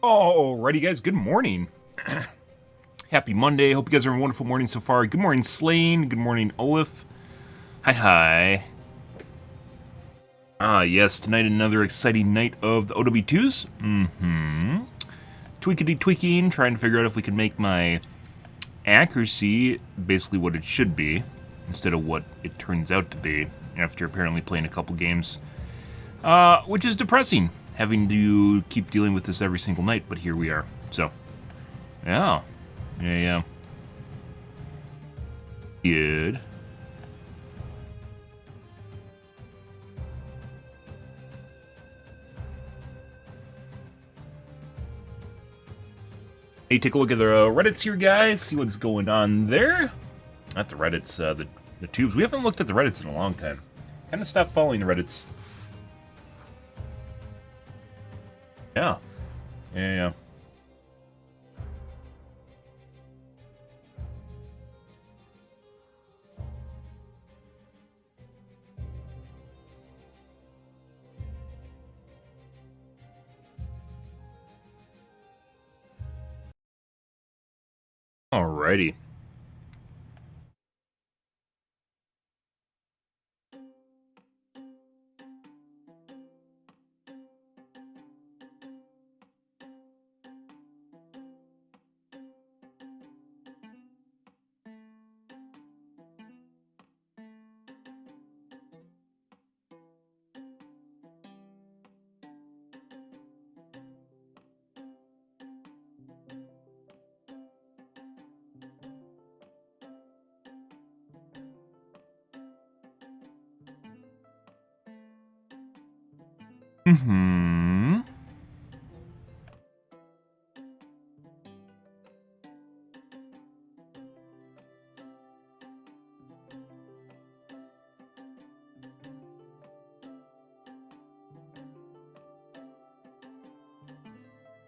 Alrighty, guys. Good morning. Happy Monday. Hope you guys are having a wonderful morning so far. Good morning, Slane. Good morning, Olaf. Hi. Yes. Tonight, another exciting night of the OW2s. Tweaking, trying to figure out if we can make my accuracy basically what it should be, instead of what it turns out to be, after apparently playing a couple games. Which is depressing, having to keep dealing with this every single night, but here we are. So, yeah. Good. Hey, take a look at the Reddits here, guys. See what's going on there. Not the Reddits, the tubes. We haven't looked at the Reddits in a long time. Kind of stopped following the Reddits. Yeah. Alrighty.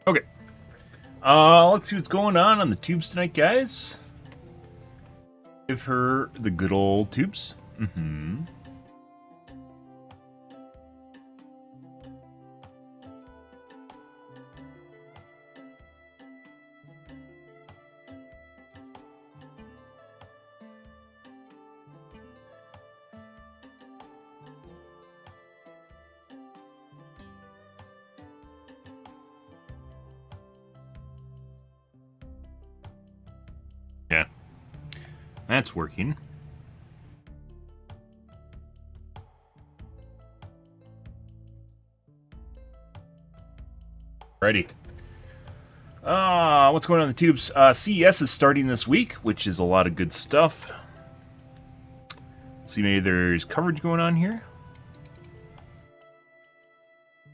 Okay. Let's see what's going on the tubes tonight, guys. Give her the good old tubes. Yeah. That's working. Ready. What's going on in the tubes? CES is starting this week, which is a lot of good stuff. See, maybe there's coverage going on here.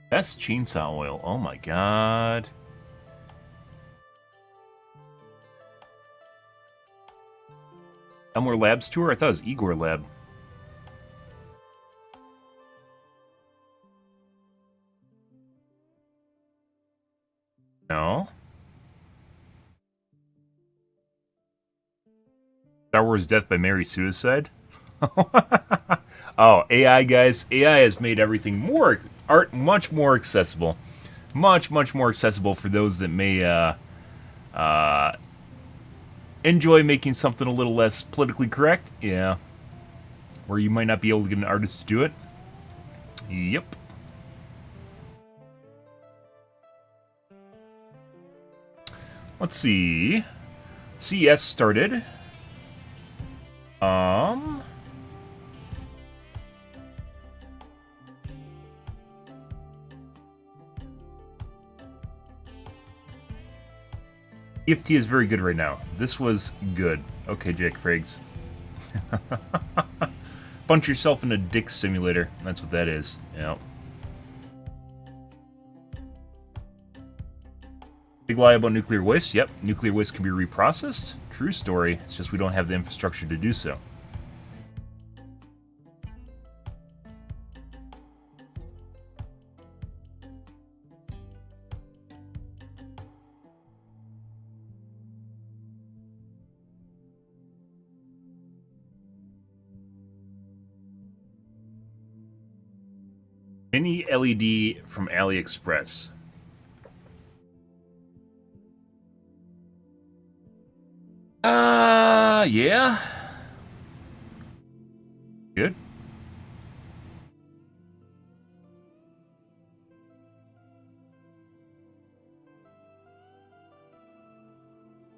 Best chainsaw oil. Oh my god. Elmore Labs tour? I thought it was Igor Lab. No. Star Wars Death by Mary Suicide? Oh, AI, guys. AI has made everything much more accessible. Much more accessible for those that may enjoy making something a little less politically correct. Yeah. Where you might not be able to get an artist to do it. Yep. Let's see. CES started. EFT is very good right now. This was good. Okay, Jake Friggs. Bunch yourself in a dick simulator. That's what that is. Yeah. Big lie about nuclear waste. Yep, nuclear waste can be reprocessed. True story. It's just we don't have the infrastructure to do so. Mini LED from AliExpress. Yeah. Good.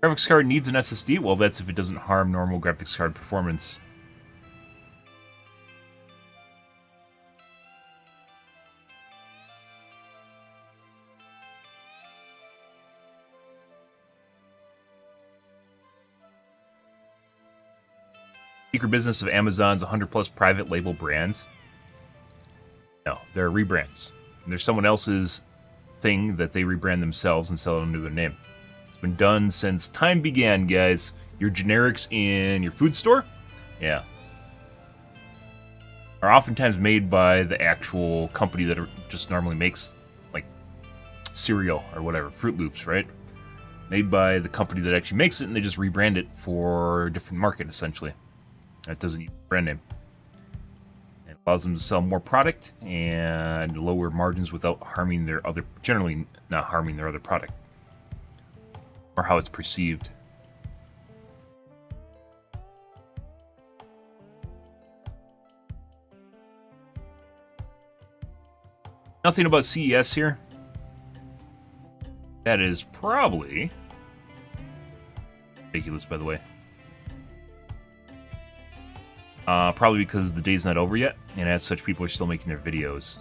Graphics card needs an SSD? Well, that's if it doesn't harm normal graphics card performance. Secret business of Amazon's 100 plus private label brands. No, they're rebrands. And there's someone else's thing that they rebrand themselves and sell it under their name. It's been done since time began, guys. Your generics in your food store, yeah, are oftentimes made by the actual company that just normally makes, like, cereal or whatever, Fruit Loops, right? Made by the company that actually makes it, and they just rebrand it for a different market, essentially. That doesn't use the brand name. It allows them to sell more product and lower margins without harming their other, generally not harming their other product. Or how it's perceived. Nothing about CES here. That is probably ridiculous, by the way. Probably because the day's not over yet, and as such, people are still making their videos.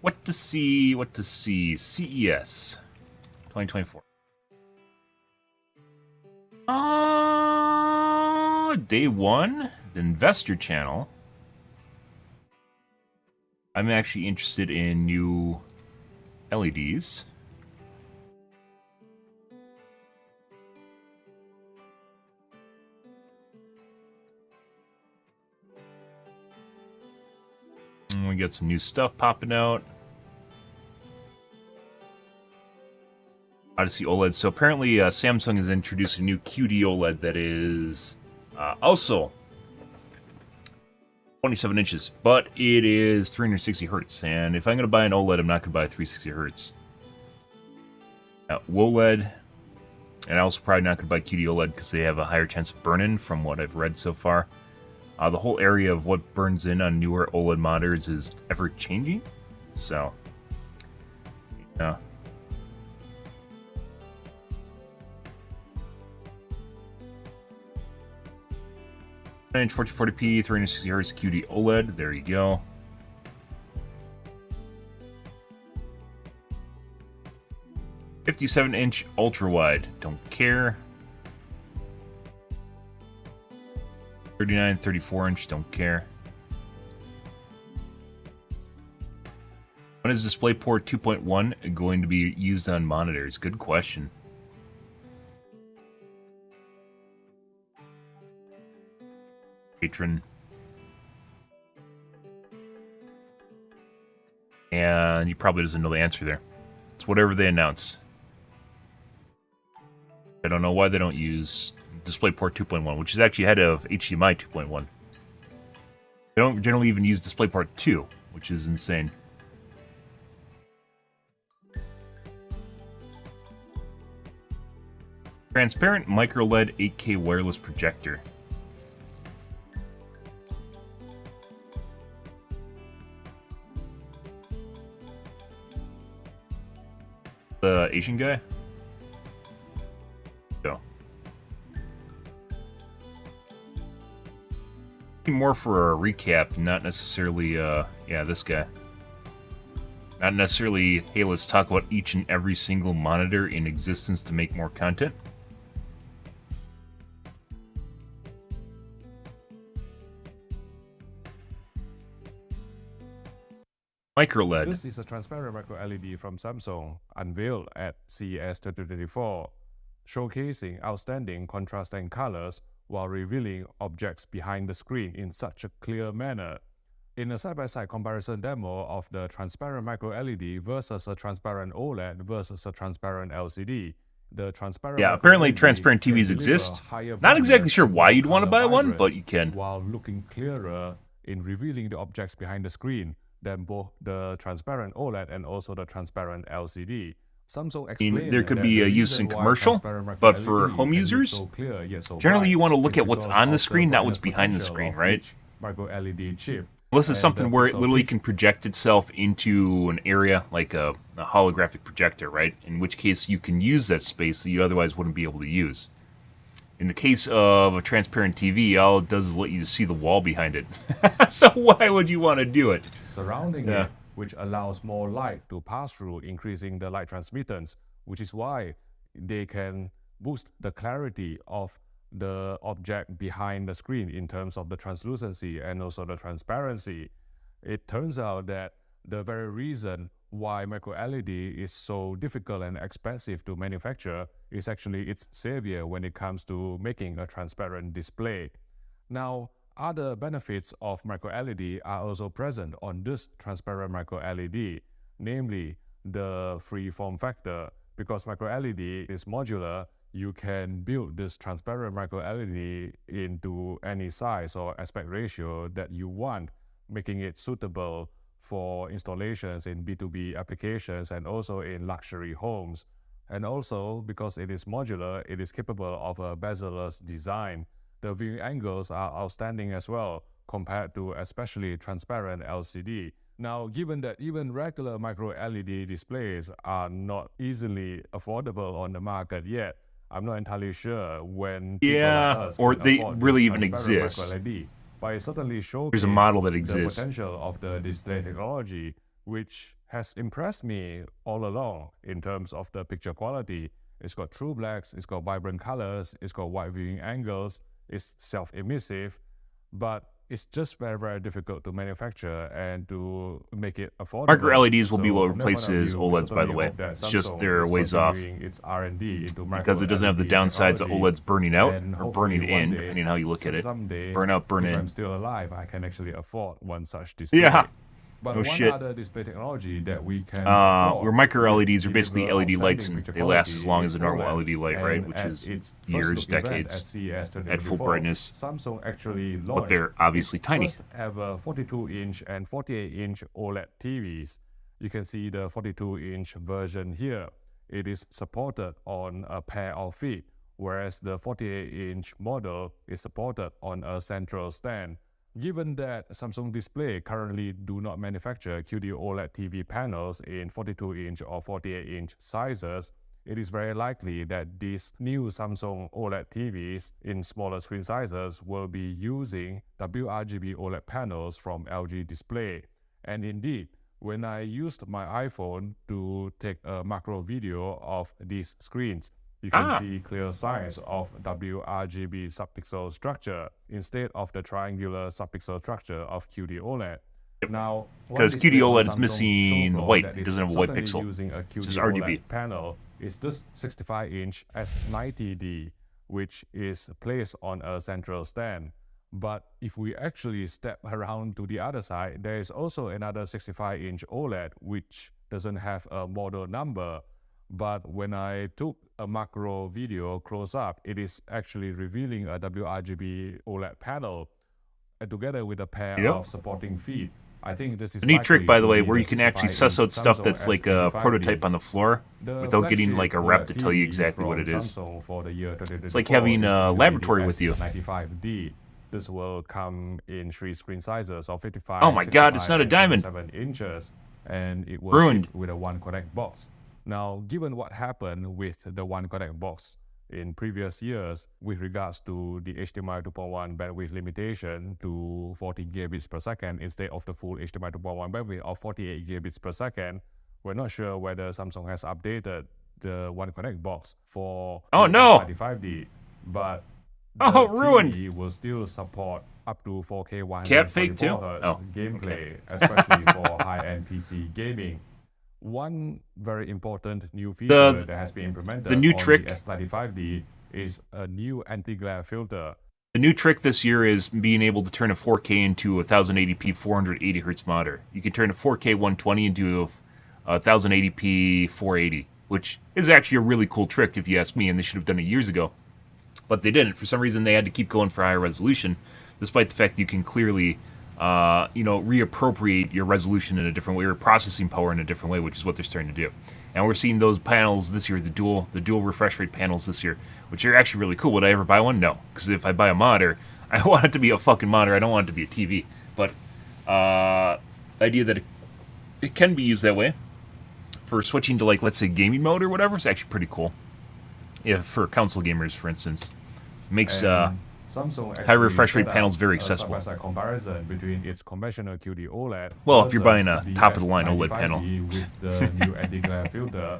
What to see, what to see. CES 2024. Day one, the investor channel. I'm actually interested in new LEDs. And we got some new stuff popping out. Odyssey OLED. So apparently Samsung has introduced a new QD OLED that is also 27 inches, but it is 360 hertz. And if I'm going to buy an OLED, I'm not going to buy a 360 hertz. WOLED, and I also probably not going to buy QD OLED because they have a higher chance of burn-in from what I've read so far. The whole area of what burns in on newer OLED monitors is ever-changing, so yeah. 9-inch 1440p, 360 Hz QD OLED. There you go. $57-inch ultra wide. Don't care. 39, 34-inch. Don't care. When is DisplayPort 2.1 going to be used on monitors? Good question. Patron. And he probably doesn't know the answer there. It's whatever they announce. I don't know why they don't use DisplayPort 2.1, which is actually ahead of HDMI 2.1. They don't generally even use DisplayPort 2, which is insane. Transparent micro-LED 8K wireless projector. The Asian guy? So. More for a recap, not necessarily, yeah, this guy. Not necessarily, hey, let's talk about each and every single monitor in existence to make more content. This is a transparent micro LED from Samsung, unveiled at CES 2024. showcasing outstanding contrast and colors while revealing objects behind the screen in such a clear manner. In a side-by-side comparison demo of the transparent micro-LED versus a transparent OLED versus a transparent LCD, the transparent Yeah, apparently micro-LED transparent can TVs deliver exist. higher Not exactly brightness sure and why more you'd want to color buy one, but vibrance you can. while looking clearer in revealing the objects behind the screen than both the transparent OLED and also the transparent LCD. Samsung explained There could that be the a use reason in why commercial, transparent but for micro-LED home can look users, so clear yet so generally bright you want to look is at what's because on the of screen, not what's brightness behind the potential screen, of right? each micro-LED chip. Unless it's And something the where it pixel literally pitch can project itself into an area, like a holographic projector, right? In which case you can use that space that you otherwise wouldn't be able to use. In the case of a transparent TV, all it does is let you see the wall behind it. So why would you want to do it? surrounding it, which allows more light to pass through, increasing the light transmittance, which is why they can boost the clarity of the object behind the screen in terms of the translucency and also the transparency. It turns out that the very reason why micro LED is so difficult and expensive to manufacture is actually its savior when it comes to making a transparent display. Now, other benefits of micro LED are also present on this transparent micro LED, namely the free form factor. Because micro LED is modular, you can build this transparent micro LED into any size or aspect ratio that you want, making it suitable for installations in B2B applications and also in luxury homes. And also, because it is modular, it is capable of a bezel-less design. The viewing angles are outstanding as well, compared to especially transparent LCD. Now, given that even regular micro LED displays are not easily affordable on the market yet, I'm not entirely sure when people like us or can they afford really this even transparent exist. micro LED. But it certainly There's a showcased model that the exists. potential of the display technology, which has impressed me all along in terms of the picture quality. It's got true blacks, it's got vibrant colors, it's got wide viewing angles, it's self-emissive, but it's just very, very difficult to manufacture and to make it affordable. Micro LEDs will be what from that point of replaces view, we OLEDs, by the certainly way. hope that It's just Samsung they're is ways off. continuing its R&D into Because it doesn't have the micro-LED downsides of technology, OLEDs burning out and or burning hopefully one in, day, depending on how you look at it. someday, Burn out, burn if in. I'm still alive, I can actually afford one such display. Yeah. But Oh, one shit. other display technology that we can Where micro LEDs are basically LED lights and they last as long as a normal OLED. LED light, right? And Which at is its years, first look event decades, at CES at full 2024, brightness. Samsung actually launched But they're obviously its tiny. first ever 42-inch and 48-inch OLED TVs. You can see the 42-inch version here. It is supported on a pair of feet, whereas the 48-inch model is supported on a central stand. Given that Samsung Display currently do not manufacture QD OLED TV panels in 42-inch or 48-inch sizes, it is very likely that these new Samsung OLED TVs in smaller screen sizes will be using WRGB OLED panels from LG Display. And indeed, when I used my iPhone to take a macro video of these screens, you can see clear signs of WRGB subpixel structure instead of the triangular subpixel structure of QD OLED. Now, because QD OLED is missing the white. It doesn't have a white pixel. Using a QD just OLED RGB panel is this 65-inch S90D, which is placed on a central stand. But if we actually step around to the other side, there is also another 65-inch OLED, which doesn't have a model number. But when I took a macro video close up, it is actually revealing a WRGB OLED panel together with a pair of supporting feet. I think this is a neat trick, by the way, where you can actually suss out stuff that's like a prototype on the foot without getting like a rep to tell you exactly what it is. It's like having a laboratory with you. 95D. This will come in 3 screen sizes of 55. Oh my god, it's not a diamond. 7 inches, and it was ruined with a One Connect box. Now, given what happened with the One Connect box in previous years with regards to the HDMI 2.1 bandwidth limitation to 40 gigabits per second instead of the full HDMI 2.1 bandwidth of 48 gigabits per second, we're not sure whether Samsung has updated the One Connect box for 95D, but the TV will still support up to 4K 144 Hz gameplay, especially for high-end PC gaming. One very important new feature The that has been implemented new on trick the S95D is a new anti-glare filter. The new trick this year is being able to turn a 4K into a 1080p 480 hertz monitor. You can turn a 4K 120 into a 1080p 480, which is actually a really cool trick if you ask me, and they should have done it years ago. But they didn't. For some reason, they had to keep going for higher resolution, despite the fact that you can clearly, reappropriate your resolution in a different way, or processing power in a different way, which is what they're starting to do. And we're seeing those panels this year, the dual refresh rate panels this year, which are actually really cool. Would I ever buy one? No, because if I buy a monitor, I want it to be a fucking monitor. I don't want it to be a TV. But the idea that it can be used that way for switching to, like, let's say gaming mode or whatever is actually pretty cool. If for console gamers, for instance, makes Samsung high refresh rate set up panels very a accessible. side-by-side comparison between its conventional QD OLED Well, if you're buying a versus the top-of-the-line OLED panel. S95D with the new anti-glare filter,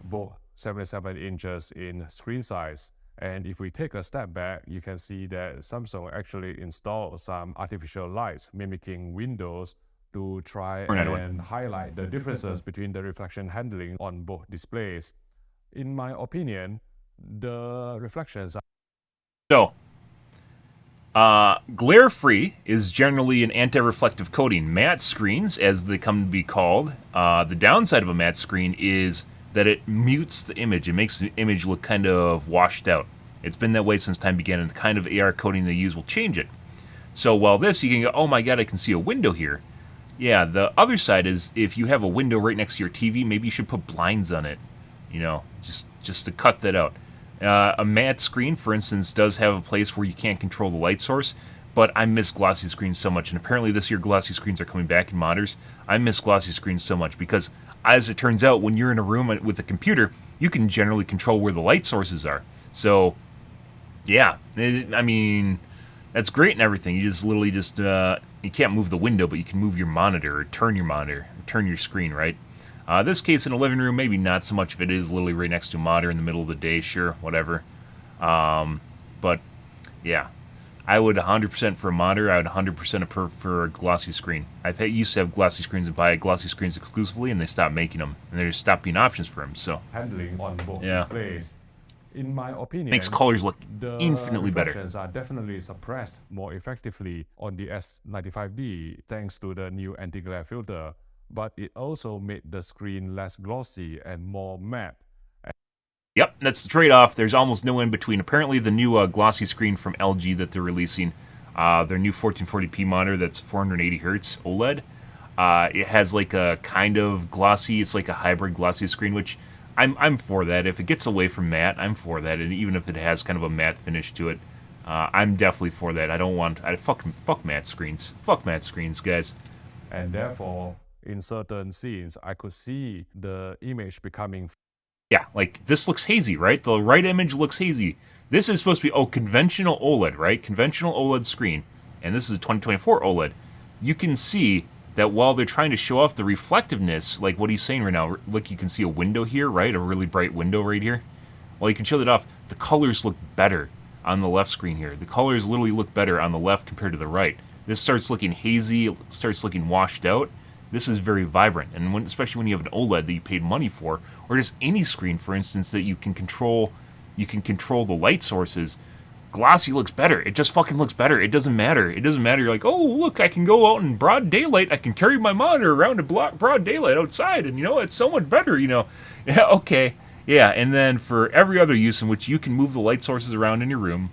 both 77 inches in screen size. And if we take a step back, you can see that Samsung actually installed some artificial lights mimicking windows to try and highlight the differences between the reflection handling on both displays. In my opinion, the reflections are So, glare-free is generally an anti-reflective coating. Matte screens, as they come to be called, the downside of a matte screen is that it mutes the image. It makes the image look kind of washed out. It's been that way since time began, and the kind of AR coating they use will change it. So while this, you can go, oh my god, I can see a window here. Yeah, the other side is if you have a window right next to your TV, maybe you should put blinds on it. Just to cut that out. A matte screen, for instance, does have a place where you can't control the light source, but I miss glossy screens so much, and apparently this year glossy screens are coming back in monitors. I miss glossy screens so much because, as it turns out, when you're in a room with a computer, you can generally control where the light sources are. So, yeah, I mean, that's great and everything. You just literally you can't move the window, but you can move your monitor, or turn your monitor, or turn your screen, right? This case in a living room, maybe not so much if it is literally right next to a monitor in the middle of the day, sure, whatever. But, yeah, I would 100% for a monitor, I would 100% prefer a glossy screen. Used to have glossy screens and buy glossy screens exclusively, and they stopped making them, and they just stopped being options for them, so. handling on both Yeah. displays. In my opinion, Makes colors look the infinitely better. reflections are definitely suppressed more effectively on the S95D thanks to the new anti-glare filter, but it also made the screen less glossy and more matte. Yep, that's the trade-off. There's almost no in-between. Apparently, the new glossy screen from LG that they're releasing, their new 1440p monitor that's 480 hertz OLED, it has like a kind of glossy, it's like a hybrid glossy screen, which I'm for that. If it gets away from matte, I'm for that. And even if it has kind of a matte finish to it, I'm definitely for that. Fuck matte screens. Fuck matte screens, guys. And therefore, in certain scenes, I could see the image becoming Yeah, like, this looks hazy, right? The right image looks hazy. This is supposed to be, conventional OLED, right? Conventional OLED screen. And this is a 2024 OLED. You can see that while they're trying to show off the reflectiveness, like what he's saying right now, look, you can see a window here, right? A really bright window right here. Well, you can show that off. The colors look better on the left screen here. The colors literally look better on the left compared to the right. This starts looking hazy, it starts looking washed out. This is very vibrant, and especially when you have an OLED that you paid money for, or just any screen, for instance, that you can control the light sources. Glossy looks better. It just fucking looks better. It doesn't matter. It doesn't matter. You're like, oh, look, I can go out in broad daylight. I can carry my monitor around in broad daylight outside, and, it's so much better, Yeah, okay. Yeah, and then for every other use in which you can move the light sources around in your room,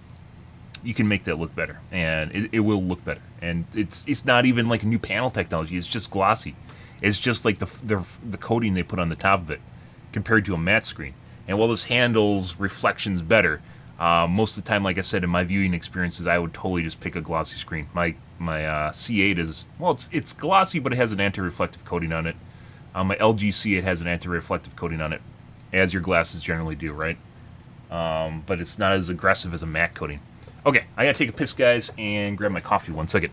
you can make that look better, and it will look better. And it's not even like a new panel technology. It's just glossy. It's just like the coating they put on the top of it compared to a matte screen. And while this handles reflections better, most of the time, like I said, in my viewing experiences, I would totally just pick a glossy screen. My C8 is, well, it's glossy, but it has an anti-reflective coating on it. My LG C8 has an anti-reflective coating on it, as your glasses generally do, right? But it's not as aggressive as a matte coating. Okay, I gotta take a piss, guys, and grab my coffee. 1 second.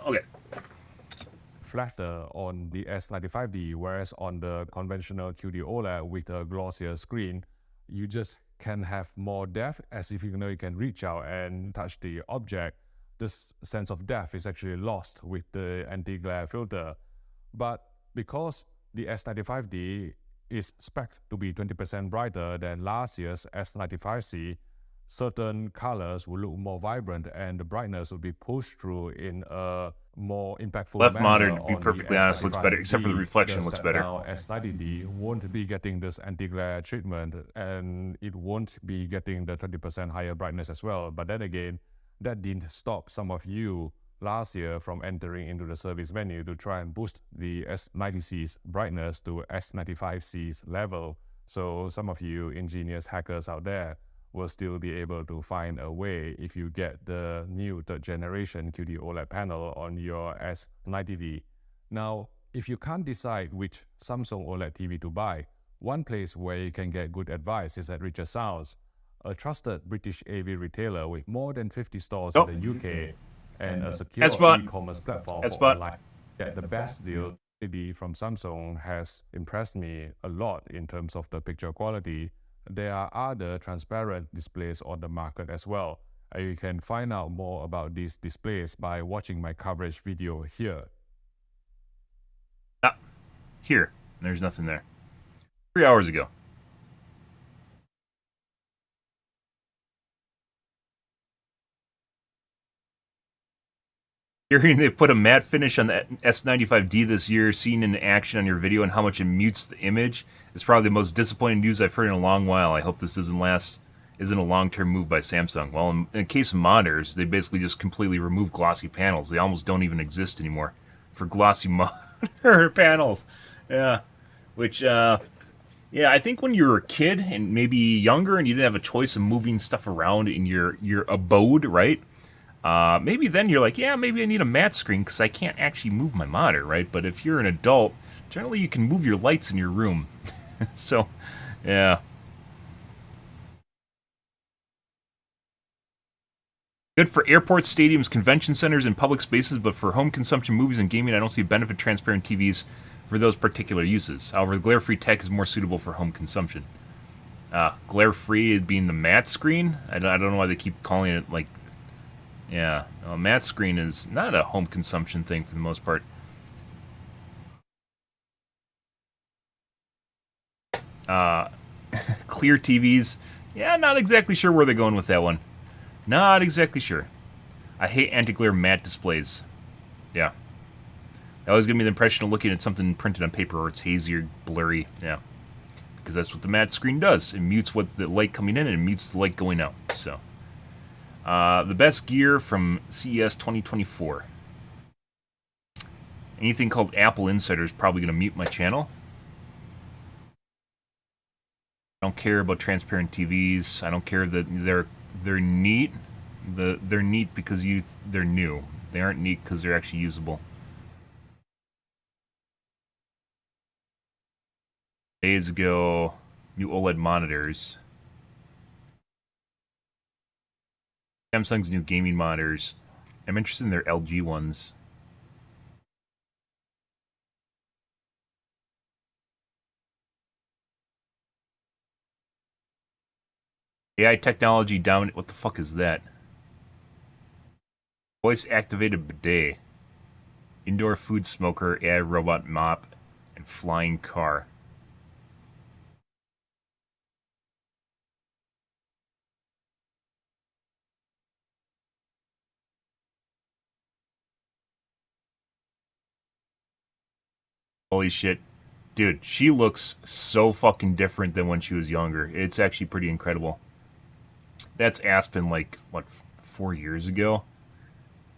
Okay. Flatter on the S95D, whereas on the conventional QD OLED with a glossier screen, you just can have more depth, as if you know you can reach out and touch the object. This sense of depth is actually lost with the anti-glare filter. But because the S95D is spec'd to be 20% brighter than last year's S95C, certain colors will look more vibrant and the brightness will be pushed through in a more impactful Left monitor, manner to be on the perfectly honest, looks better, except for the S95D. reflection The looks step better. down S90D won't be getting this anti-glare treatment and it won't be getting the 20% higher brightness as well. But then again, that didn't stop some of you last year from entering into the service menu to try and boost the S90C's brightness to S95C's level. So some of you ingenious hackers out there will still be able to find a way if you get the new third generation QD OLED panel on your S90D. Now, if you can't decide which Samsung OLED TV to buy, one place where you can get good advice is at Richer Sounds, a trusted British AV retailer with more than 50 stores in the UK and a secure e-commerce platform for online. Get the best deal from Samsung has impressed me a lot in terms of the picture quality. There are other transparent displays on the market as well. You can find out more about these displays by watching my coverage video here. Here. There's nothing there. 3 hours ago. Hearing they put a matte finish on the S95D this year, seen in action on your video, and how much it mutes the image is probably the most disappointing news I've heard in a long while. I hope this isn't a long-term move by Samsung. Well, in the case of monitors, they basically just completely remove glossy panels. They almost don't even exist anymore for glossy monitor panels. Yeah, which yeah, I think when you were a kid and maybe younger and you didn't have a choice of moving stuff around in your abode, right? Maybe then you're like, yeah, maybe I need a matte screen because I can't actually move my monitor, right? But if you're an adult, generally you can move your lights in your room. So, yeah. Good for airports, stadiums, convention centers, and public spaces, but for home consumption movies and gaming, I don't see benefit transparent TVs for those particular uses. However, glare-free tech is more suitable for home consumption. Glare-free being the matte screen? I don't know why they keep calling it like... Yeah, matte screen is not a home consumption thing for the most part. Clear TVs. Yeah, not exactly sure where they're going with that one. Not exactly sure. I hate anti-glare matte displays. Yeah. That always gives me the impression of looking at something printed on paper or it's hazy or blurry. Yeah. Because that's what the matte screen does. It mutes what the light coming in and it mutes the light going out. So, the best gear from CES 2024. Anything called Apple Insider is probably going to mute my channel. I don't care about transparent TVs. I don't care that they're neat. They're neat because they're new. They aren't neat because they're actually usable. Days ago, new OLED monitors. Samsung's new gaming monitors. I'm interested in their LG ones. AI technology dominant. What the fuck is that? Voice activated bidet. Indoor food smoker, AI robot mop, and flying car. Holy shit. Dude, she looks so fucking different than when she was younger. It's actually pretty incredible. That's Aspen, like, what, 4 years ago?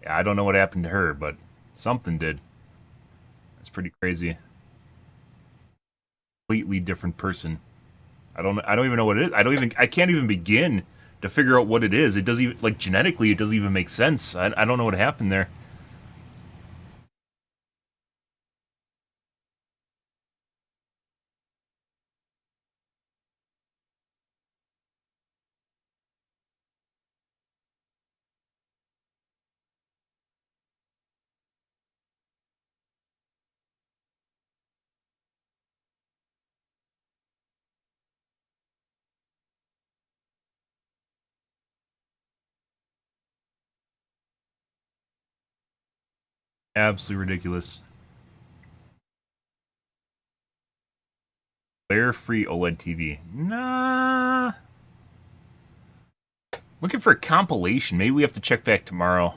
Yeah, I don't know what happened to her, but something did. That's pretty crazy. Completely different person. I don't even know what it is. I can't even begin to figure out what it is. It doesn't even, like, genetically, it doesn't even make sense. I don't know what happened there. Absolutely ridiculous. Glare-free OLED TV. Nah. Looking for a compilation. Maybe we have to check back tomorrow.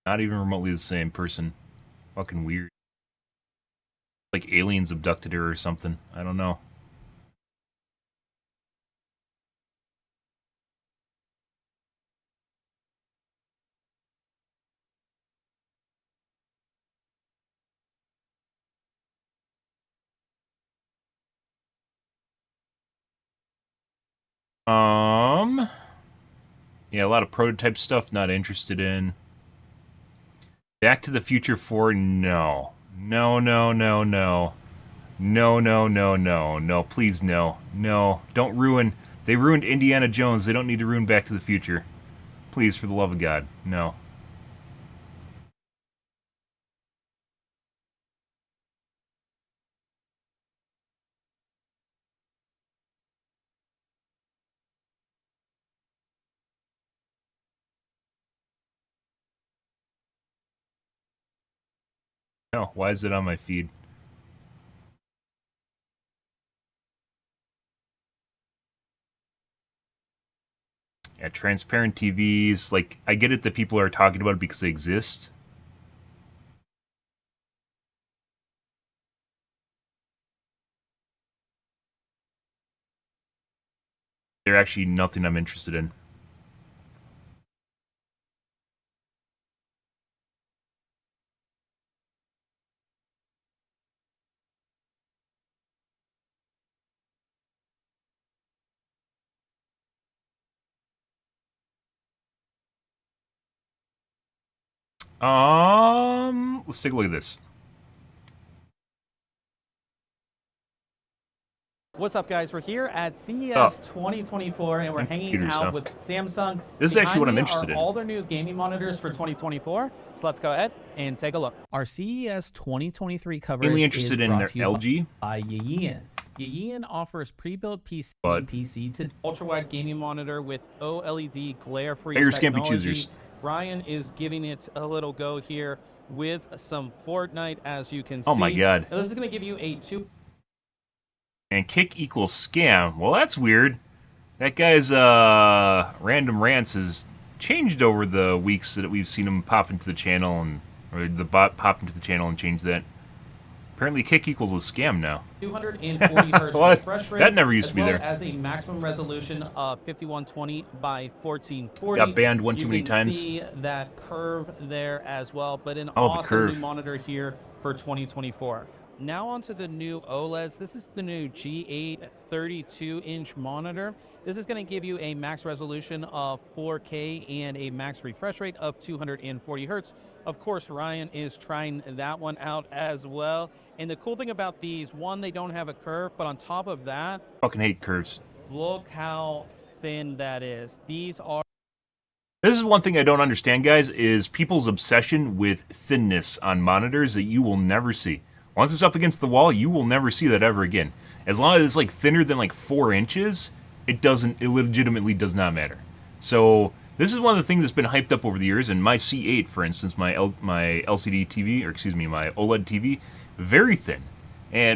Not even remotely the same person. Fucking weird. Like aliens abducted her or something. I don't know. Yeah, a lot of prototype stuff, not interested in. Back to the Future 4, no. No, no, no, no. No, no, no, no. No, please, no. No, don't ruin... They ruined Indiana Jones. They don't need to ruin Back to the Future. Please, for the love of God, no. No, why is it on my feed? Yeah, transparent TVs, like, I get it that people are talking about it because they exist. They're actually nothing I'm interested in. Let's take a look at this. What's up, guys? We're here at CES 2024, and we're hanging out with Samsung. This is actually what I'm interested in. All their new gaming monitors for 2024. So let's go ahead and take a look. Our CES 2023 coverage Mainly interested in their LG. By Yeeyan. Yeeyan offers pre-built PC to ultra-wide gaming monitor with OLED glare-free technology. Can't be choosers. Ryan is giving it a little go here with some Fortnite, as you can see. Oh my God. Now, this is going to give you a And kick equals scam. Well, that's weird. That guy's random rants has changed over the weeks that we've seen him pop into the channel, and or the bot pop into the channel and change that. Apparently, kick equals a scam now. 240 hertz refresh rate. That never used to be there. As a maximum resolution of 5120 by 1440. Got banned one too many times. You can see that curve there as well, but an the awesome curve. new monitor here for 2024. Now onto the new OLEDs. This is the new G8 32-inch monitor. This is going to give you a max resolution of 4K and a max refresh rate of 240 hertz. Of course, Ryan is trying that one out as well. And the cool thing about these, one, they don't have a curve, but on top of that, fucking hate curves. Look how thin that is. These are... This is one thing I don't understand, guys, is people's obsession with thinness on monitors that you will never see. Once it's up against the wall, you will never see that ever again. As long as it's like thinner than like 4 inches, it legitimately does not matter. So this is one of the things that's been hyped up over the years. And my C8, for instance, my LCD TV, or excuse me, my OLED TV, very thin.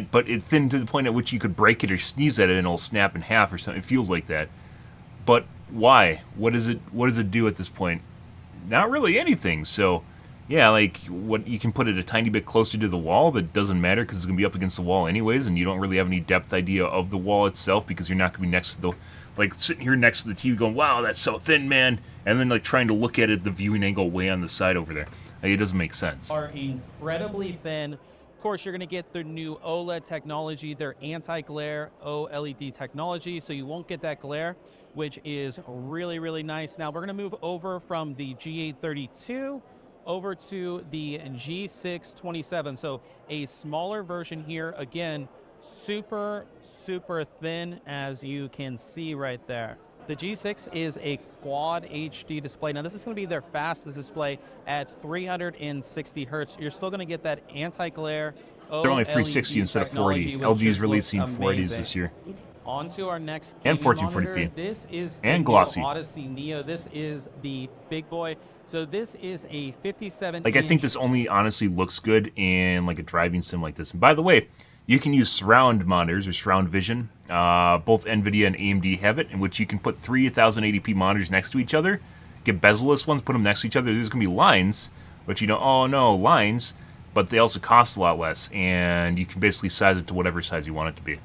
But it's thin to the point at which you could break it or sneeze at it and it'll snap in half or something. It feels like that. But why? What does it do at this point? Not really anything. So yeah, like, what you can put it a tiny bit closer to the wall, that doesn't matter because it's going to be up against the wall anyways, and you don't really have any depth idea of the wall itself because you're not going to be next to the, like, sitting here next to the TV going, wow, that's so thin, man, and then, like, trying to look at it, the viewing angle way on the side over there. Like, it doesn't make sense. Are incredibly thin. Of course, you're going to get their new OLED technology, their anti-glare OLED technology, so you won't get that glare, which is really, really nice. Now, we're going to move over from the G832 over to the G627. So a smaller version here. Again, super, super thin, as you can see right there. The G6 is a quad HD display. Now, this is going to be their fastest display at 360 hertz. You're still going to get that anti-glare. They're only 360 instead of 480. LG's releasing 480s this year. On to our next And gaming 1440p. monitor. This is the And new glossy. Odyssey Neo. This is the big boy. So this is a 57 Like, I think this only honestly looks good in like a driving sim like this. And by the way, you can use surround monitors or surround vision. Both NVIDIA and AMD have it, in which you can put 3080p monitors next to each other. Get bezel-less ones, put them next to each other. There's going to be lines, but you know, oh no, lines, but they also cost a lot less. And you can basically size it to whatever size you want it to be.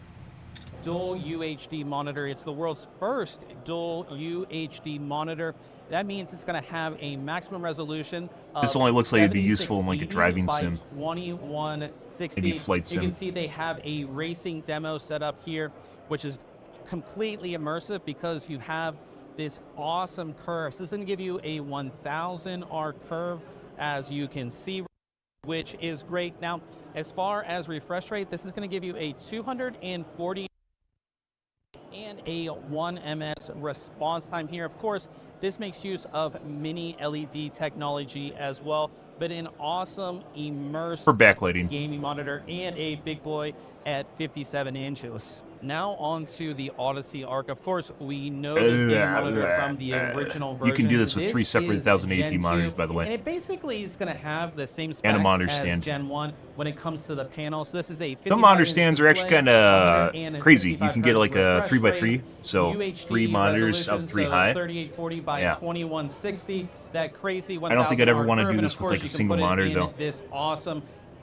Dual UHD monitor. It's the world's first dual UHD monitor. That means it's going to have a maximum resolution of This only looks like it'd be useful in like a driving sim. 2160. Maybe flight sim. You can see they have a racing demo set up here, which is completely immersive because you have this awesome curve. So this is going to give you a 1000 arc curve, as you can see, which is great. Now, as far as refresh rate, this is going to give you a 240 and a 1 ms response time here. Of course, this makes use of mini LED technology as well, but an awesome immersive For backlighting. gaming monitor and a big boy at 57 inches. Now on to the Odyssey Arc. Of course, we know this gaming monitor from the original version. You can do this with 3 separate is 1080p Gen monitors, 2, by the way. and it basically is going to have the same specs And a monitor as stand. Gen 1 when it comes to the panel. So this is a Some monitor 55-inch stands are actually display, kind of 165 crazy. You can get hertz like a refresh 3x3, rate, so UHD 3 monitors resolution, up 3 so high. 3840 by Yeah. 2160. That crazy 1000 I don't think I'd ever arc want to curve, do and this of with course like a you can single put it monitor in though. This awesome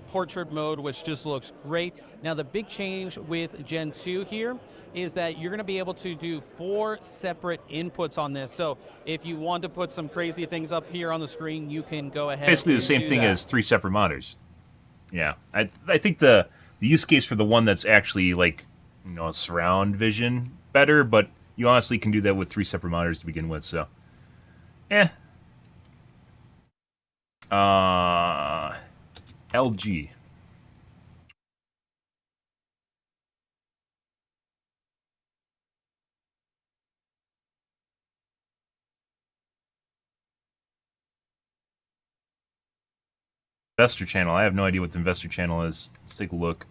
portrait mode, which just looks great. Now the big change with Gen 2 here is that you're going to be able to do 4 separate inputs on this. So if you want to put some crazy things up here on the screen, you can go ahead. Basically the and same do thing that. as 3 separate monitors. Yeah, I think the use case for the one that's actually like, you know, surround vision better, but you honestly can do that with 3 separate monitors to begin with. So, LG. Investor channel. I have no idea what the investor channel is. Let's take a look.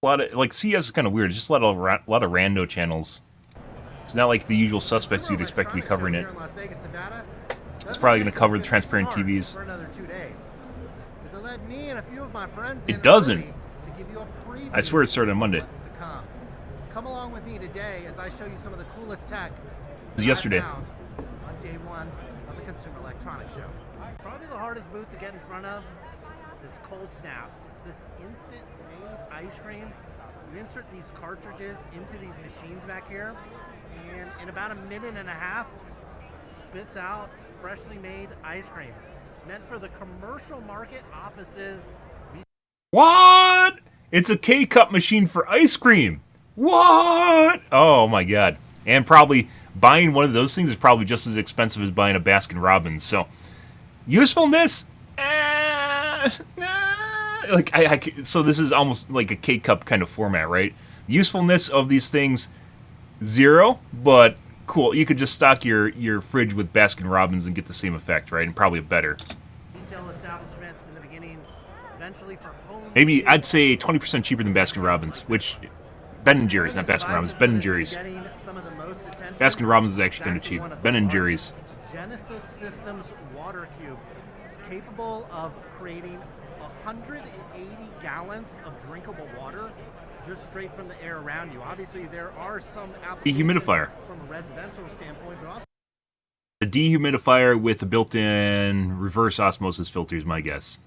A lot of like CS is kind of weird. It's just a lot of rando channels. It's not like the usual suspects you'd expect to be covering it. It's probably going to cover the transparent TVs. It doesn't. I swear it started on Monday. Come along with me today as I show you some of the coolest tech It was yesterday. I found on day one of the Consumer Electronics Show. Probably the hardest booth to get in front of is Cold Snap. It's this instant made ice cream. You insert these cartridges into these machines back here, and in about a minute and a half, it spits out freshly made ice cream. Meant for the commercial market, offices. What? It's a K-cup machine for ice cream. What? Oh my god. And probably buying one of those things is probably just as expensive as buying a Baskin Robbins. So, usefulness? Like so this is almost like a K-cup kind of format, right? Usefulness of these things, 0, but cool. You could just stock your fridge with Baskin Robbins and get the same effect, right? And probably a better. Retail establishments in the beginning, eventually for home. Maybe I'd say 20% cheaper than Baskin Robbins, which Ben & Jerry's, not Baskin Robbins, Ben & Jerry's. Baskin Robbins is actually kind of cheap. Ben & Jerry's. Genesis Systems Water Cube. It's capable of creating 180 gallons of drinkable water just straight from the air around you. Obviously, there are some applications Dehumidifier. from a residential standpoint, but also A dehumidifier with a built-in reverse osmosis filter is my guess.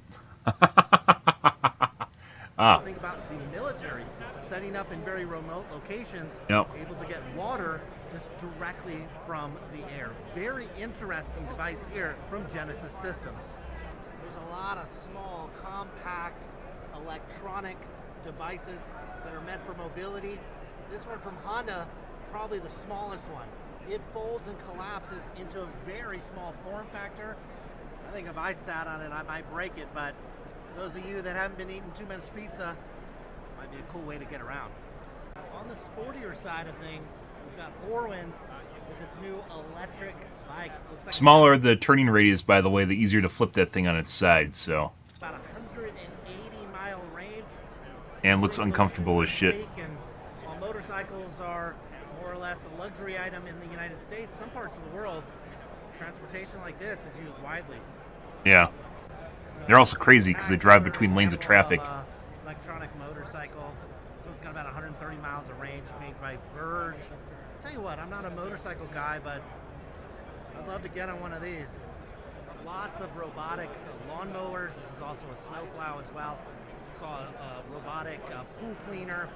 think about the military setting up in very remote locations, Yep. able to get water just directly from the air. Very interesting device here from Genesis Systems. There's a lot of small, compact, electronic devices that are meant for mobility. This one from Honda, probably the smallest one. It folds and collapses into a very small form factor. I think if I sat on it, I might break it, but those of you that haven't been eating too much pizza, might be a cool way to get around. On the sportier side of things, we've got Horwin with its new electric bike. Looks like Smaller the turning radius, by the way, the easier to flip that thing on its side, so. about 180-mile range. And looks uncomfortable as shit. And on motorcycles are more or less a luxury item in the United States, some parts of the world, transportation like this is used widely. Yeah. They're also crazy because they drive between lanes of traffic. Electronic motorcycle. This one's got about 130 miles of range, made by Verge. I'll tell you what, I'm not a motorcycle guy, but I'd love to get on one of these. Lots of robotic lawnmowers. This is also a snowplow as well. Saw a robotic pool cleaner.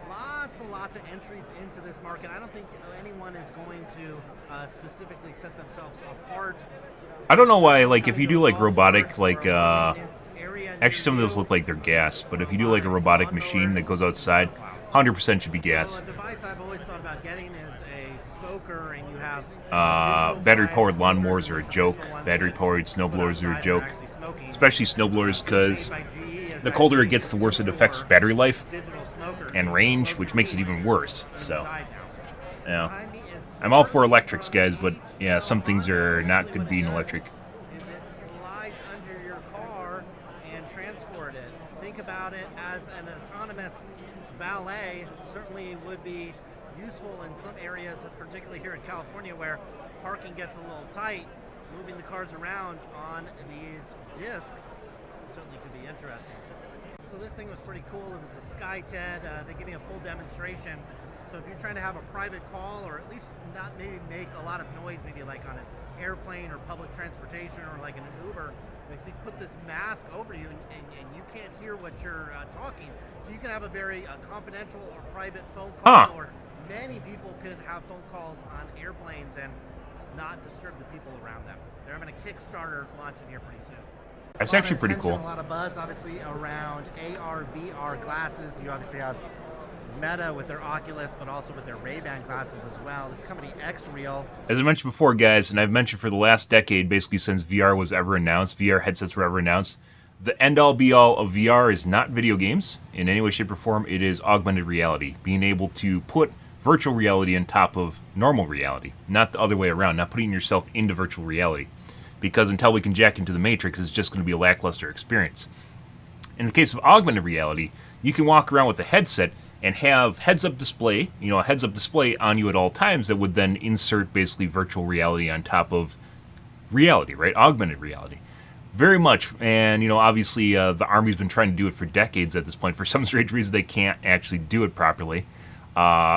Lots and lots of entries into this market. I don't think anyone is going to specifically set themselves apart. I don't know why, like, if you do, like, robotic, like, actually some of those look like they're gas, but if you do, like, a robotic machine that goes outside, 100% should be gas. So a device I've always thought about getting is a smoker, and you have battery-powered lawnmowers are a joke. Battery-powered snowblowers are a joke. Especially snowblowers, because the colder it gets, the worse it affects battery life and range, which makes it even worse. So, yeah. I'm all for electrics, guys, but yeah, some things are not good being electric. Is it slides under your car and transport it. Think about it as an autonomous valet. It certainly would be useful in some areas, particularly here in California, where parking gets a little tight. Moving the cars around on these discs certainly could be interesting. So this thing was pretty cool. It was the SkyTed. They gave me a full demonstration. So if you're trying to have a private call, or at least not maybe make a lot of noise, maybe like on an airplane or public transportation or like in an Uber, they actually put this mask over you and you can't hear what you're talking. So you can have a very confidential or private phone call, or many people could have phone calls on airplanes and not disturb the people around them. They're having a Kickstarter launching here pretty soon. That's actually pretty cool. A lot of buzz, obviously, around AR, VR glasses. You obviously have Meta with their Oculus, but also with their Ray-Ban glasses as well. This company, X-Real. As I mentioned before, guys, and I've mentioned for the last decade, basically since VR was ever announced, VR headsets were ever announced, the end-all be-all of VR is not video games in any way, shape, or form. It is augmented reality, being able to put virtual reality on top of normal reality, not the other way around, not putting yourself into virtual reality. Because until we can jack into the Matrix, it's just going to be a lackluster experience. In the case of augmented reality, you can walk around with a headset and have heads-up display, a heads-up display on you at all times that would then insert basically virtual reality on top of reality, right? Augmented reality. Very much, and obviously the Army's been trying to do it for decades at this point. For some strange reason, they can't actually do it properly.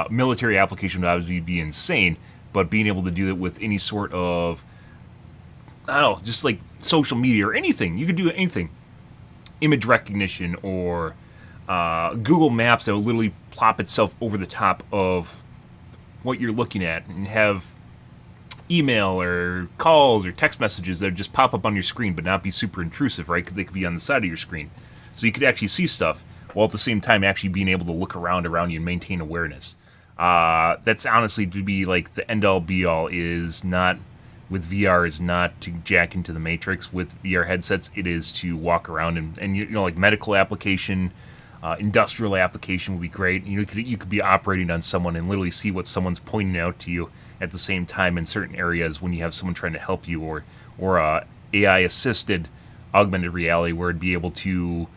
Military application would obviously be insane, but being able to do it with any sort of, I don't know, just like social media or anything. You could do anything. Image recognition or Google Maps that will literally plop itself over the top of what you're looking at and have email or calls or text messages that just pop up on your screen but not be super intrusive, right? They could be on the side of your screen. So you could actually see stuff while at the same time actually being able to look around you and maintain awareness. That's honestly to be like the end-all be-all is not... with VR is not to jack into the Matrix. With VR headsets, it is to walk around and like medical application, industrial application would be great. You could be operating on someone and literally see what someone's pointing out to you at the same time in certain areas when you have someone trying to help you, or AI assisted augmented reality where it'd be able to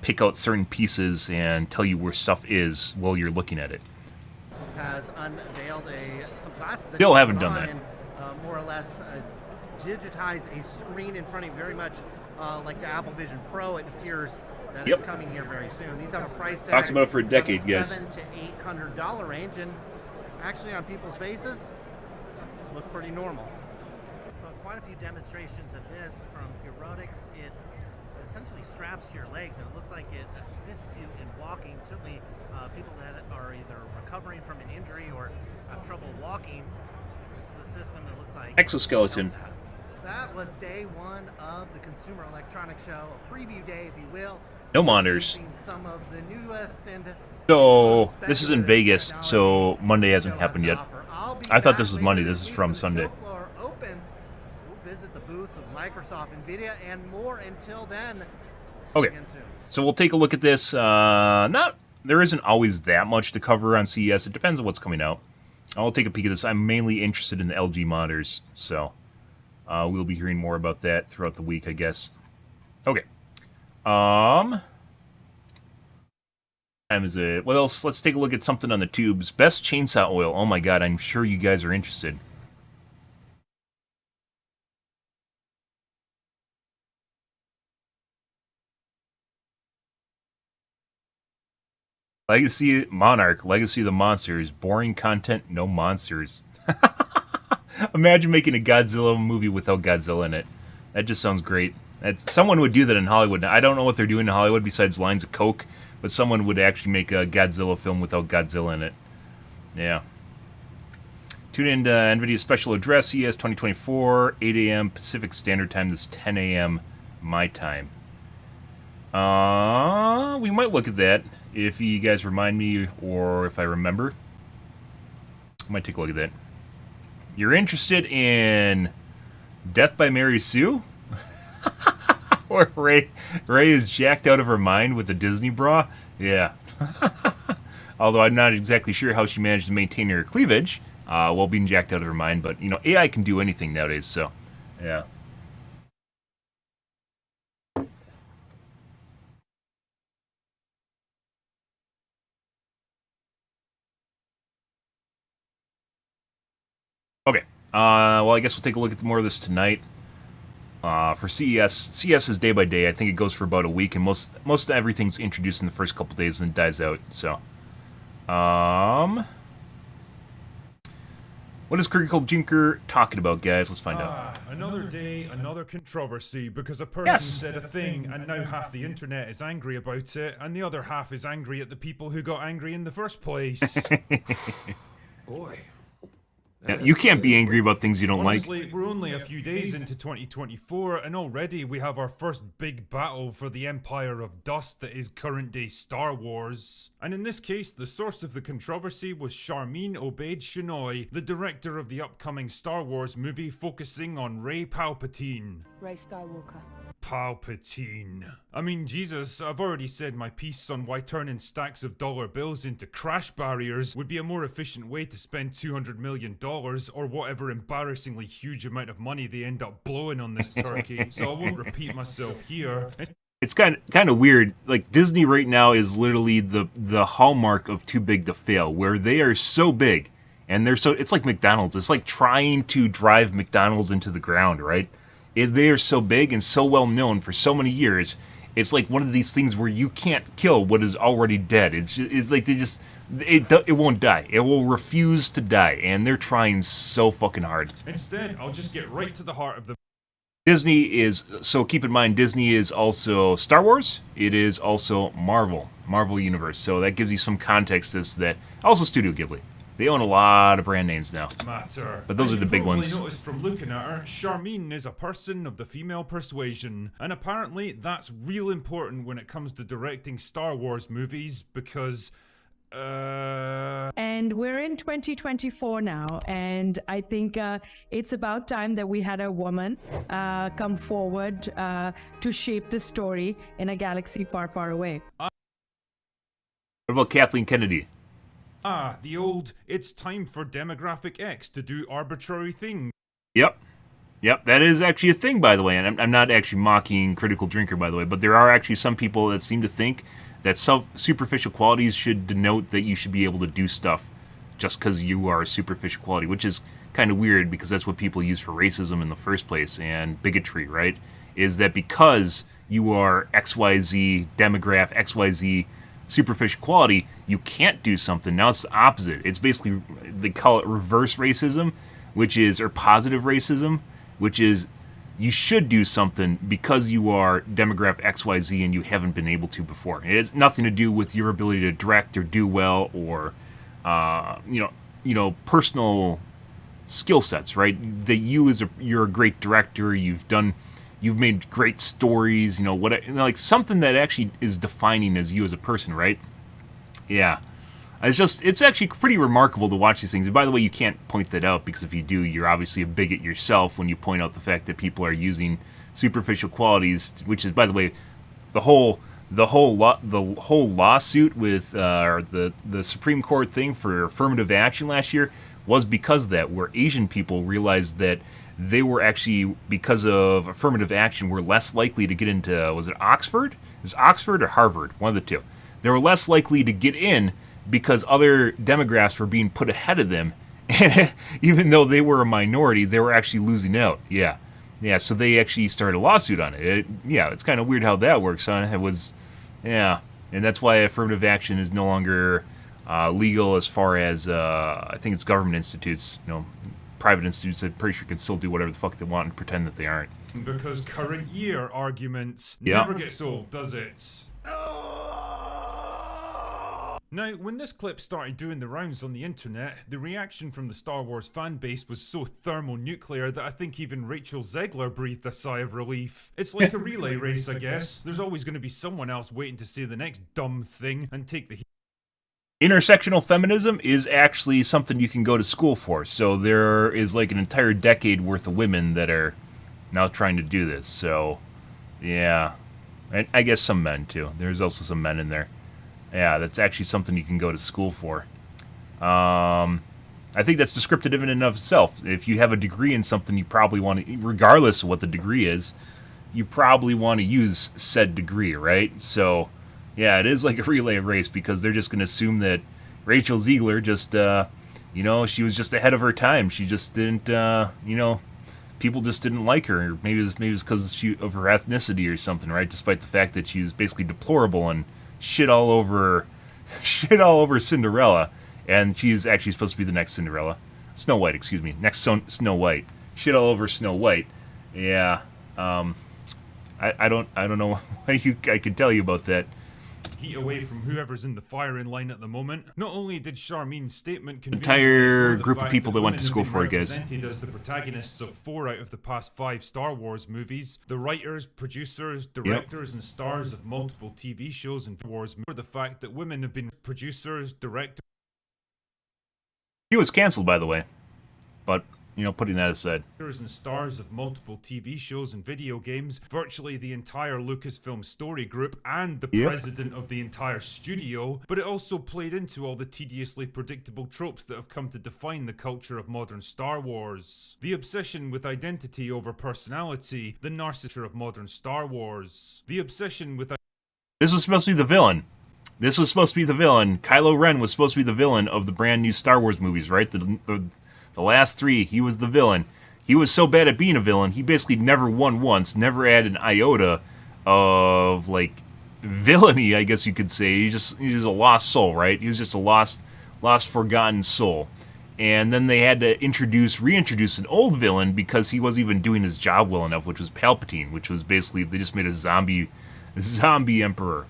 pick out certain pieces and tell you where stuff is while you're looking at it. Has unveiled some glasses. Still haven't done that. More or less digitize a screen in front of you, very much like the Apple Vision Pro. It appears that it's coming here very soon. These have a price tag. Talked about it for a decade, guys. $700 to $800 range, and actually on people's faces look pretty normal. So quite a few demonstrations of this from Heroics. It essentially straps to your legs, and it looks like it assists you in walking. Certainly, people that are either recovering from an injury or have trouble walking. This is a system that looks like exoskeleton. That was day one of the Consumer Electronics Show, a preview day, if you will. No monitors. Some of the newest and so this is in Vegas, so Monday hasn't happened yet. I thought this was Monday. This is from Sunday. Floor opens. We'll visit the booths of Microsoft, Nvidia, and more. Until then. Okay. So we'll take a look at this. There isn't always that much to cover on CES. It depends on what's coming out. I'll take a peek at this. I'm mainly interested in the LG monitors, so we'll be hearing more about that throughout the week, I guess. Okay. Kind time is it? What else? Let's take a look at something on the tubes. Best chainsaw oil. Oh my god, I'm sure you guys are interested. Legacy Monarch, Legacy of the Monsters. Boring content, no monsters. Imagine making a Godzilla movie without Godzilla in it. That just sounds great. Someone would do that in Hollywood. I don't know what they're doing in Hollywood besides lines of coke, but someone would actually make a Godzilla film without Godzilla in it. Yeah. Tune in to NVIDIA's special address, CES 2024, 8 a.m. Pacific Standard Time. This is 10 a.m. my time. We might look at that if you guys remind me or if I remember. I might take a look at that. You're interested in Death by Mary Sue? Or Ray is jacked out of her mind with the Disney bra? Yeah. Although I'm not exactly sure how she managed to maintain her cleavage while being jacked out of her mind. But, you know, AI can do anything nowadays, so, yeah. Okay. Well, I guess we'll take a look at more of this tonight. For CES is day by day. I think it goes for about a week, and most everything's introduced in the first couple days and then dies out. So, what is Critical Jinker talking about, guys? Let's find out. Another day, another controversy, because a person said a thing, and now half the internet is angry about it, and the other half is angry at the people who got angry in the first place. Boy. Yeah, you can't be angry about things you don't Honestly, like. we're only a few days into 2024, and already we have our first big battle for the Empire of Dust that is current-day Star Wars. And in this case, the source of the controversy was Sharmeen Obaid-Chinoy, the director of the upcoming Star Wars movie focusing on Rey Palpatine. Rey Skywalker. Palpatine. I mean, Jesus, I've already said my piece on why turning stacks of dollar bills into crash barriers would be a more efficient way to spend $200 million or whatever embarrassingly huge amount of money they end up blowing on this turkey, so I won't repeat myself here. It's kind of weird. Like, Disney right now is literally the hallmark of too big to fail, where they are so big and they're so, it's like McDonald's. It's like trying to drive McDonald's into the ground, right? They are so big and so well known for so many years. It's like one of these things where you can't kill what is already dead. It's like it won't die. It will refuse to die, and they're trying so fucking hard. Instead, I'll just get right to the heart of the Disney is, so keep in mind, Disney is also Star Wars. It is also Marvel Universe. So that gives you some context as that. Also Studio Ghibli. They own a lot of brand names now. matter. But those are the big ones. You noticed from looking at her, Sharmeen is a person of the female persuasion, and apparently that's real important when it comes to directing Star Wars movies because, And we're in 2024 now, and I think it's about time that we had a woman come forward to shape the story in a galaxy far, far away. What about Kathleen Kennedy? the old, it's time for Demographic X to do arbitrary things. Yep, that is actually a thing, by the way, and I'm not actually mocking Critical Drinker, by the way, but there are actually some people that seem to think that some superficial qualities should denote that you should be able to do stuff just because you are a superficial quality, which is kind of weird because that's what people use for racism in the first place and bigotry, right? Is that because you are XYZ demographic, XYZ superficial quality, you can't do something. Now it's the opposite. It's basically, they call it reverse racism, which is, or positive racism, which is you should do something because you are demographic XYZ and you haven't been able to before. It has nothing to do with your ability to direct or do well or, personal skill sets, right? That you're a great director, you've made great stories, like something that actually is defining as you as a person, right? Yeah. It's actually pretty remarkable to watch these things. And by the way, you can't point that out because if you do, you're obviously a bigot yourself when you point out the fact that people are using superficial qualities, which is, by the way, the whole lawsuit with the Supreme Court thing for affirmative action last year was because of that, where Asian people realized that they were actually, because of affirmative action, were less likely to get into, was it Oxford? Is Oxford or Harvard? One of the two. they were less likely to get in because other demographics were being put ahead of them. And even though they were a minority, they were actually losing out. Yeah. Yeah, so they actually started a lawsuit on it. Yeah, it's kind of weird how that works, huh? It was, yeah. And that's why affirmative action is no longer legal as far as, I think it's government institutes, private institutes that pretty sure can still do whatever the fuck they want and pretend that they aren't. Because current year arguments Yeah. never gets old, does it? Now, when this clip started doing the rounds on the internet, the reaction from the Star Wars fan base was so thermonuclear that I think even Rachel Zegler breathed a sigh of relief. It's like a relay race, I guess. There's always going to be someone else waiting to say the next dumb thing and take the heat. Intersectional feminism is actually something you can go to school for. So there is like an entire decade worth of women that are now trying to do this. So, yeah. And I guess some men, too. There's also some men in there. Yeah, that's actually something you can go to school for. I think that's descriptive in and of itself. If you have a degree in something, you probably want to, regardless of what the degree is, you probably want to use said degree, right? So, yeah, it is like a relay race because they're just going to assume that Rachel Ziegler just, she was just ahead of her time. She just didn't, people just didn't like her. Or maybe it was because of her ethnicity or something, right? Despite the fact that she was basically deplorable and shit all over Cinderella, and she's actually supposed to be the next Cinderella. Snow White, excuse me. Next Snow White. Shit all over Snow White. Yeah. I don't know why I could tell you about that. Heat away from whoever's in the firing line at the moment. Not only did Charmin's statement convey Entire the group of fact people that went to women school have for been it, guys. represented as the protagonists of 4 out of the past 5 Star Wars movies, the writers, producers, directors, and stars of multiple TV shows and Wars, or the fact that women have been producers, directors. She was canceled, by the way, but putting that aside. And stars of multiple TV shows and video games, virtually the entire Lucasfilm story group, and the president of the entire studio, but it also played into all the tediously predictable tropes that have come to define the culture of modern Star Wars. The obsession with identity over personality, the narcissism of modern Star Wars. The obsession with... This was supposed to be the villain. Kylo Ren was supposed to be the villain of the brand new Star Wars movies, right? The last 3, he was the villain. He was so bad at being a villain, he basically never won once, never had an iota of, villainy, I guess you could say. He's a lost soul, right? He was just a lost, forgotten soul. And then they had to reintroduce an old villain because he wasn't even doing his job well enough, which was Palpatine, which was basically, they just made a zombie emperor.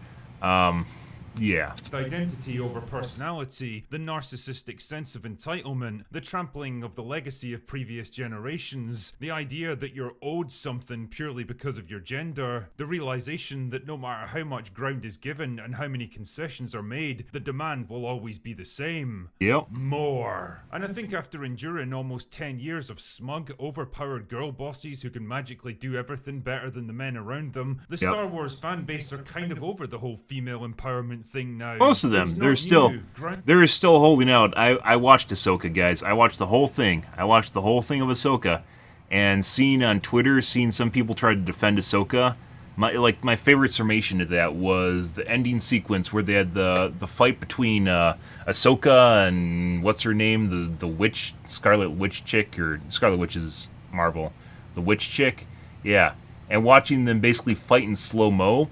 Yeah. Identity over personality, the narcissistic sense of entitlement, the trampling of the legacy of previous generations, the idea that you're owed something purely because of your gender, the realization that no matter how much ground is given and how many concessions are made, the demand will always be the same. Yep. More. And I think after enduring almost 10 years of smug, overpowered girl bosses who can magically do everything better than the men around them, the Star Wars fan base are kind of over the whole female empowerment thing now. Most of them. They're still holding out. I watched Ahsoka, guys. I watched the whole thing. of Ahsoka, and seeing on Twitter, seeing some people try to defend Ahsoka, my favorite summation of that was the ending sequence where they had the fight between Ahsoka and what's her name, the witch, Scarlet Witch chick, or Scarlet Witch is Marvel, the witch chick, yeah, and watching them basically fight in slow-mo.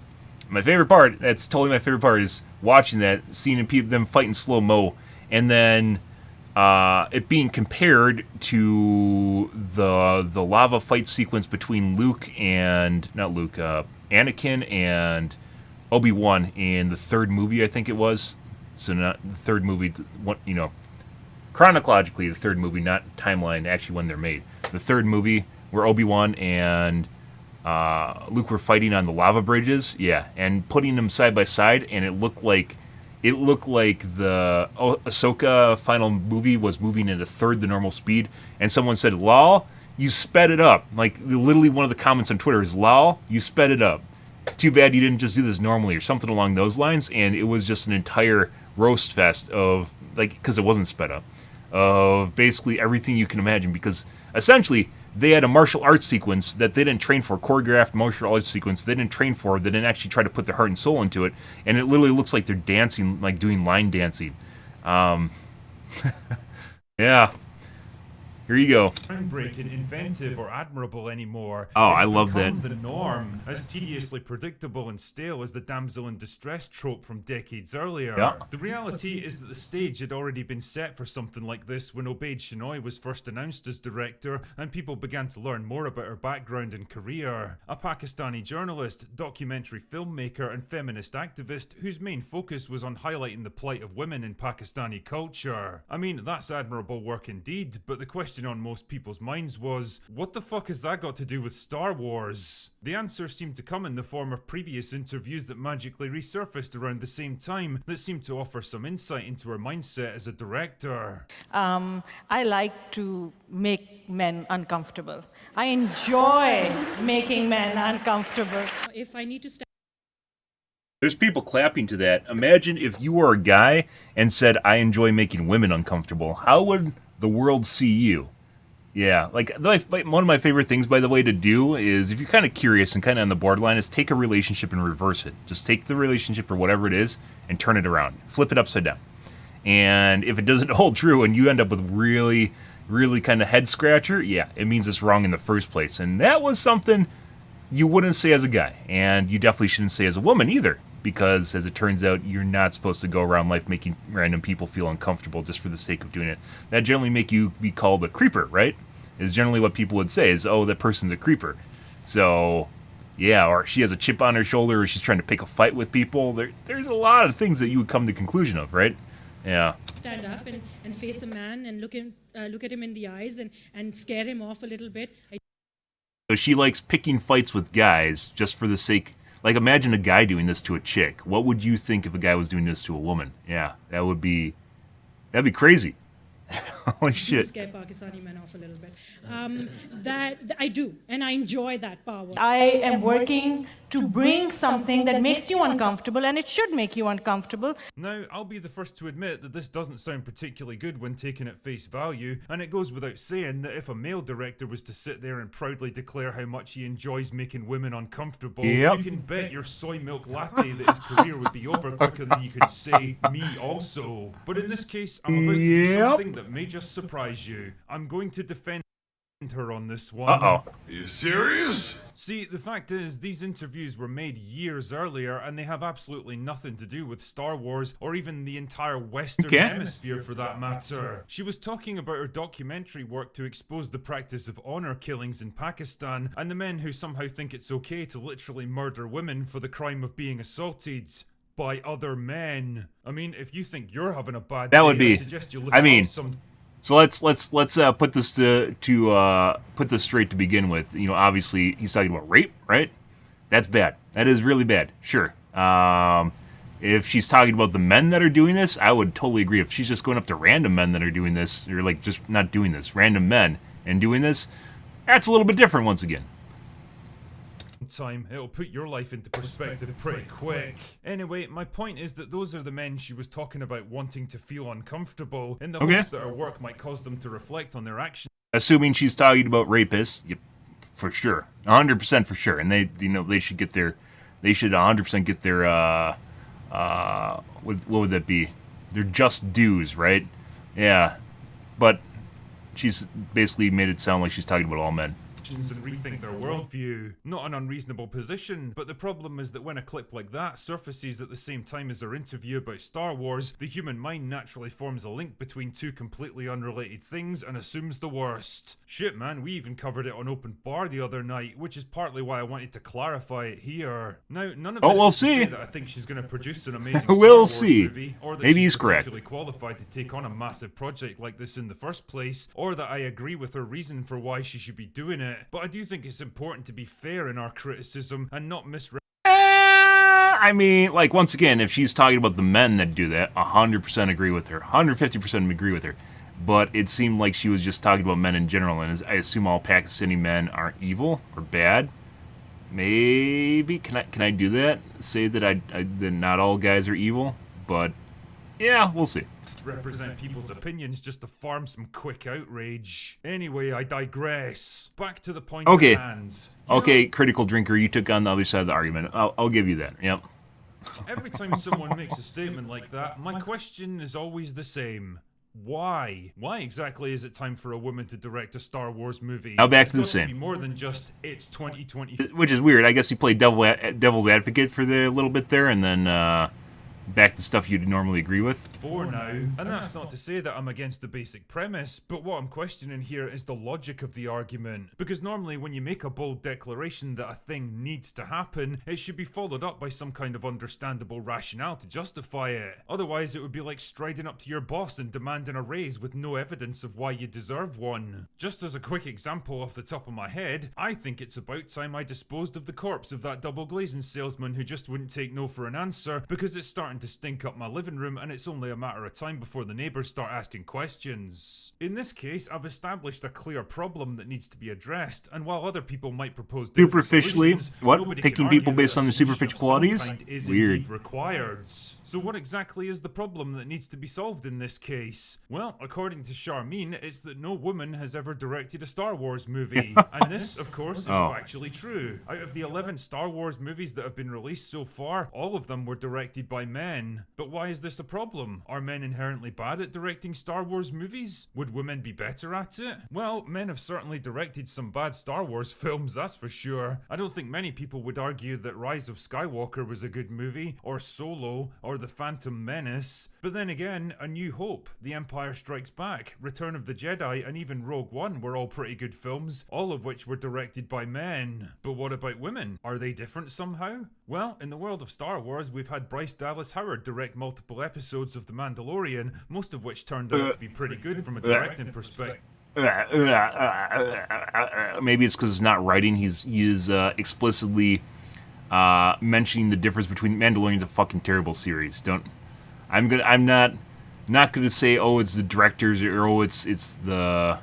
My favorite part, that's totally my favorite part, is watching that, seeing them fight in slow-mo, and then it being compared to the lava fight sequence between Anakin and Obi-Wan in the 3rd movie, I think it was. So not the 3rd movie, chronologically the 3rd movie, not timeline, actually when they're made. The 3rd movie where Obi-Wan and Luke were fighting on the lava bridges, yeah, and putting them side by side, and it looked like the Ahsoka final movie was moving at a third the normal speed, and someone said, "Lol, you sped it up." Like, literally one of the comments on Twitter is, "Lol, you sped it up. Too bad you didn't just do this normally," or something along those lines, and it was just an entire roast fest of, because it wasn't sped up, of basically everything you can imagine, because essentially they had a martial arts sequence that they didn't train for, choreographed martial arts sequence they didn't train for, they didn't actually try to put their heart and soul into it, and it literally looks like they're dancing, like doing line dancing. Yeah. Here you go. Groundbreaking, inventive, or admirable anymore. Oh, I love become that. The norm, as tediously predictable and stale as the damsel in distress trope from decades earlier. Yeah. The reality is that the stage had already been set for something like this when Obaid Chinoy was first announced as director, and people began to learn more about her background and career. A Pakistani journalist, documentary filmmaker, and feminist activist whose main focus was on highlighting the plight of women in Pakistani culture. I mean, that's admirable work indeed, but the question on most people's minds was, what the fuck has that got to do with Star Wars? The answer seemed to come in the form of previous interviews that magically resurfaced around the same time that seemed to offer some insight into her mindset as a director. I like to make men uncomfortable. I enjoy making men uncomfortable. If I need to stand There's people clapping to that. Imagine if you were a guy and said, I enjoy making women uncomfortable. How would the world see you? Yeah, like one of my favorite things, by the way, to do is, if you're kind of curious and kind of on the borderline, is take a relationship and reverse it. Just take the relationship or whatever it is and turn it around. Flip it upside down. And if it doesn't hold true and you end up with really, really kind of head scratcher, yeah, it means it's wrong in the first place. And that was something you wouldn't say as a guy. And you definitely shouldn't say as a woman either. Because, as it turns out, you're not supposed to go around life making random people feel uncomfortable just for the sake of doing it. That generally make you be called a creeper, right? Is generally what people would say is, oh, that person's a creeper. So, yeah, or she has a chip on her shoulder, or she's trying to pick a fight with people. There's a lot of things that you would come to the conclusion of, right? Yeah. stand up and face a man and look at him in the eyes and scare him off a little bit. So she likes picking fights with guys just for the sake. Like, imagine a guy doing this to a chick. What would you think if a guy was doing this to a woman? Yeah, that'd be crazy. Holy shit. Scare Pakistani men off a little bit. That I do, and I enjoy that power. I am working to bring something that makes you uncomfortable, and it should make you uncomfortable. Now, I'll be the first to admit that this doesn't sound particularly good when taken at face value, and it goes without saying that if a male director was to sit there and proudly declare how much he enjoys making women uncomfortable, Yep. you can bet your soy milk latte that his career would be over quicker than you could say, me also. But in this case, I'm about to do something that may just surprise you. I'm going to defend her on this one. Uh-oh. Are you serious? See, the fact is, these interviews were made years earlier, and they have absolutely nothing to do with Star Wars, or even the entire Western Hemisphere for that matter. She was talking about her documentary work to expose the practice of honor killings in Pakistan, and the men who somehow think it's okay to literally murder women for the crime of being assaulted by other men. I mean, if you think you're having a bad That day, would be- I suggest you look I up mean, some. So let's put this put this straight to begin with. You know, obviously he's talking about rape, right? That's bad. That is really bad. Sure. If she's talking about the men that are doing this, I would totally agree. If she's just going up to random men that are doing this, or like just not doing this, random men and doing this, that's a little bit different once again. Time, it'll put your life into perspective pretty quick. Anyway, my point is that those are the men she was talking about wanting to feel uncomfortable in the hopes that her work might cause them to reflect on their actions. Assuming she's talking about rapists, yep, for sure, 100% for sure, and they should 100% get their what would that be? Their just dues, right? Yeah, but she's basically made it sound like she's talking about all men. And rethink their worldview. Not an unreasonable position, but the problem is that when a clip like that surfaces at the same time as our interview about Star Wars, the human mind naturally forms a link between two completely unrelated things and assumes the worst. Shit man, we even covered it on Open Bar the other night, which is partly why I wanted to clarify it here. Now, none of this we'll is to see. say that I think she's going to produce an amazing We'll Star Wars see. movie, or that Maybe she's he's correct. particularly qualified to take on a massive project like this in the first place, or that I agree with her reason for why she should be doing it. But I do think it's important to be fair in our criticism and not I mean, like, once again, if she's talking about the men that do that, 100% agree with her. 150% agree with her. But it seemed like she was just talking about men in general, and I assume all Pakistani men aren't evil or bad. Maybe. Can I do that? Say that that not all guys are evil? But, yeah, we'll see. represent people's opinions just to farm some quick outrage. Anyway, I digress. Back to the point Okay. at hand. Okay, critical drinker, you took on the other side of the argument. I'll give you that. Yep. Every time someone makes a statement like that, my question is always the same. Why? Why exactly is it time for a woman to direct a Star Wars movie? Now back to the It's got same. be more than just, it's 2020. Which is weird. I guess you played devil's advocate for the little bit there, and then back to stuff you'd normally agree with. For now, and that's not to say that I'm against the basic premise, but what I'm questioning here is the logic of the argument. Because normally when you make a bold declaration that a thing needs to happen, it should be followed up by some kind of understandable rationale to justify it. Otherwise it would be like striding up to your boss and demanding a raise with no evidence of why you deserve one. Just as a quick example off the top of my head, I think it's about time I disposed of the corpse of that double glazing salesman who just wouldn't take no for an answer because it's starting to stink up my living room and it's only a matter of time before the neighbours start asking questions. In this case, I've established a clear problem that needs to be addressed, and while other people might propose different Superficially? solutions, What? nobody Picking can argue people that based a on their solution superficial of some qualities? kind is Weird. indeed required. So what exactly is the problem that needs to be solved in this case? Well, according to Charmine, it's that no woman has ever directed a Star Wars movie. And this, of course, is factually true. Out of the 11 Star Wars movies that have been released so far, all of them were directed by men. But why is this a problem? Are men inherently bad at directing Star Wars movies? Would women be better at it? Well, men have certainly directed some bad Star Wars films, that's for sure. I don't think many people would argue that Rise of Skywalker was a good movie, or Solo, or The Phantom Menace. But then again, A New Hope, The Empire Strikes Back, Return of the Jedi, and even Rogue One were all pretty good films, all of which were directed by men. But what about women? Are they different somehow? Well, in the world of Star Wars, we've had Bryce Dallas Howard direct multiple episodes of The Mandalorian, most of which turned out to be pretty good from a directing perspective. Maybe it's because it's not writing. He is explicitly mentioning the difference between Mandalorian's a fucking terrible series. I'm not gonna say it's the directors or it's the,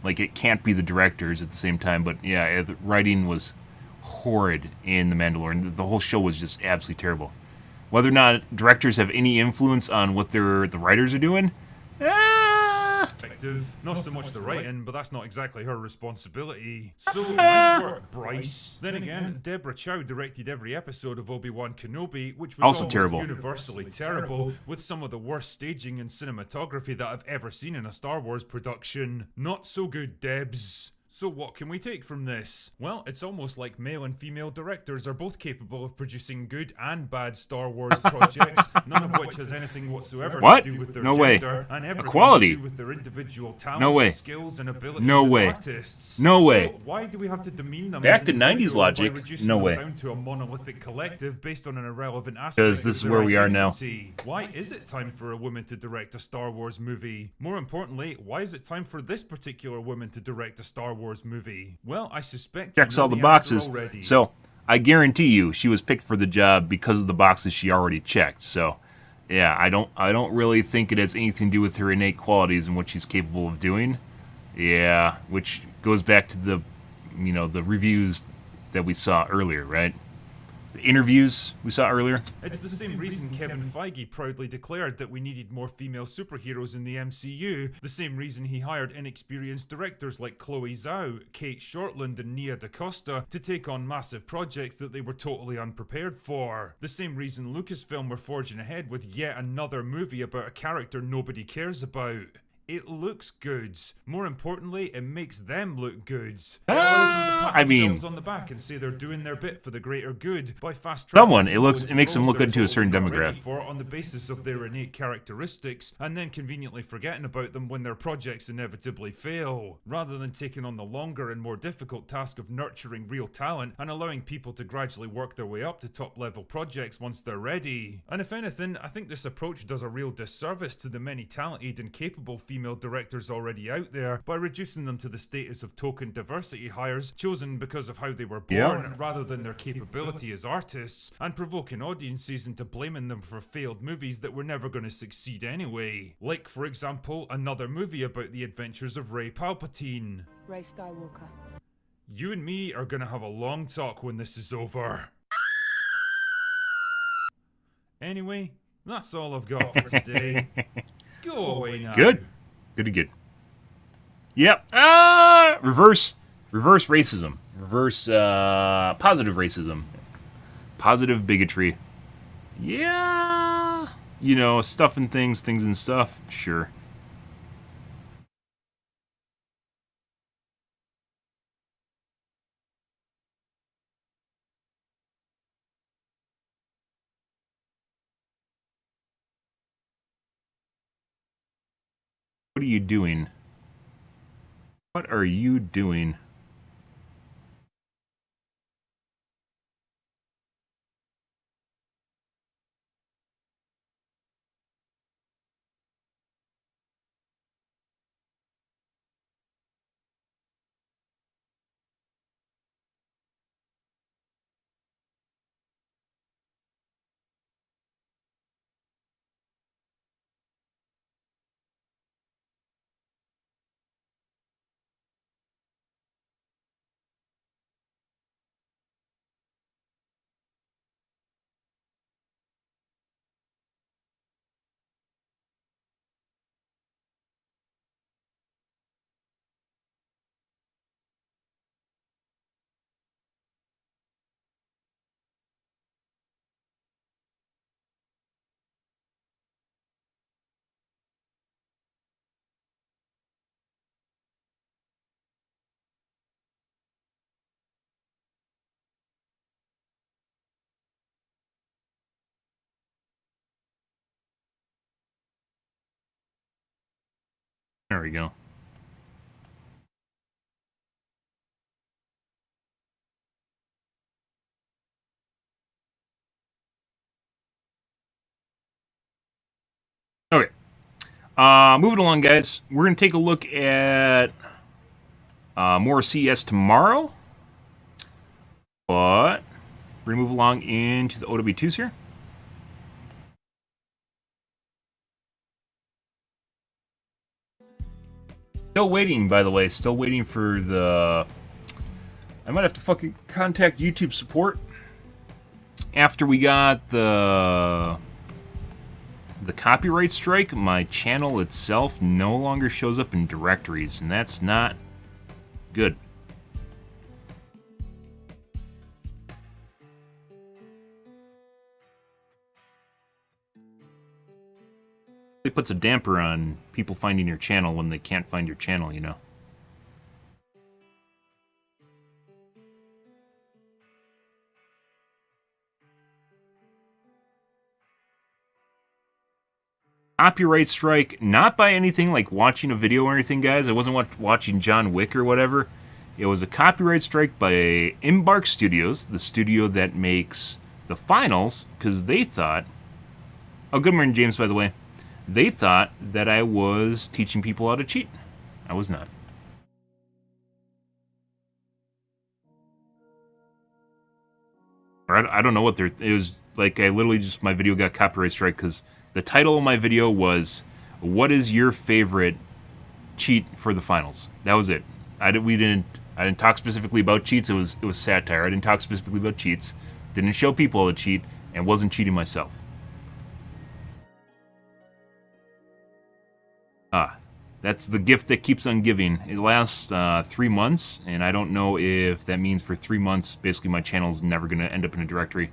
like, it can't be the directors at the same time. But yeah, the writing was horrid in The Mandalorian. The whole show was just absolutely terrible. Whether or not directors have any influence on what the writers are doing, Not so much the writing, but that's not exactly her responsibility. So, nice work, Bryce. Then again, Deborah Chow directed every episode of Obi-Wan Kenobi, which was Also almost terrible. universally terrible, with some of the worst staging and cinematography that I've ever seen in a Star Wars production. Not so good, Debs. So what can we take from this? Well, it's almost like male and female directors are both capable of producing good and bad Star Wars projects, none of which has anything whatsoever What? to do with their No way. gender, and everything Equality. to do with their individual talents, No way. skills, and abilities No as way. artists. No So way. why do we have to demean them Back as to 90s individuals by logic. reducing No them way. down to a monolithic collective based on an irrelevant aspect? Because this of is their where we are now. identity? Why is it time for a woman to direct a Star Wars movie? More importantly, why is it time for this particular woman to direct a Star Wars movie? Well, I suspect checks you know all the answer boxes. already. So I guarantee you, she was picked for the job because of the boxes she already checked. So yeah, I don't really think it has anything to do with her innate qualities and what she's capable of doing. Yeah, which goes back to the reviews that we saw earlier, right? The interviews we saw earlier. It's the same reason Kevin Feige proudly declared that we needed more female superheroes in the MCU, the same reason he hired inexperienced directors like Chloe Zhao, Kate Shortland and Nia DaCosta to take on massive projects that they were totally unprepared for. The same reason Lucasfilm were forging ahead with yet another movie about a character nobody cares about. It looks good. More importantly, it makes them look good. It allows them to pat I mean, themselves on the back and say they're doing their bit for the greater good by fast Someone, it makes them look good to a certain demographic. for on the basis of their innate characteristics, and then conveniently forgetting about them when their projects inevitably fail, rather than taking on the longer and more difficult task of nurturing real talent and allowing people to gradually work their way up to top level projects once they're ready. And if anything, I think this approach does a real disservice to the many talented and capable female directors already out there by reducing them to the status of token diversity hires chosen because of how they were born rather than their capability as artists, and provoking audiences into blaming them for failed movies that were never going to succeed anyway. Like, for example, another movie about the adventures of Rey Palpatine. Rey Skywalker. You and me are going to have a long talk when this is over. Anyway, That's all I've got for today. Go away now. Good. Good. Yep. Reverse racism. Reverse positive racism. Positive bigotry. Yeah. You know, stuff and things and stuff. Sure. What are you doing? What are you doing? There we go. Okay. Moving along, guys. We're going to take a look at more CS tomorrow. But we're going to move along into the OW2s here. Still waiting, by the way. Still waiting for the... I might have to fucking contact YouTube support after we got the copyright strike. My channel itself no longer shows up in directories, and that's not good. It puts a damper on people finding your channel when they can't find your channel, you know. Copyright strike, not by anything like watching a video or anything, guys. I wasn't watching John Wick or whatever. It was a copyright strike by Embark Studios, the studio that makes the finals, because they thought... Oh, good morning, James, by the way. They thought that I was teaching people how to cheat. I was not. Or I don't know what it was like. I literally just, my video got copyright strike because the title of my video was, "What is your favorite cheat for the finals?" That was it. I didn't talk specifically about cheats. It was satire. I didn't talk specifically about cheats. Didn't show people how to cheat, and wasn't cheating myself. That's the gift that keeps on giving. It lasts 3 months, and I don't know if that means for 3 months, basically my channel's never going to end up in a directory.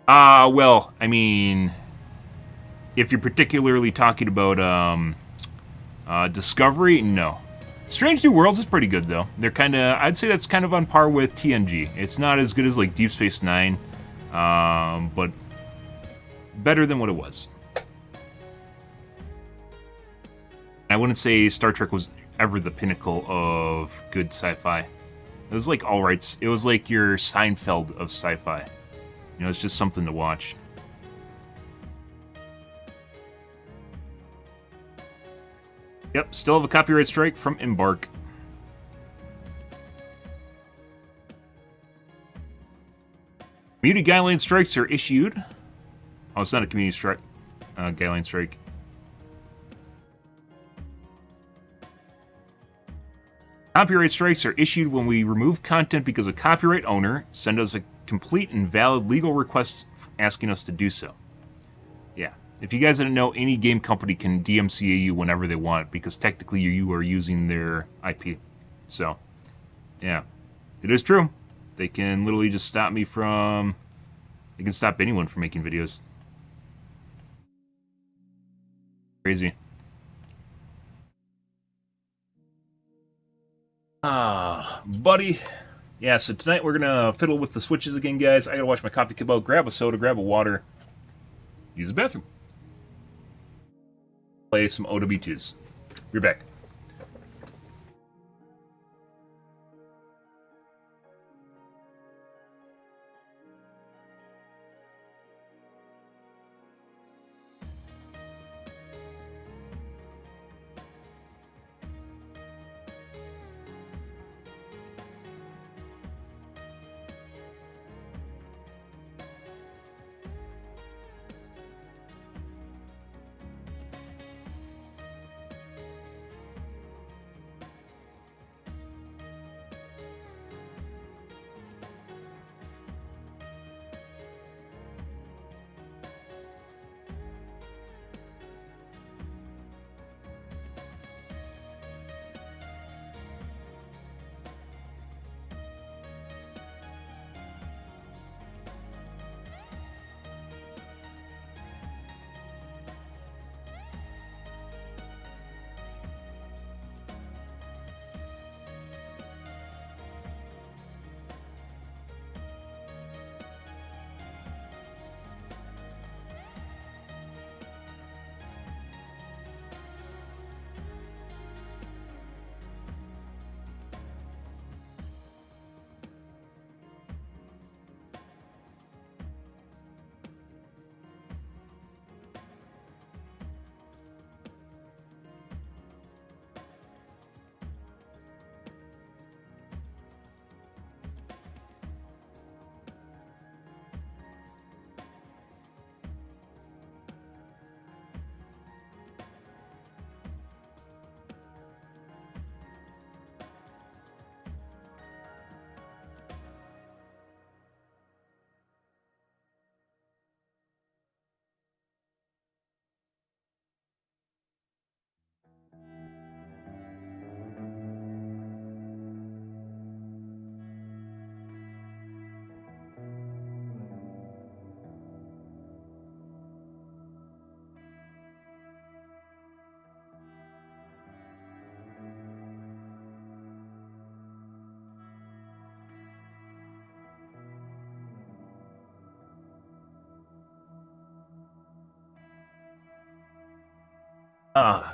Well, I mean, if you're particularly talking about Discovery, no. Strange New Worlds is pretty good, though. They're kind of, I'd say that's kind of on par with TNG. It's not as good as, like, Deep Space Nine, but better than what it was. I wouldn't say Star Trek was ever the pinnacle of good sci-fi. It was like alright. It was like your Seinfeld of sci-fi. You know, it's just something to watch. Yep, still have a copyright strike from Embark. Community guideline strikes are issued. Oh, it's not a community strike. Guideline strike. Copyright strikes are issued when we remove content because a copyright owner sends us complete and valid legal request asking us to do so. Yeah. If you guys didn't know, any game company can DMCA you whenever they want because technically you are using their IP. So, yeah. It is true. They can literally just stop me from... They can stop anyone from making videos. Crazy. Buddy. Yeah, so tonight we're gonna fiddle with the switches again, guys. I gotta watch my coffee cup out, grab a soda, grab a water, use the bathroom. Play some OW2s. We're back.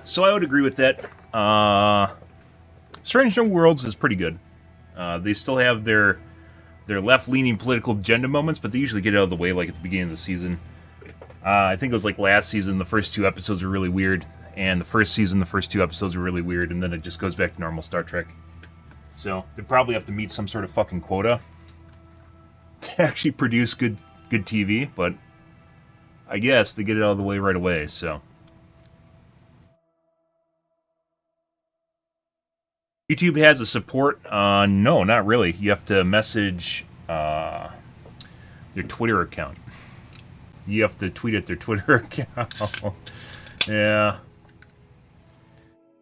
So I would agree with that. Strange New Worlds is pretty good. They still have their left-leaning political agenda moments, but they usually get out of the way like at the beginning of the season. I think it was like last season, the first 2 episodes were really weird, and the first season, the first 2 episodes were really weird, and then it just goes back to normal Star Trek. So they probably have to meet some sort of fucking quota to actually produce good TV, but I guess they get it out of the way right away, so... YouTube has a support? No, not really. You have to message their Twitter account. You have to tweet at their Twitter account. Yeah.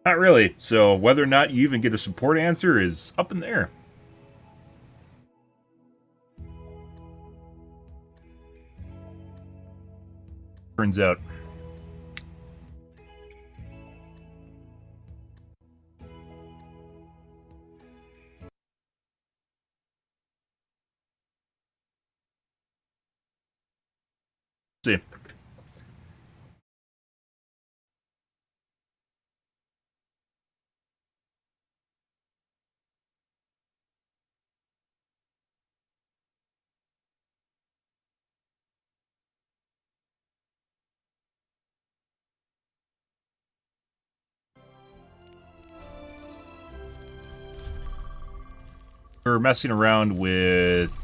Not really. So whether or not you even get a support answer is up in the air. Turns out. See. We're messing around with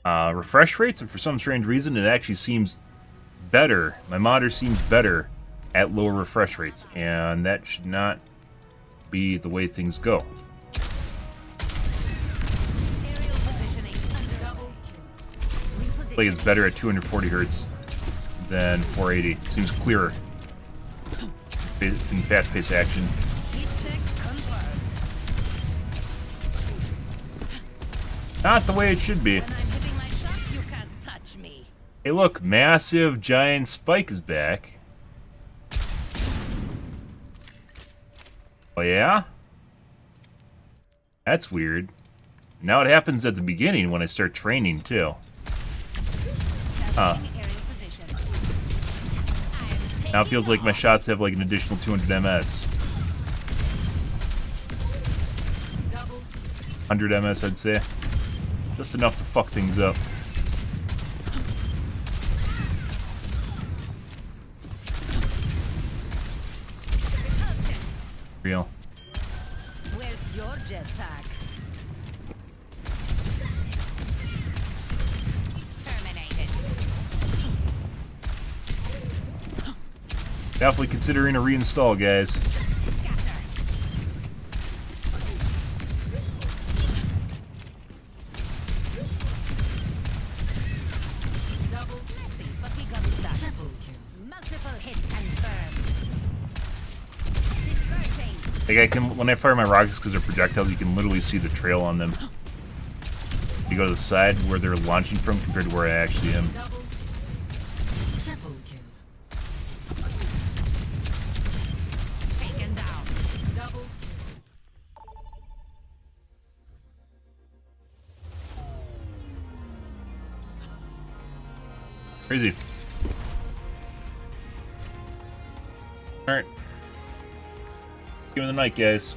refresh rates, and for some strange reason, it actually seems better. My monitor seems better at lower refresh rates, and that should not be the way things go. Like it's better at 240 hertz than 480. Seems clearer in fast-paced action. Not the way it should be. Hey look, massive giant spike is back. Oh yeah? That's weird. Now it happens at the beginning when I start training too. Huh. Now it feels like my shots have like an additional 200 ms. 100 ms I'd say. Just enough to fuck things up. Real. Where's your jetpack? Terminated. Definitely considering a reinstall, guys. Like I can, when I fire my rockets because they're projectiles, you can literally see the trail on them. You go to the side where they're launching from compared to where I actually am. Crazy. Alright. Game of the night, guys.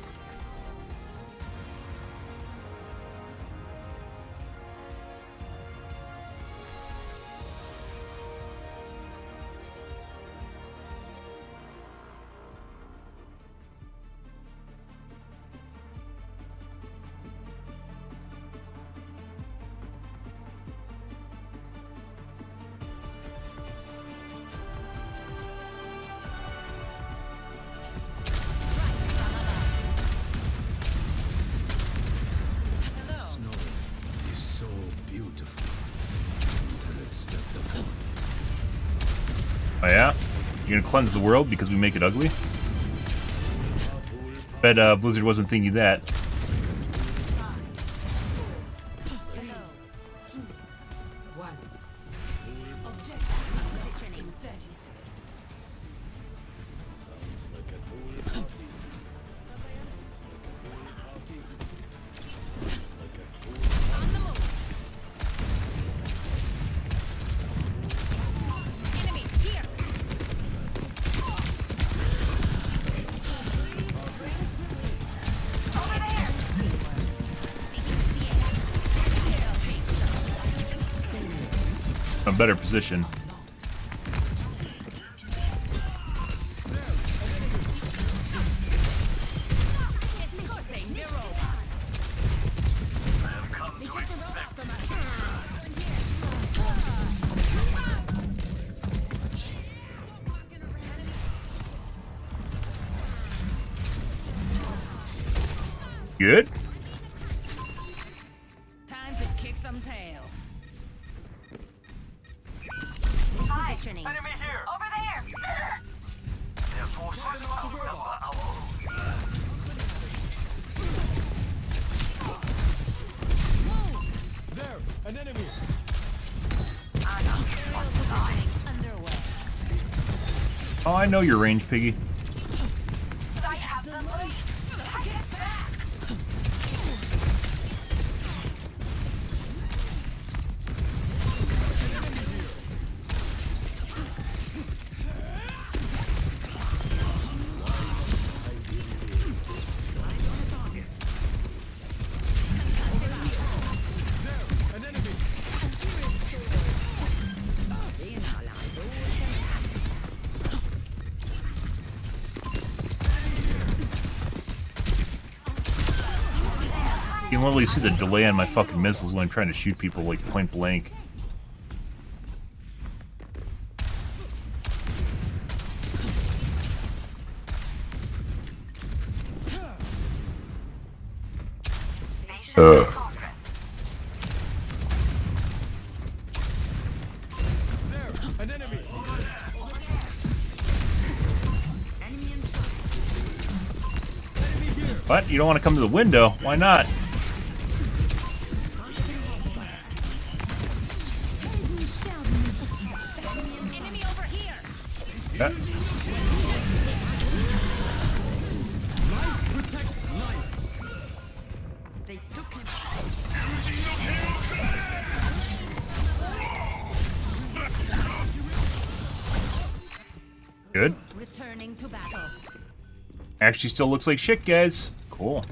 Oh yeah? You're gonna cleanse the world because we make it ugly? Bet Blizzard wasn't thinking that. A better position. Good? Time to kick some tail. Positioning. Enemy here! Over there! Their forces outnumber our own. There, an enemy. Underway. Oh, I know your range, Piggy. I have the lead. Get back! You can literally see the delay on my fucking missiles when I'm trying to shoot people like point blank. What? You don't want to come to the window? Why not? Enemy over here. Yeah. They took him. Good. Returning to battle. Actually still looks like shit, guys. Cool.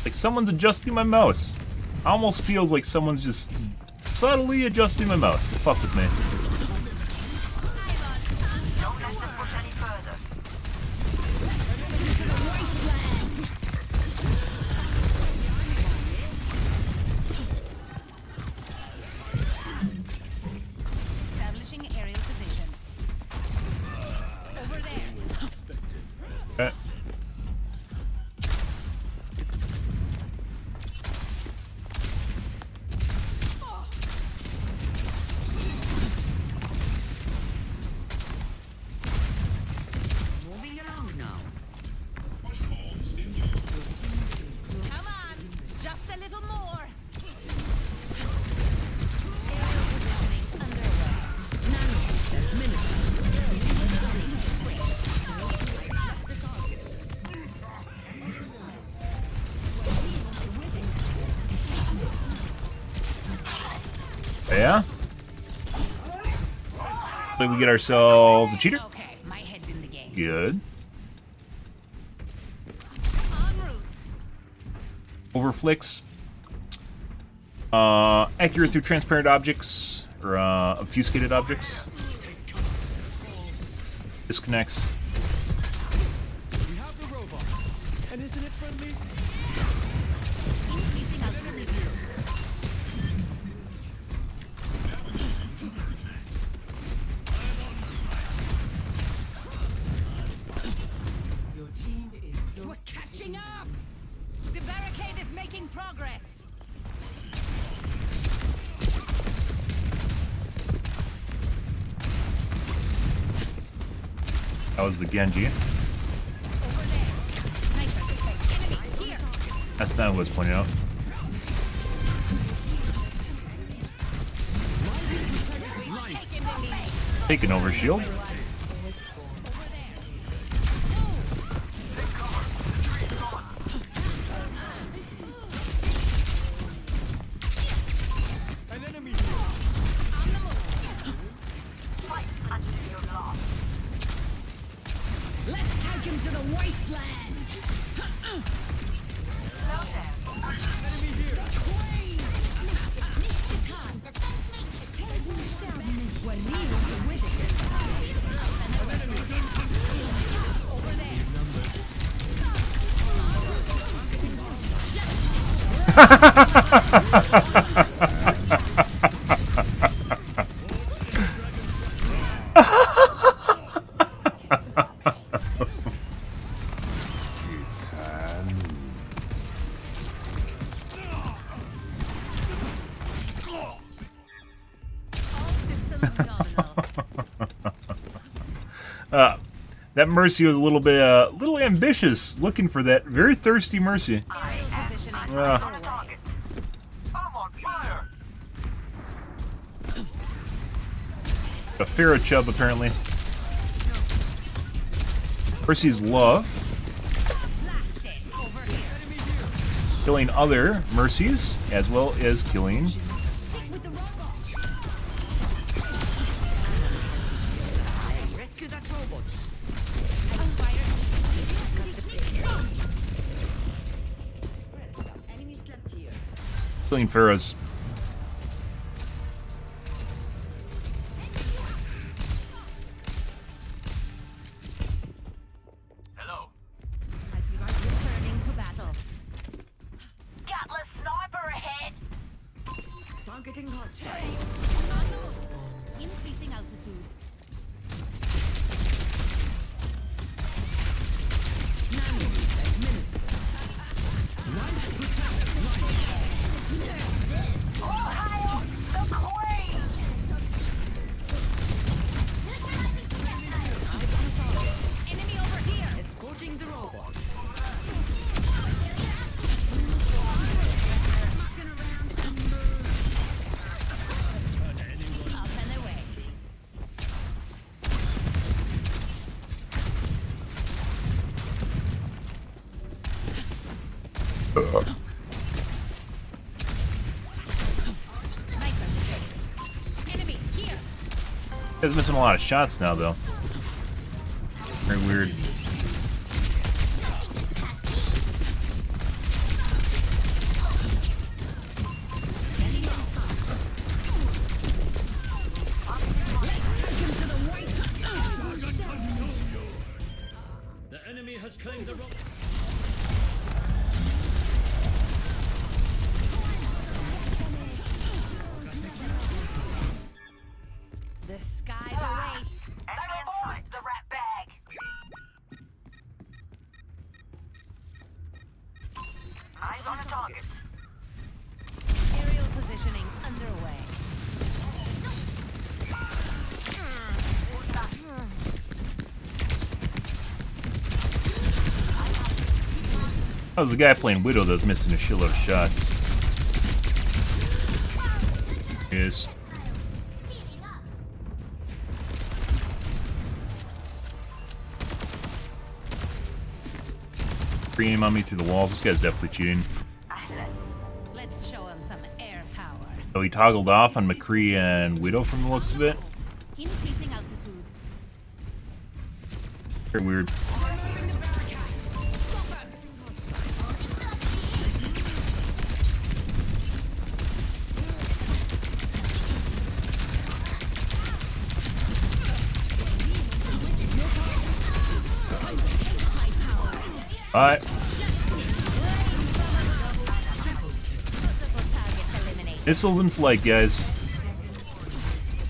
Like someone's adjusting my mouse. Almost feels like someone's just subtly adjusting my mouse to fuck with me. Don't let them push any further. Establishing aerial position. Over there. Okay. Moving along now. Come on, just a little more. Aerial positioning underway. Yeah? Hopefully we get ourselves a cheater. Okay, my head's in the game. Good. En route. Overflicks. Accurate through transparent objects, or obfuscated objects. Disconnects. We have the robot. And isn't it friendly? Increasing altitude. Your team is We're catching up. The barricade is making progress. That was the Genji. Over there. Sniper detect. Enemy here. That's not what I was pointing out. We've taken the lead. Taking over shield. Over there. an enemy. On the move. Fight until you're lost. Let's take him to the wasteland. Enemy here. All systems nominal. That Mercy was a little ambitious, looking for that very thirsty Mercy. Aerial positioning Yeah. underway. Target. I'm on fire. A Pharaoh Chub, apparently. Mercy's love. Blast it. Over here. Killing other Mercies, as well as killing... Stick with the robot. Rescue that robot. Killing Pharaohs. Hello. Returning to battle. Gatler sniper ahead. Targeting hot. Increasing altitude. Guy's missing a lot of shots now, though. Very weird. The enemy has claimed the robot. The skies await. Enemy inside the rat bag. Eyes on a target. Aerial positioning underway. Oh, there's a guy playing Widow that's missing a shitload of shots. Yes. Free aim on me through the walls. This guy's definitely cheating. Let's show him some air power. So he toggled off on McCree and Widow from the looks of it. Increasing altitude. Very weird. Alright. Missiles in flight, guys.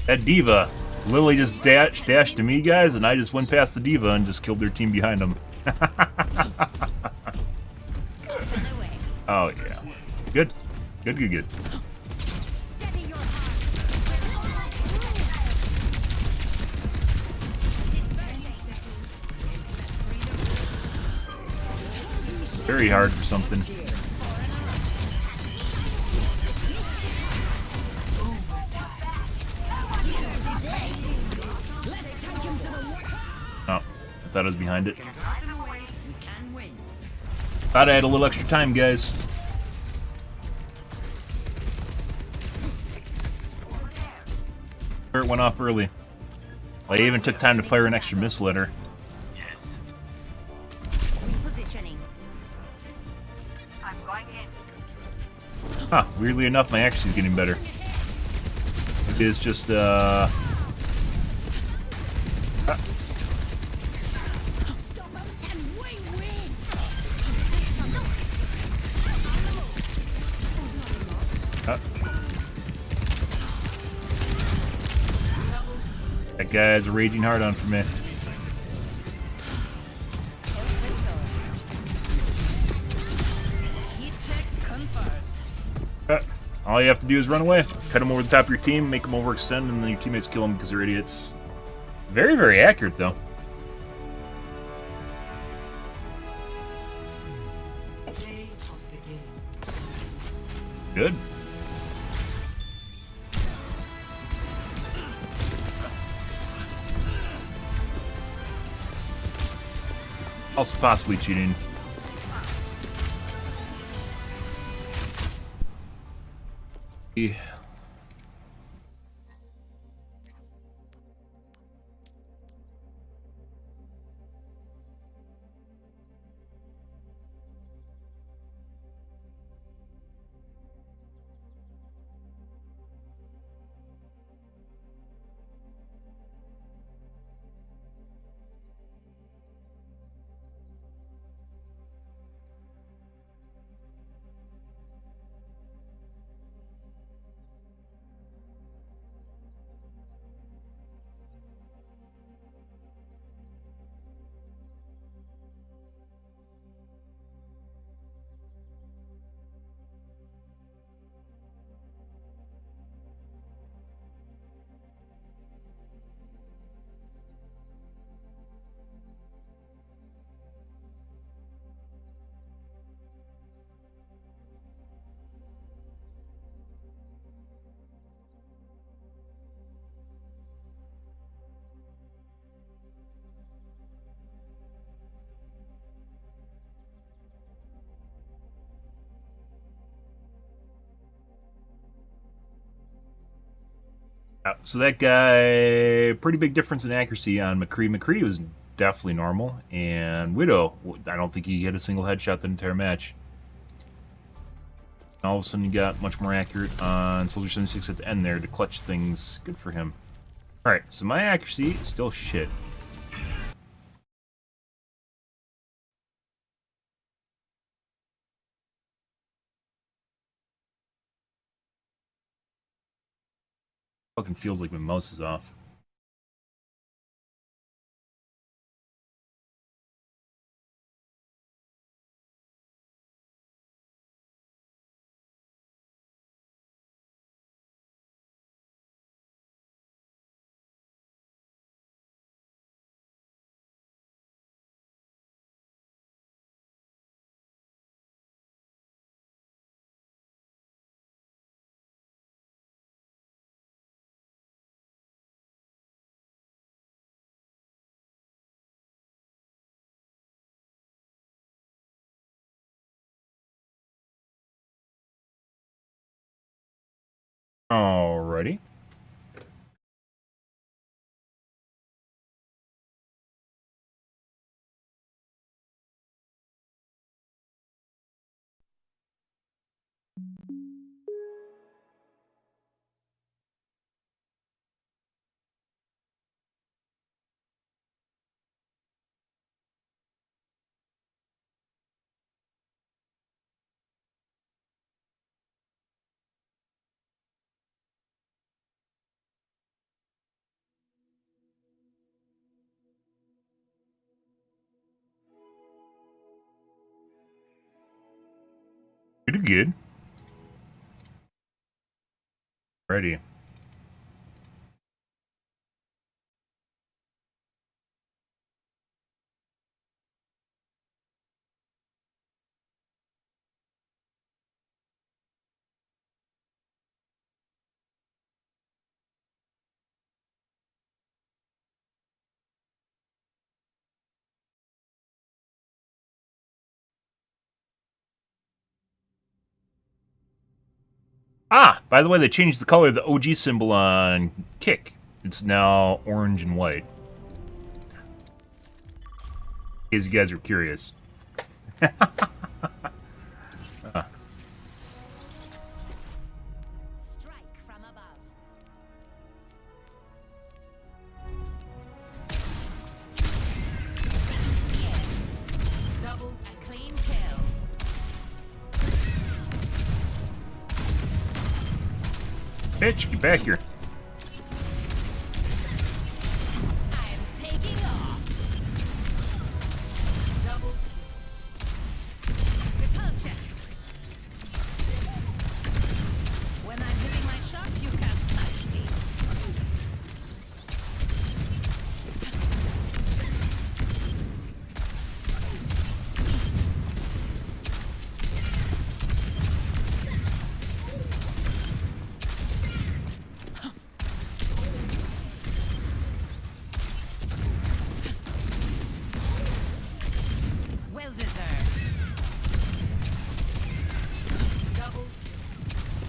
That diva. Lily just dashed to me, guys, and I just went past the diva and just killed their team behind them. Oh, yeah. Good. Good, good, good. Very hard for something. Oh, I thought I was behind it. Thought I had a little extra time, guys. It went off early. I even took time to fire an extra missile at her. Huh, weirdly enough, my accuracy is getting better. It is just, That guy's a raging hard on for me. All you have to do is run away. Cut them over the top of your team, make them overextend, and then your teammates kill them because they're idiots. Very, very accurate, though. Good. Also possibly cheating. Yeah. So that guy, pretty big difference in accuracy on McCree. McCree was definitely normal, and Widow, I don't think he hit a single headshot the entire match. All of a sudden, he got much more accurate on Soldier 76 at the end there to clutch things. Good for him. Alright, so my accuracy is still shit. Fucking feels like my mouse is off. Alrighty. Pretty good. Ready. Ah, by the way, they changed the color of the OG symbol on Kick. It's now orange and white. In case you guys are curious. Strike from above. Double a clean kill. Bitch, get back here. I am taking off. Double repulsion. When I'm hitting my shots, you can't touch me. Well deserved. Double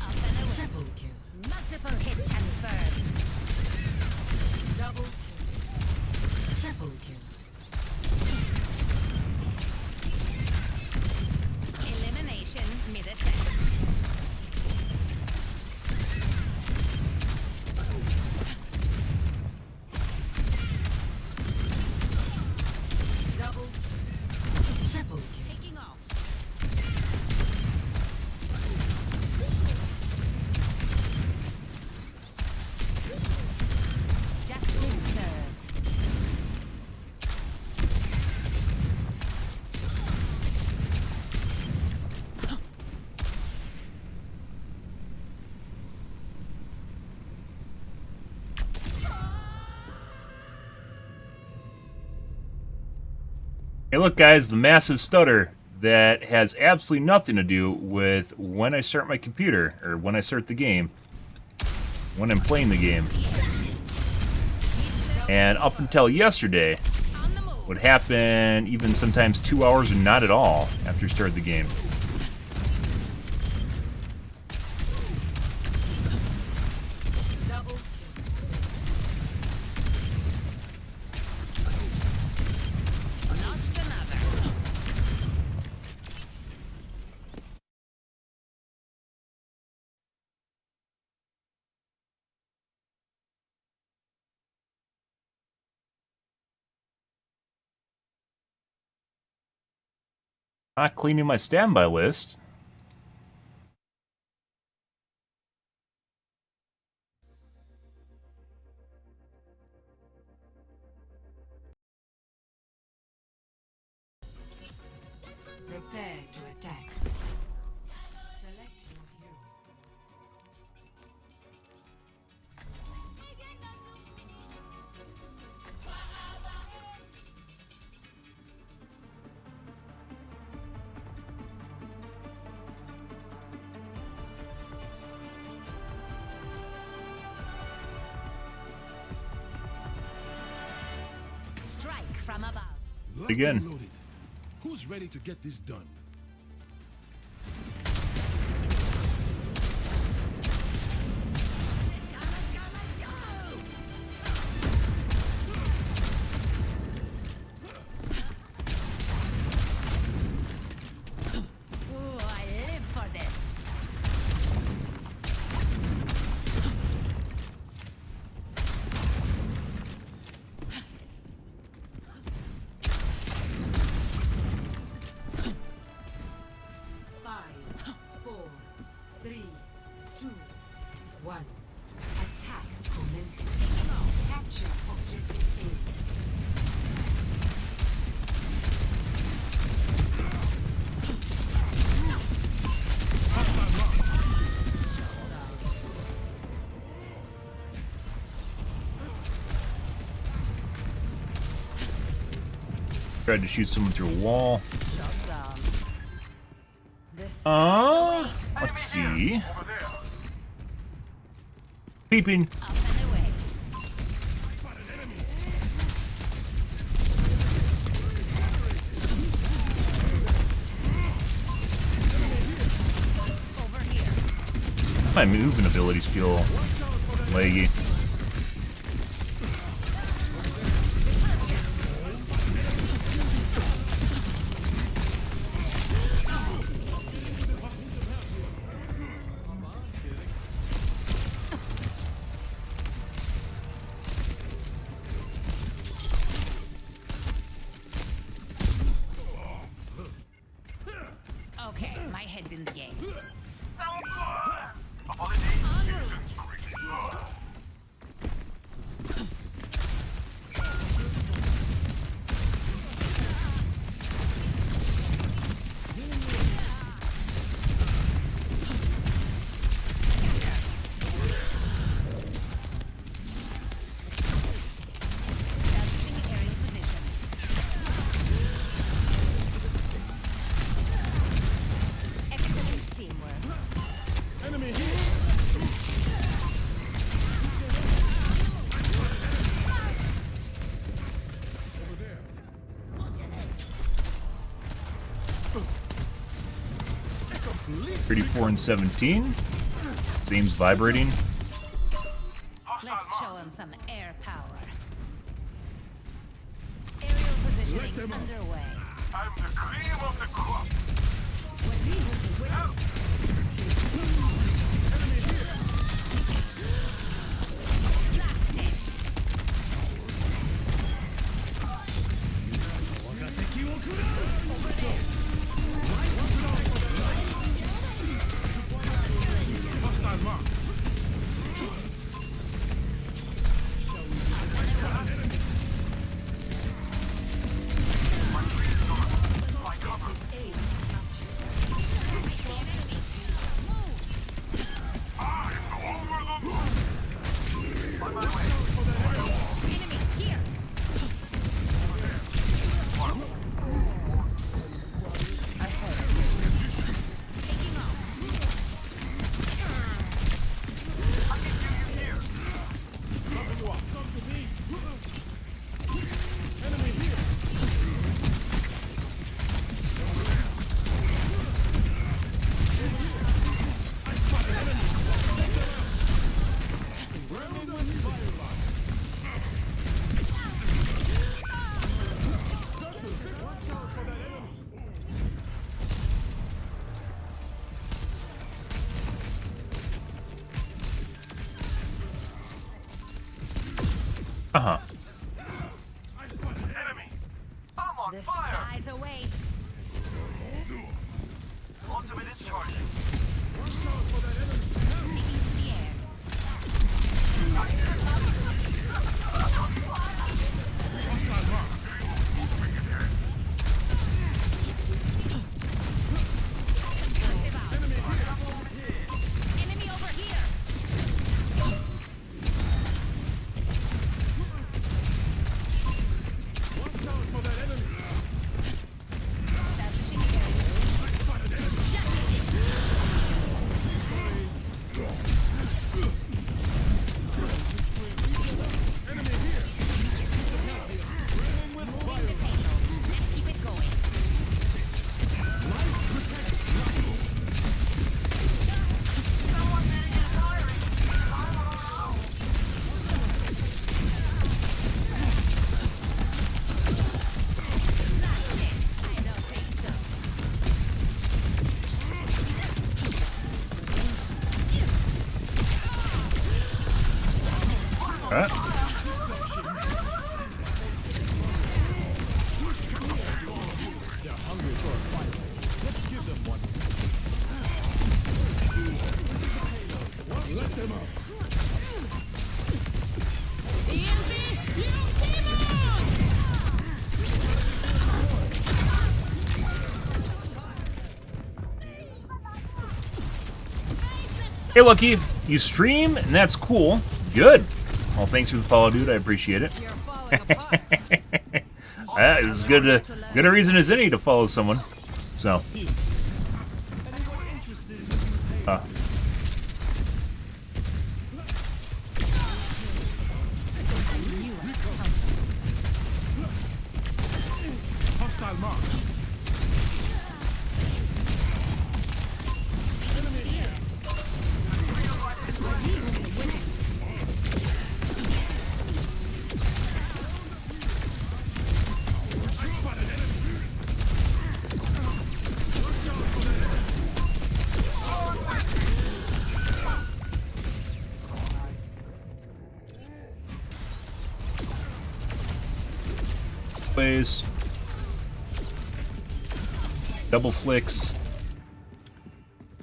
up and away. Triple kill. Multiple hits confirmed. Double kill. Triple kill. Elimination mid-ascent. Double triple kill. Taking off. Justice served. Hey look guys, the massive stutter that has absolutely nothing to do with when I start my computer, or when I start the game, when I'm playing the game. And up until yesterday, would happen even sometimes 2 hours or not at all after you start the game. Double Not cleaning my standby list. Prepare to attack. Select your hero. Strike from above. Again. Loaded. Who's ready to get this done? Ooh, I live for this. Five, four, three, two, one. Attack commencing. Capture objective A. Tried to shoot someone through a wall. Shut down. The Let's see. Peeping. up and away. Over here. My movement abilities feel laggy. Okay, my head's in the game. Establishing aerial position. Excellent teamwork. Enemy here. Over there. 34 and 17. Seems vibrating. Let's show him some air power. Aerial positioning underway. I'm the cream of the crop. Enemy here. Taking off. Uh-huh. Enemy. I'm on The fire. skies await. ultimate is charging. Enemy over here. Watch out for that enemy. Let's keep it going. I don't think so. Hey, Lucky, you stream, and that's cool. Good. Well, thanks for the follow, dude. I appreciate it. That is good a reason as any to follow someone. So. Hostile mark. Plays. Double flicks.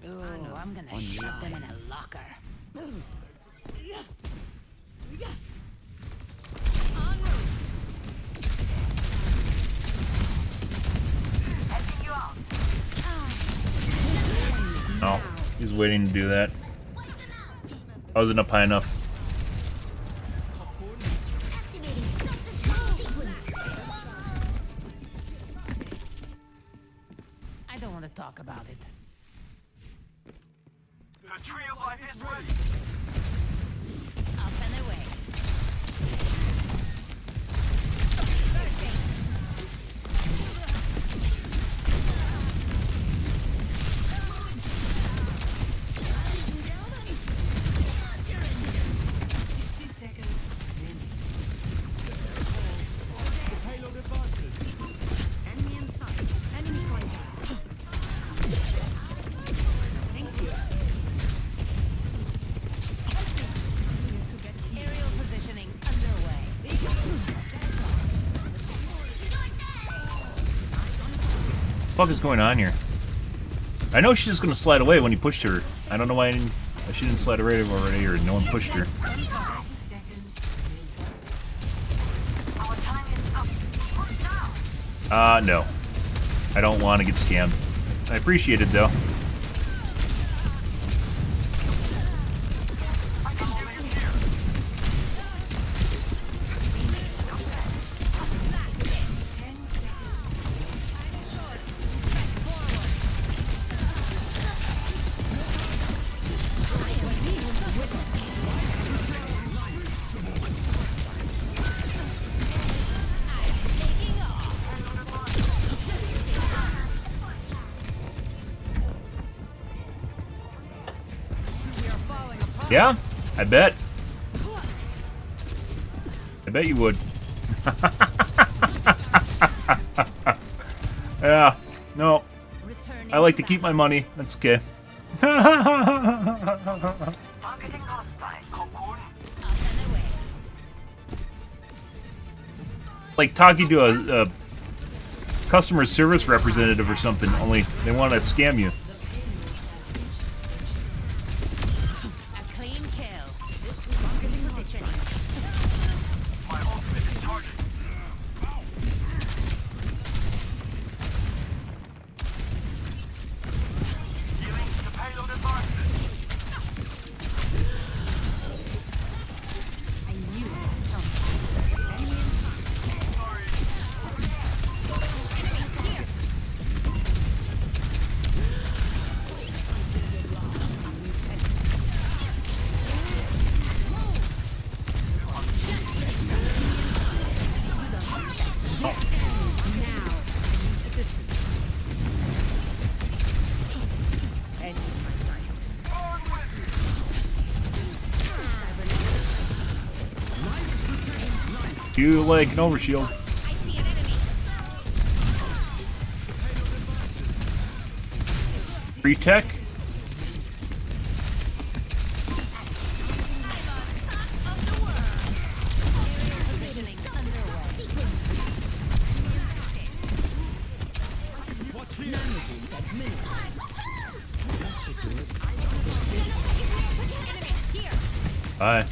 Ooh, I'm gonna shove them in a locker. En route. Helping you out. Oh, he's waiting to do that. I wasn't up high enough. I don't want to talk about it. The tree of life is ready. Up and away. Payload advances. Enemy in sight. Enemy contact. Thank you. Aerial positioning underway. What the fuck is going on here? I know she's just gonna slide away when you pushed her. I don't know why she didn't slide away already, or no one pushed her. No. I don't want to get scammed. I appreciate it, though. Yeah, I bet. I bet you would. Yeah, no. I like to keep my money. That's okay. Like talking to a customer service representative or something, only they want to scam you. You like an overshield. Free tech. Bye.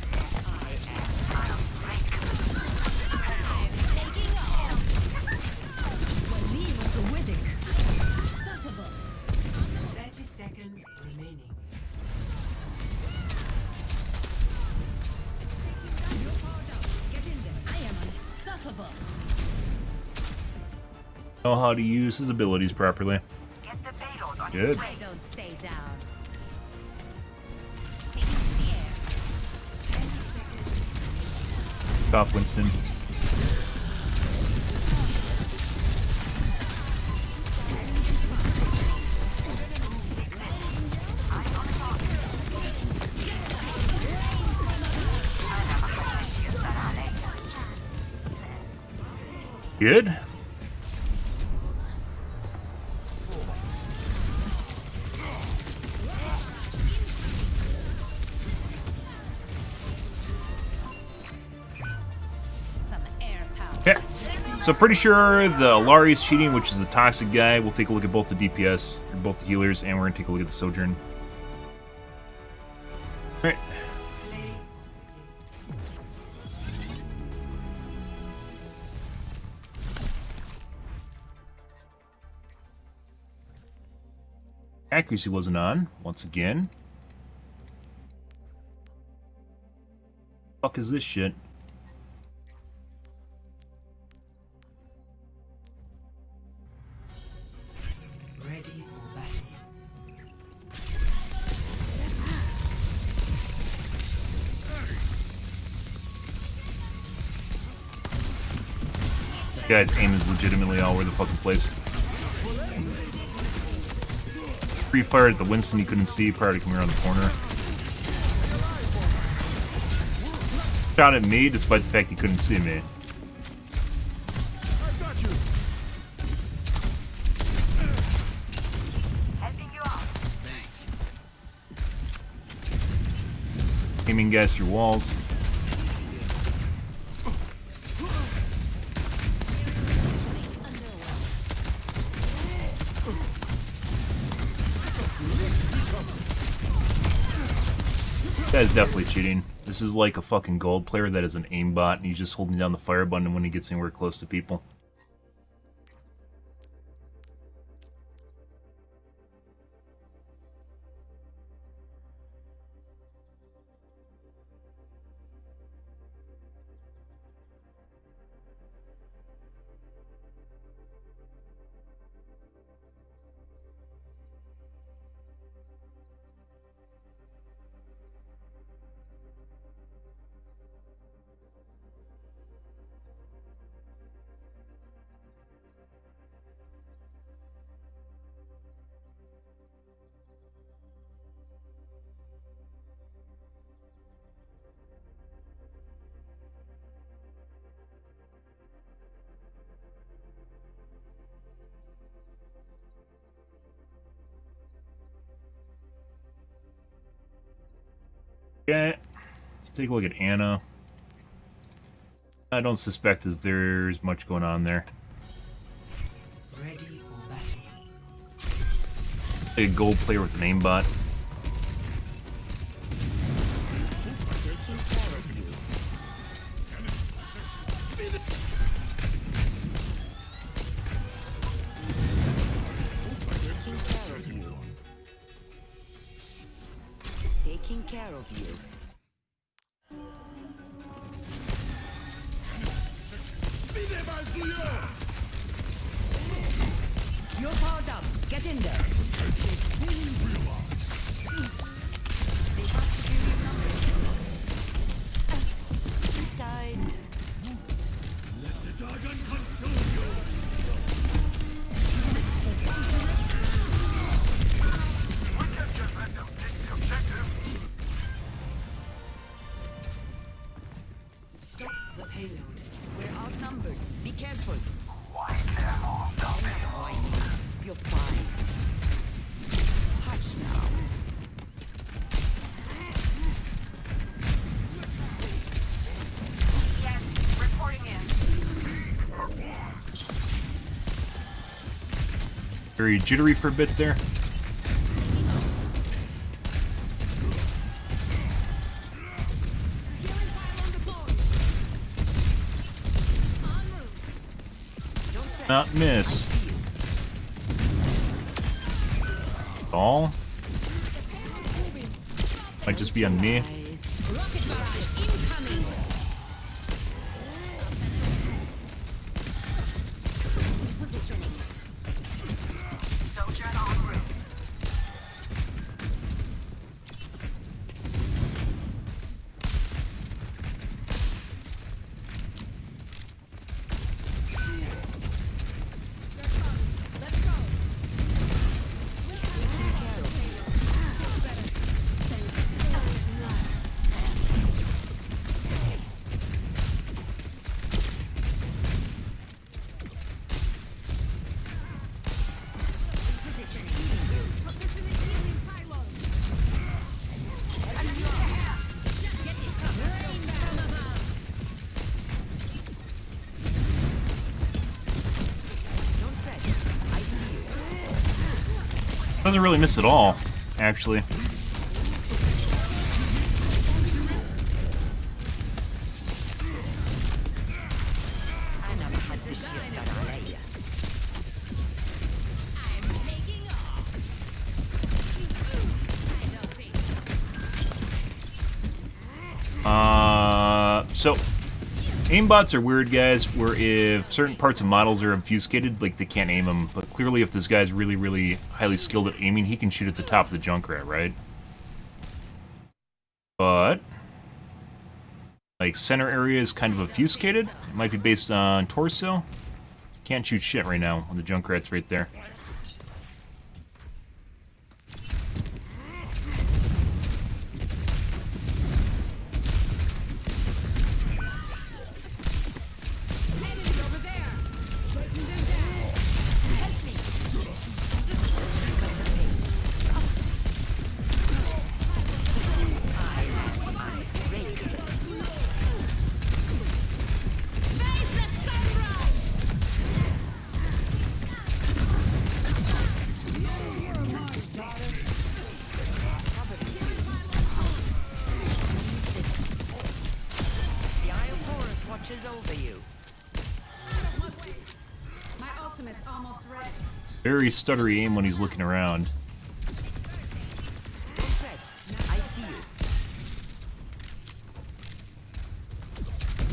Know how to use his abilities properly. Good. Don't stay down. Top Winston. Good. Okay, so pretty sure the Lari's cheating, which is the toxic guy. We'll take a look at both the DPS, or both the healers, and we're gonna take a look at the Sojourn. Alright. Accuracy wasn't on, once again. Fuck is this shit? Guy's aim is legitimately all over the fucking place. Free fire at the Winston he couldn't see prior to coming around the corner. Shot at me despite the fact he couldn't see me. Aiming guys through walls. This guy's definitely cheating. This is like a fucking gold player that is an aimbot and he's just holding down the fire button when he gets anywhere close to people. Okay, let's take a look at Anna. I don't suspect there's much going on there. A gold player with an aimbot. Taking care of you. You're powered up. Get in there. Died. Let the dragon consume you. Stop the payload. Very jittery for a bit there. Not miss. All. Might just be on me. Rocket barrage incoming. Positioning. Soldier en route. Doesn't really miss at all, actually. So aimbots are weird, guys, where if certain parts of models are obfuscated, like they can't aim them, but clearly if this guy's really, really highly skilled at aiming, he can shoot at the top of the Junkrat, right? But like center area is kind of obfuscated. It might be based on torso. Can't shoot shit right now when the Junkrat's right there. Very stuttery aim when he's looking around.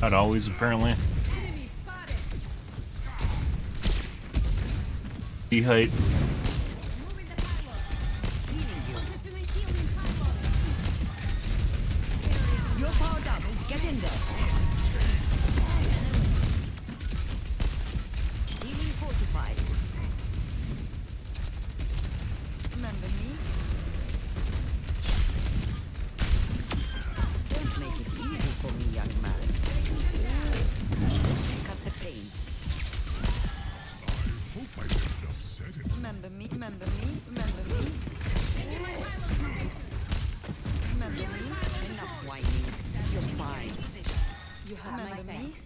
Not always, apparently. D-height. You're powered up. Get in there. Healing fortified. Remember me? Don't make it easy for me, young man. Cut the pain. Remember me, remember me, remember me. Remember me? Enough whining. You're fine. You have remember my thanks.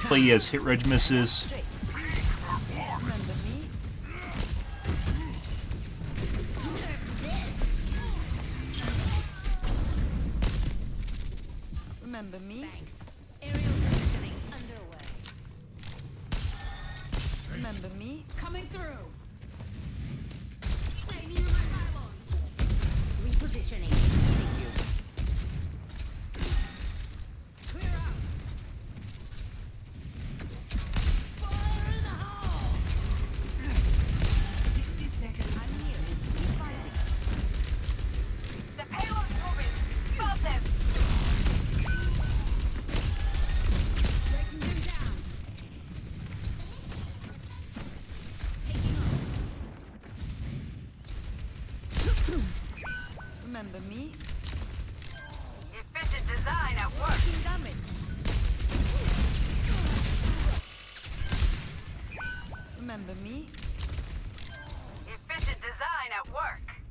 Play he has hit reg misses. Remember me? Remember me? Thanks. Aerial positioning underway. Remember me? Coming through. Stay near my pylons. Repositioning. Thank you. Clear out. Fire in the hole. 60 seconds. I'm nearly fighting. The payload's moving. Stop them. Breaking them down. Remember me? Efficient design at work. Taking damage. Remember me? Efficient design at work.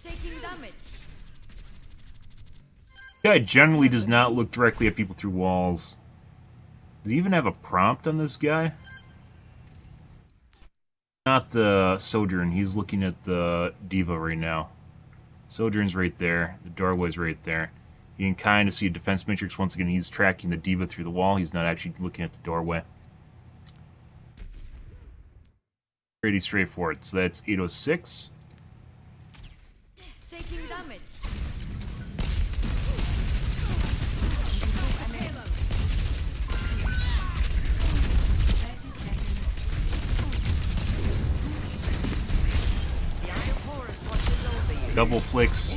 Taking damage. Guy generally does not look directly at people through walls. Does he even have a prompt on this guy? Not the Sojourn. He's looking at the Diva right now. Sojourn's right there. The doorway's right there. You can kind of see a defense matrix. Once again, he's tracking the Diva through the wall. He's not actually looking at the doorway. Pretty straightforward. So that's 806. Taking damage. Double flicks.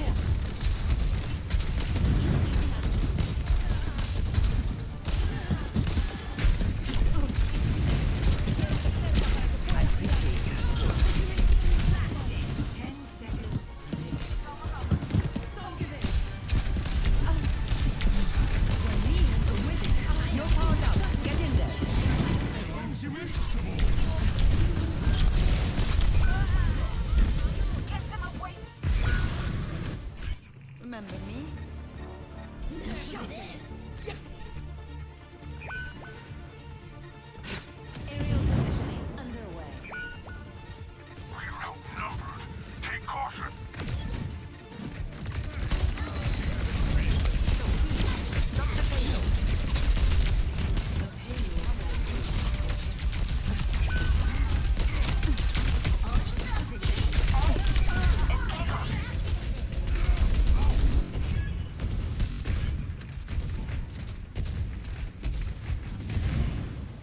Remember me? Aerial positioning underway. We're outnumbered. Take caution. Stop the payload.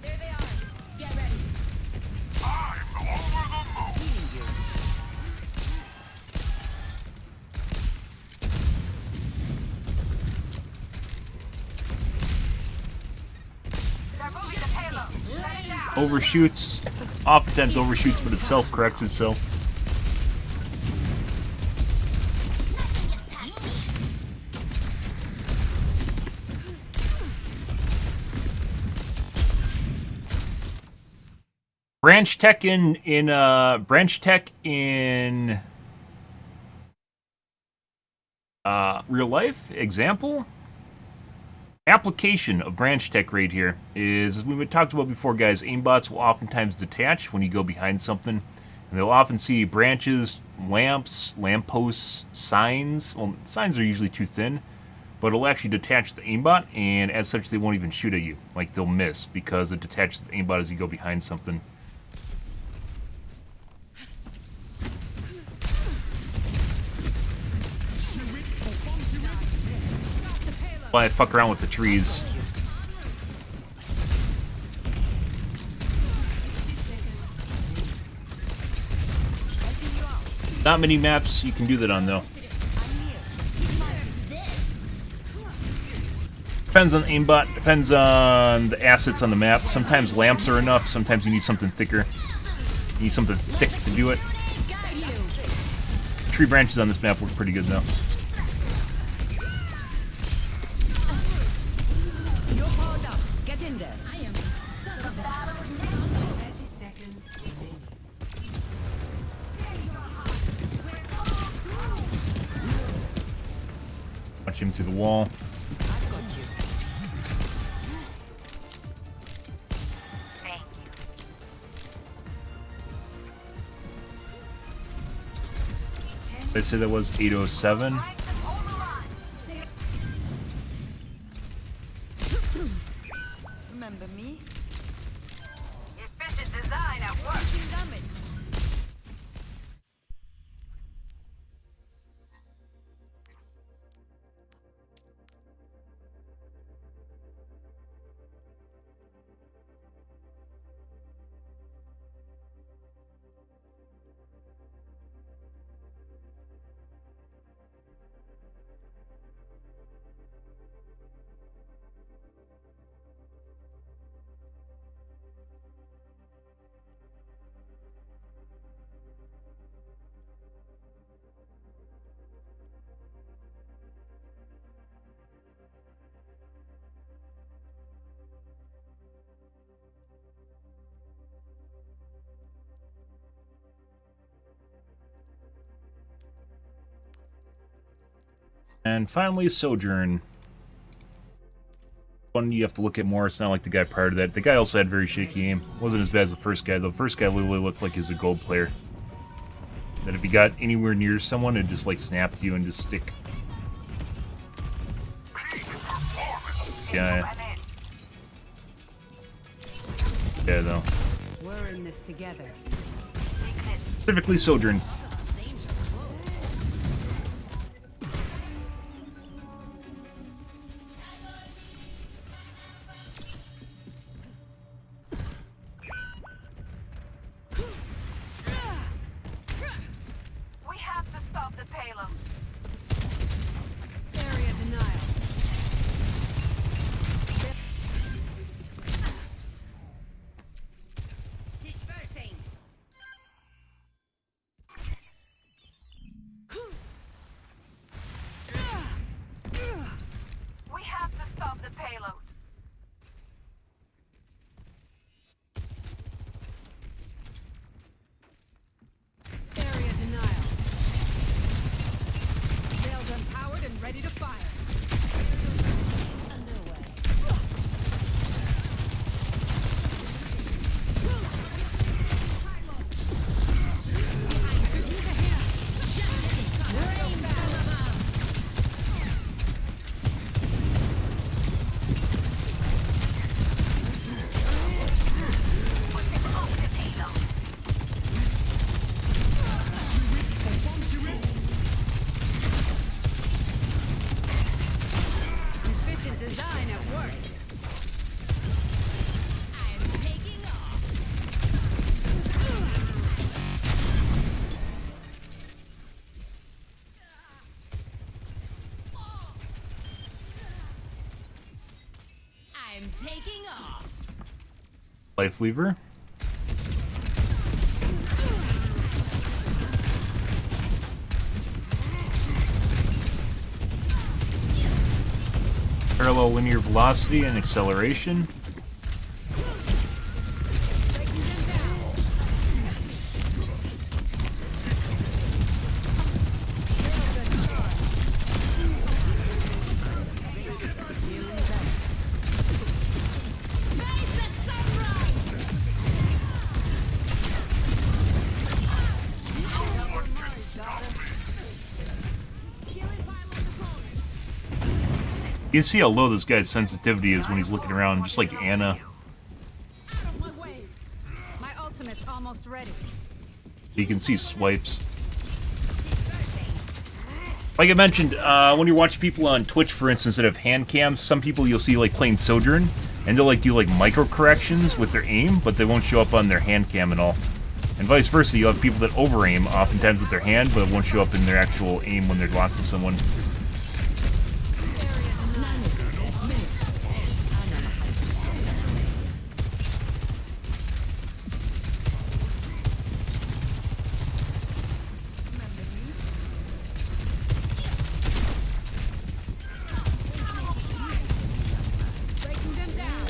There they are. Get ready. I'm over the moon. Healing you. They're moving the payload. Shut it down. Overshoots. Oftentimes overshoots, but it self-corrects itself. Branch tech in real life example. Application of branch tech right here is, as we talked about before, guys, aimbots will oftentimes detach when you go behind something, and they'll often see branches, lamps, lampposts, signs. Well, signs are usually too thin, but it'll actually detach the aimbot, and as such, they won't even shoot at you. Like, they'll miss because it detaches the aimbot as you go behind something. Why I fuck around with the trees. Not many maps you can do that on, though. Depends on the aimbot, depends on the assets on the map. Sometimes lamps are enough, sometimes you need something thicker. You need something thick to do it. Tree branches on this map look pretty good, though. You're powered up. Get in there. I am. 30 seconds. Watch him through the wall. I've got you. Thank you. They say that was 807. Remember me? Efficient design at work. Taking damage. And finally, Sojourn. one you have to look at more. It's not like the guy prior to that. The guy also had very shaky aim. Wasn't as bad as the first guy, though. The first guy literally looked like he was a gold player. That if he got anywhere near someone, it just like snapped you and just stick. Yeah. Yeah, though. We're in this together. Specifically Sojourn. We have to stop the payload. Area denial. Dispersing. We have to stop the payload. Area denial. Sails empowered and ready to fire. Underway. Efficient design at work. I am taking off. I'm taking off. Life Lever. Parallel linear velocity and acceleration. You can see how low this guy's sensitivity is when he's looking around, just like Anna. Out of my way. My ultimate's almost ready. You can see swipes. Like I mentioned, when you're watching people on Twitch, for instance, that have hand cams, some people you'll see like playing Sojourn, and they'll like do like micro corrections with their aim, but they won't show up on their hand cam at all. And vice versa, you'll have people that over aim oftentimes with their hand, but it won't show up in their actual aim when they're watching someone. Breaking them down.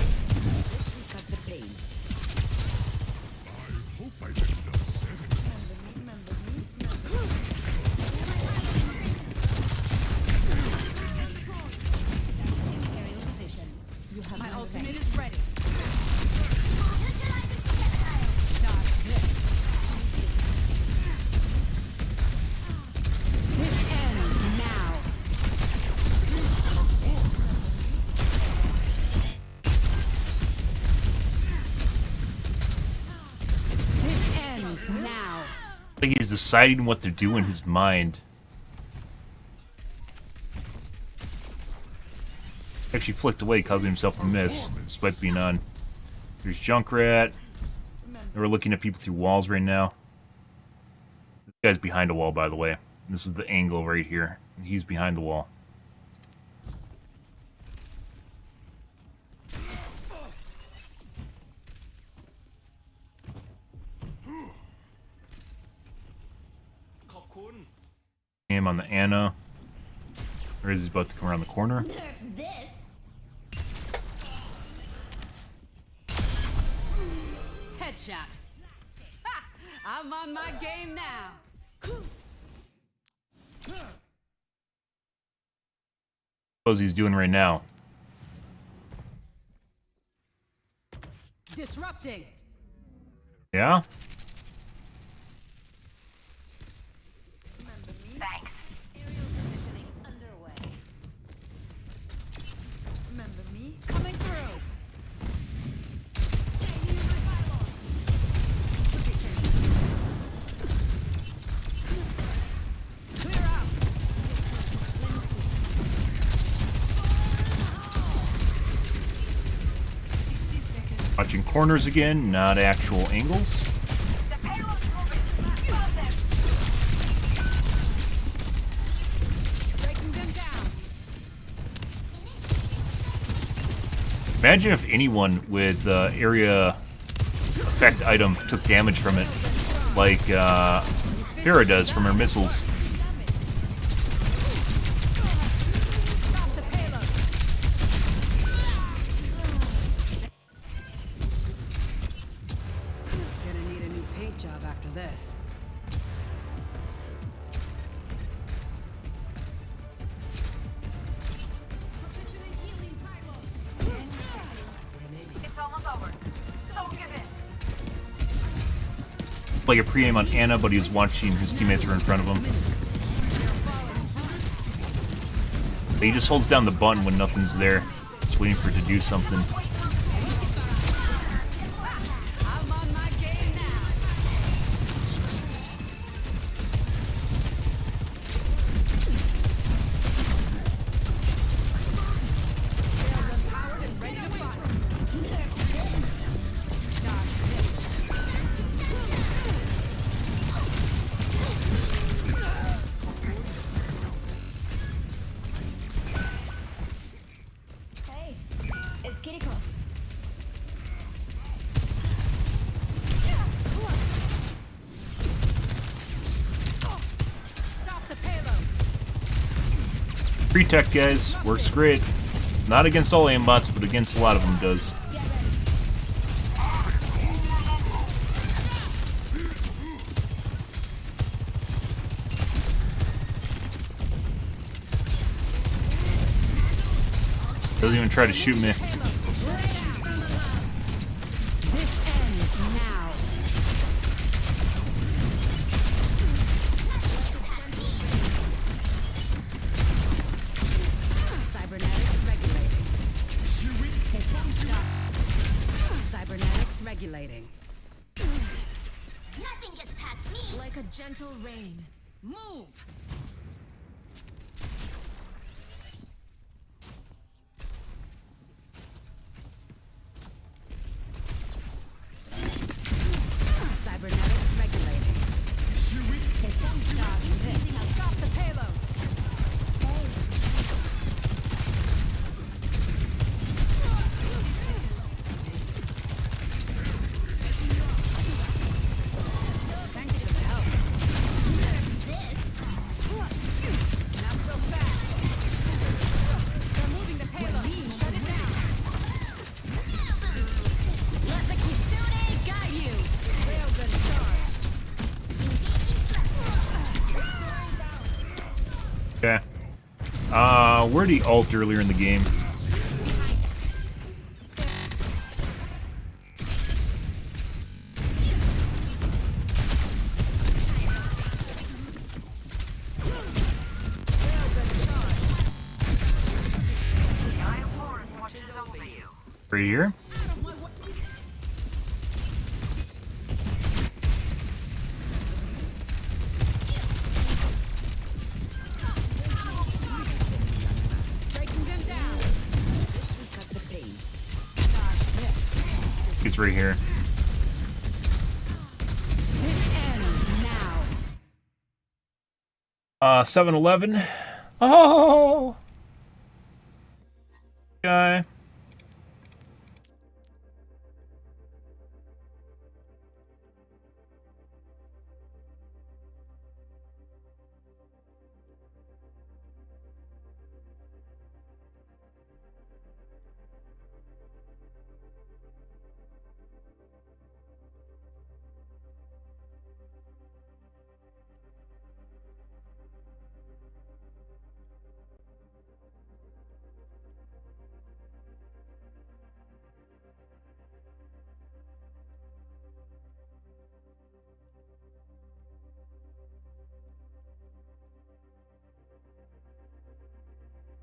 Cut the pain. My ultimate is ready. Dodge this. This ends now. This ends now. I think he's deciding what to do in his mind. Actually flicked away, causing himself to miss, despite being on. There's Junkrat. We're looking at people through walls right now. This guy's behind a wall, by the way. This is the angle right here. He's behind the wall. Aim on the Anna. Or is he about to come around the corner? Headshot. Ha! I'm on my game now. Suppose he's doing right now. Disrupting. Yeah? Thanks. Aerial conditioning underway. Remember me? Coming through. Clear out. Watching corners again, not actual angles. The payload's moving. Got them. Breaking them down. Imagine if anyone with area effect item took damage from it, like Farah does from her missiles. Stop the payload. Gonna need a new paint job after this. Positioning healing payload. 10 seconds remaining. It's almost over. Don't give in. Like a pre-aim on Anna, but he was watching his teammates were in front of him. But he just holds down the button when nothing's there. Just waiting for it to do something. I'm on my game now. Rails empowered and ready to fire. Dodge this. Hey, it's Kiriko. Stop the payload. Pre-tech, guys, works great. Not against all aimbots, but against a lot of them does. Doesn't even try to shoot me. This ends now. Cybernetics regulating. Cybernetics regulating. Nothing gets past me. Like a gentle rain. Move! Cybernetics regulating. Dodge this. Stop the payload. Thanks for the help. Not so fast. They're moving the payload. Shut it down. Let the Kitsune guide you. Railgun charge. Okay. Where'd he ult earlier in the game? Right here? Breaking them down. Cut the pain. Dodge this. It's right here. This ends now. 7-Eleven. Oh! Guy.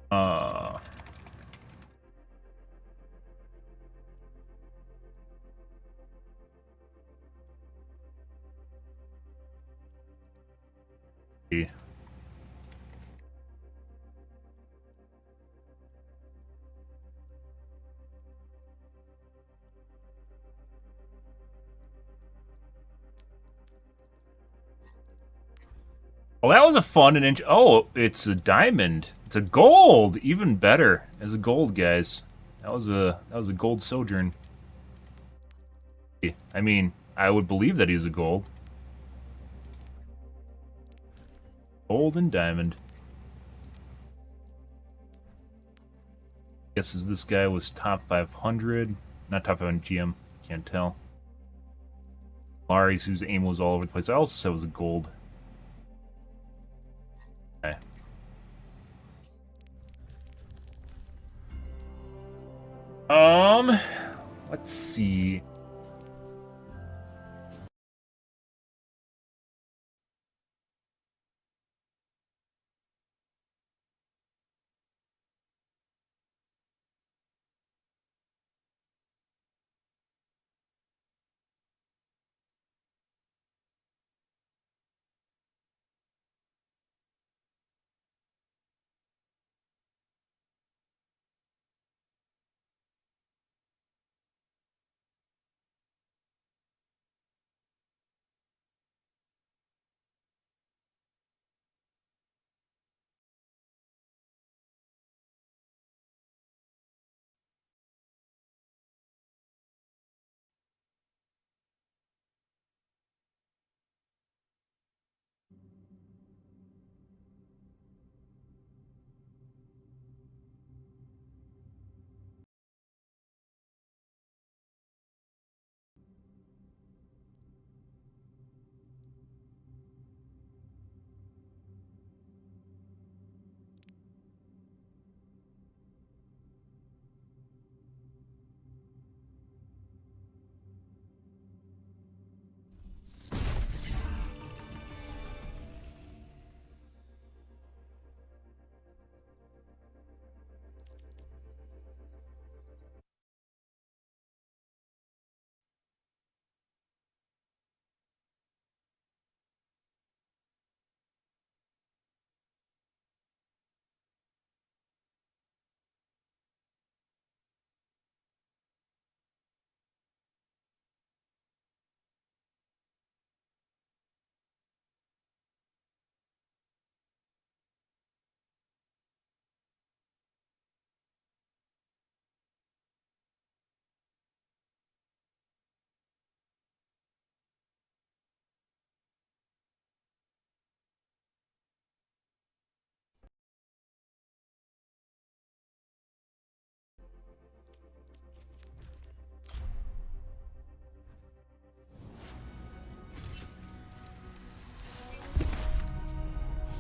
Uh... Oh, that was a fun and oh, it's a diamond. It's a gold. Even better as a gold, guys. That was a gold sojourn. I mean, I would believe that he's a gold. Gold and diamond. Guesses this guy was top 500. Not top 500 GM. Can't tell. Laris, whose aim was all over the place. I also said was a gold. Okay. Let's see.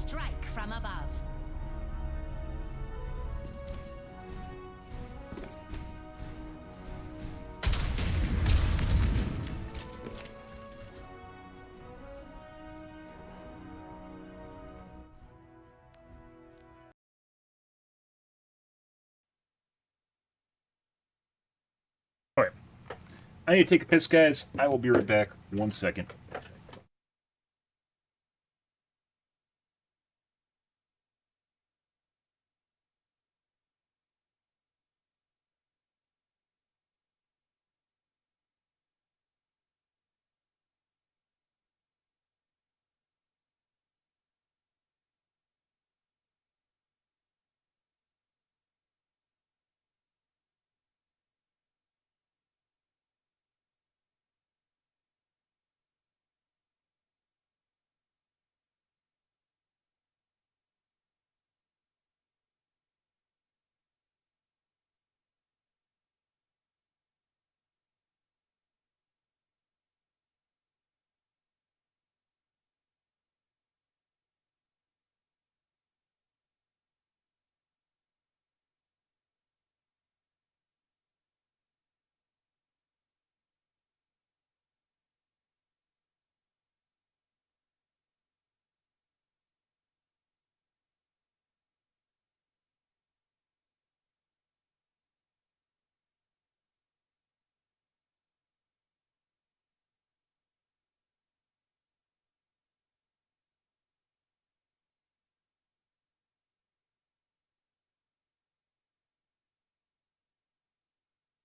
Strike from above. Alright. I need to take a piss, guys. I will be right back. 1 second.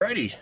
Alrighty.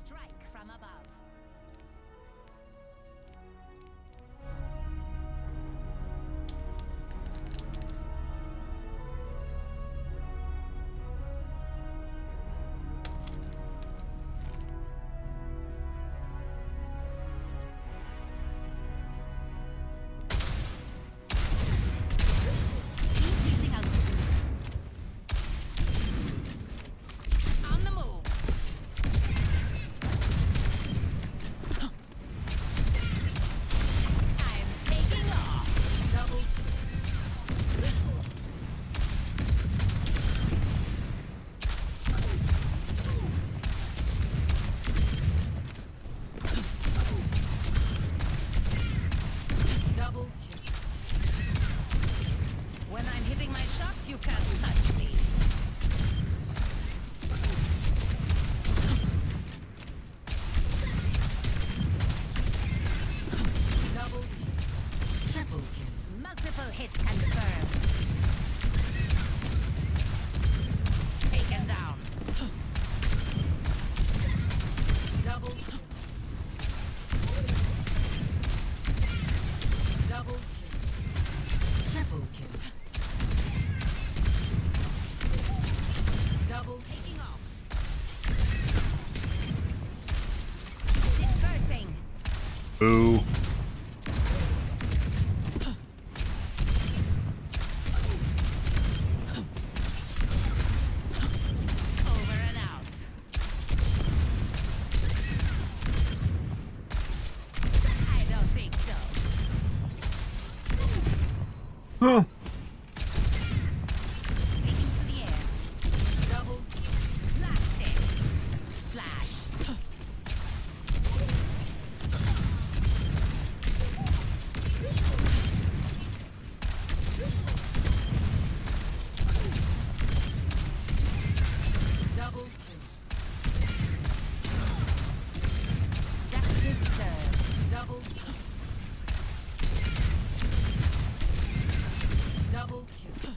Strike from above. Increasing altitude. On the move. I'm taking off. Double. Double kill. When I'm hitting my shots, you can't touch me. Double kill. Triple kill. Multiple hits confirmed. Taken down. Double kill. Double kill. Triple kill. Double taking off. Dispersing. Boo. Over and out. I don't think so. Huh. Taking to the air. Double. Blasting. Splash. Double kill. Justice served. Double. Double kill.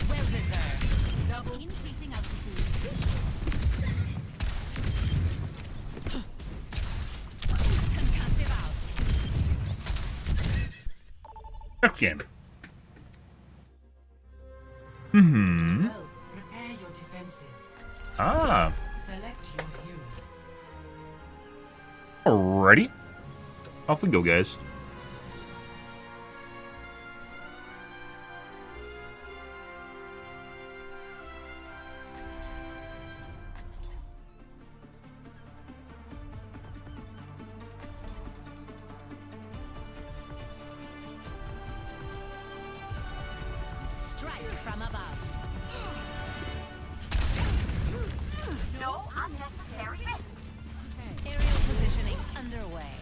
Well deserved. Double. Increasing altitude. Concussive out. Okay. Mm-hmm. Well, prepare your defenses. Ah. Select your hero. Alrighty. Off we go, guys. Strike from above. No unnecessary risk. Aerial positioning underway.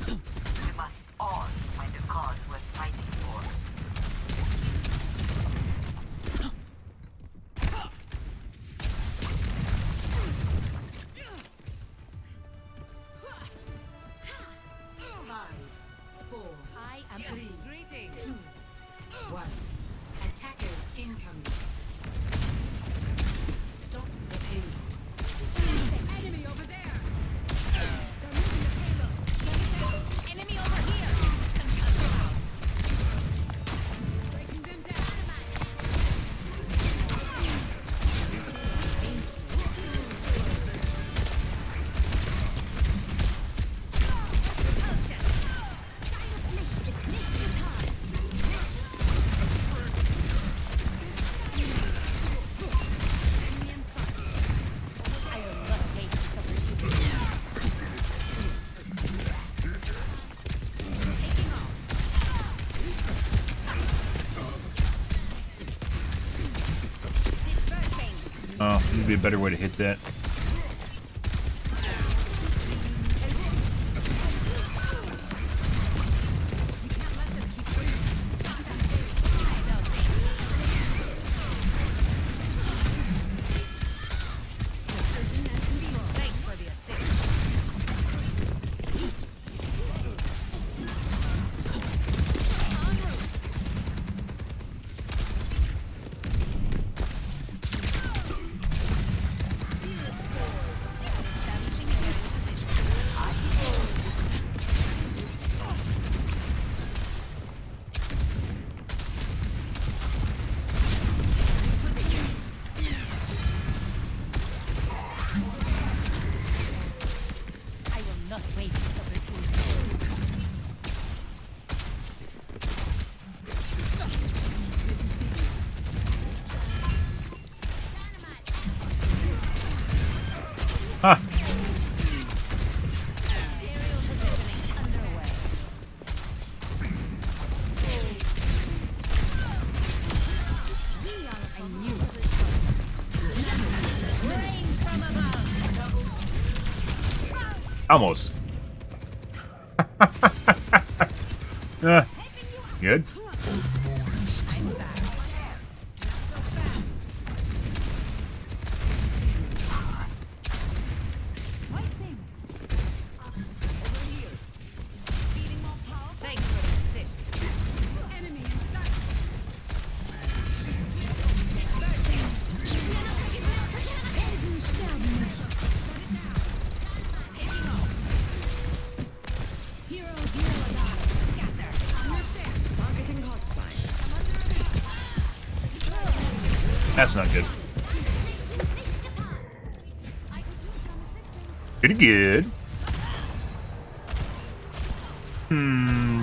We must all find a cause worth fighting for. Oh, there'd be a better way to hit that. Ha! Almost. Good. That's not good. Pretty good.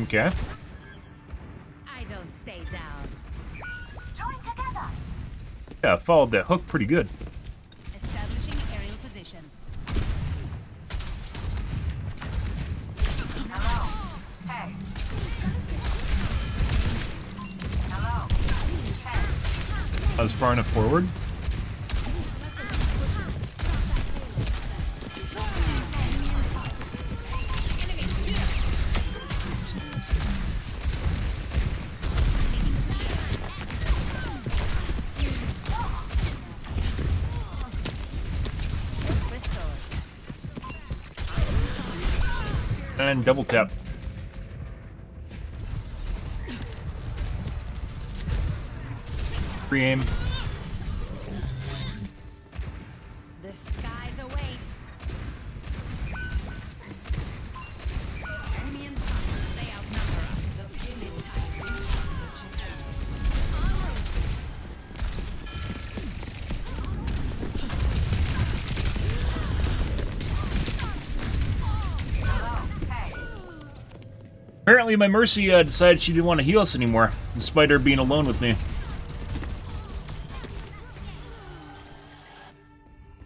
Okay. I don't stay down. Join together. Yeah, I followed that hook pretty good. Establishing aerial position. Hello. Hey. Hello. Hey. I was far enough forward. And double tap. Free aim. The skies await. Enemy in sight. They outnumber us. Apparently my Mercy decided she didn't want to heal us anymore, despite her being alone with me.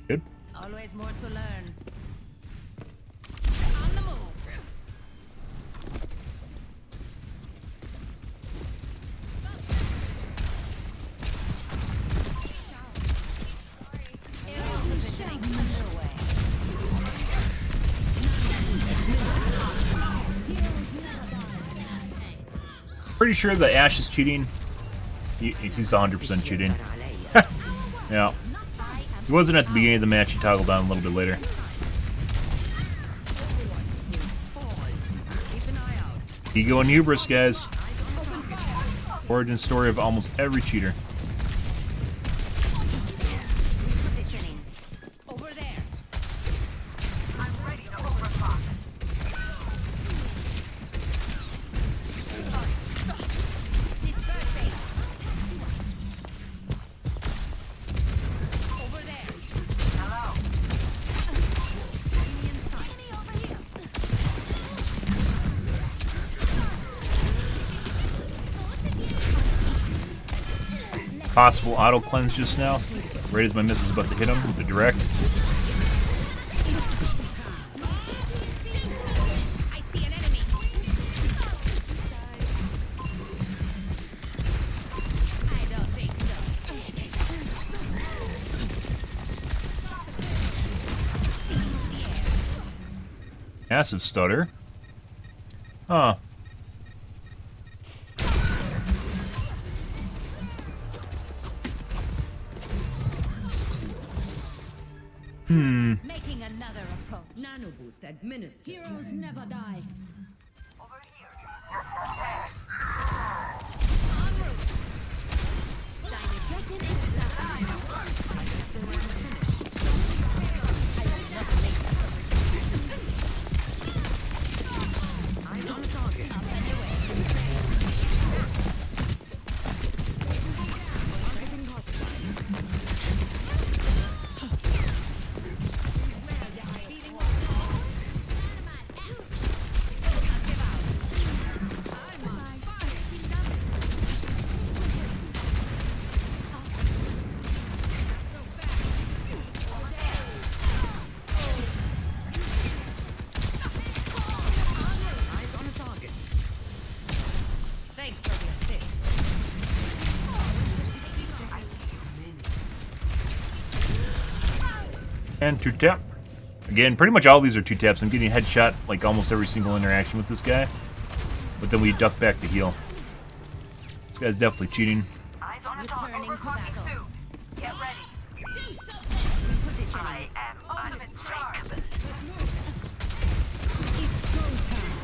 Good. Always more to learn. On the move. Aerial positioning underway. Pretty sure that Ashe is cheating. He's 100% cheating. Yeah. He wasn't at the beginning of the match, he toggled on a little bit later. Ego and hubris, guys. Origin story of almost every cheater. Positioning. Over there. I'm ready to overclock. Dispersing. Over there. Hello. Enemy over here. Possible auto cleanse just now. Right as my miss is about to hit him with the direct. I see an enemy. I don't think so. Massive stutter. Huh. Making another approach. Nano boost administered. Heroes never die. Eyes on target. Eyes on a target. Thanks for the assist. And 2-tap. Again, pretty much all these are 2-taps. I'm getting a headshot like almost every single interaction with this guy. But then we duck back to heal. This guy's definitely cheating. Eyes on a target. Overclocking soon. Get ready. Do something. Positioning. I am ultimate charge. It's go time.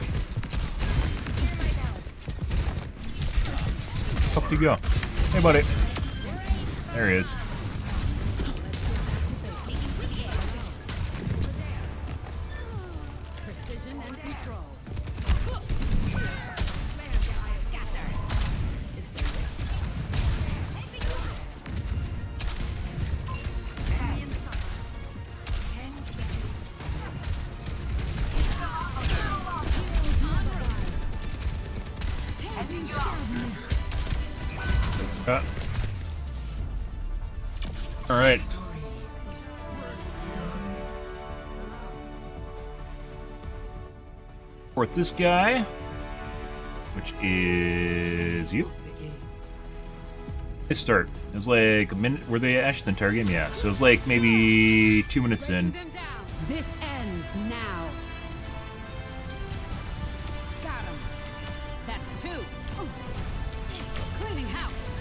Hear my bell. Up you go. Hey, buddy. There he is. Precision and control. All right. Support this guy, which is you. They start. It was like a minute. Were they actually in target? Yeah. So it was like maybe 2 minutes in. This ends now. Got him. That's 2. Cleaning house.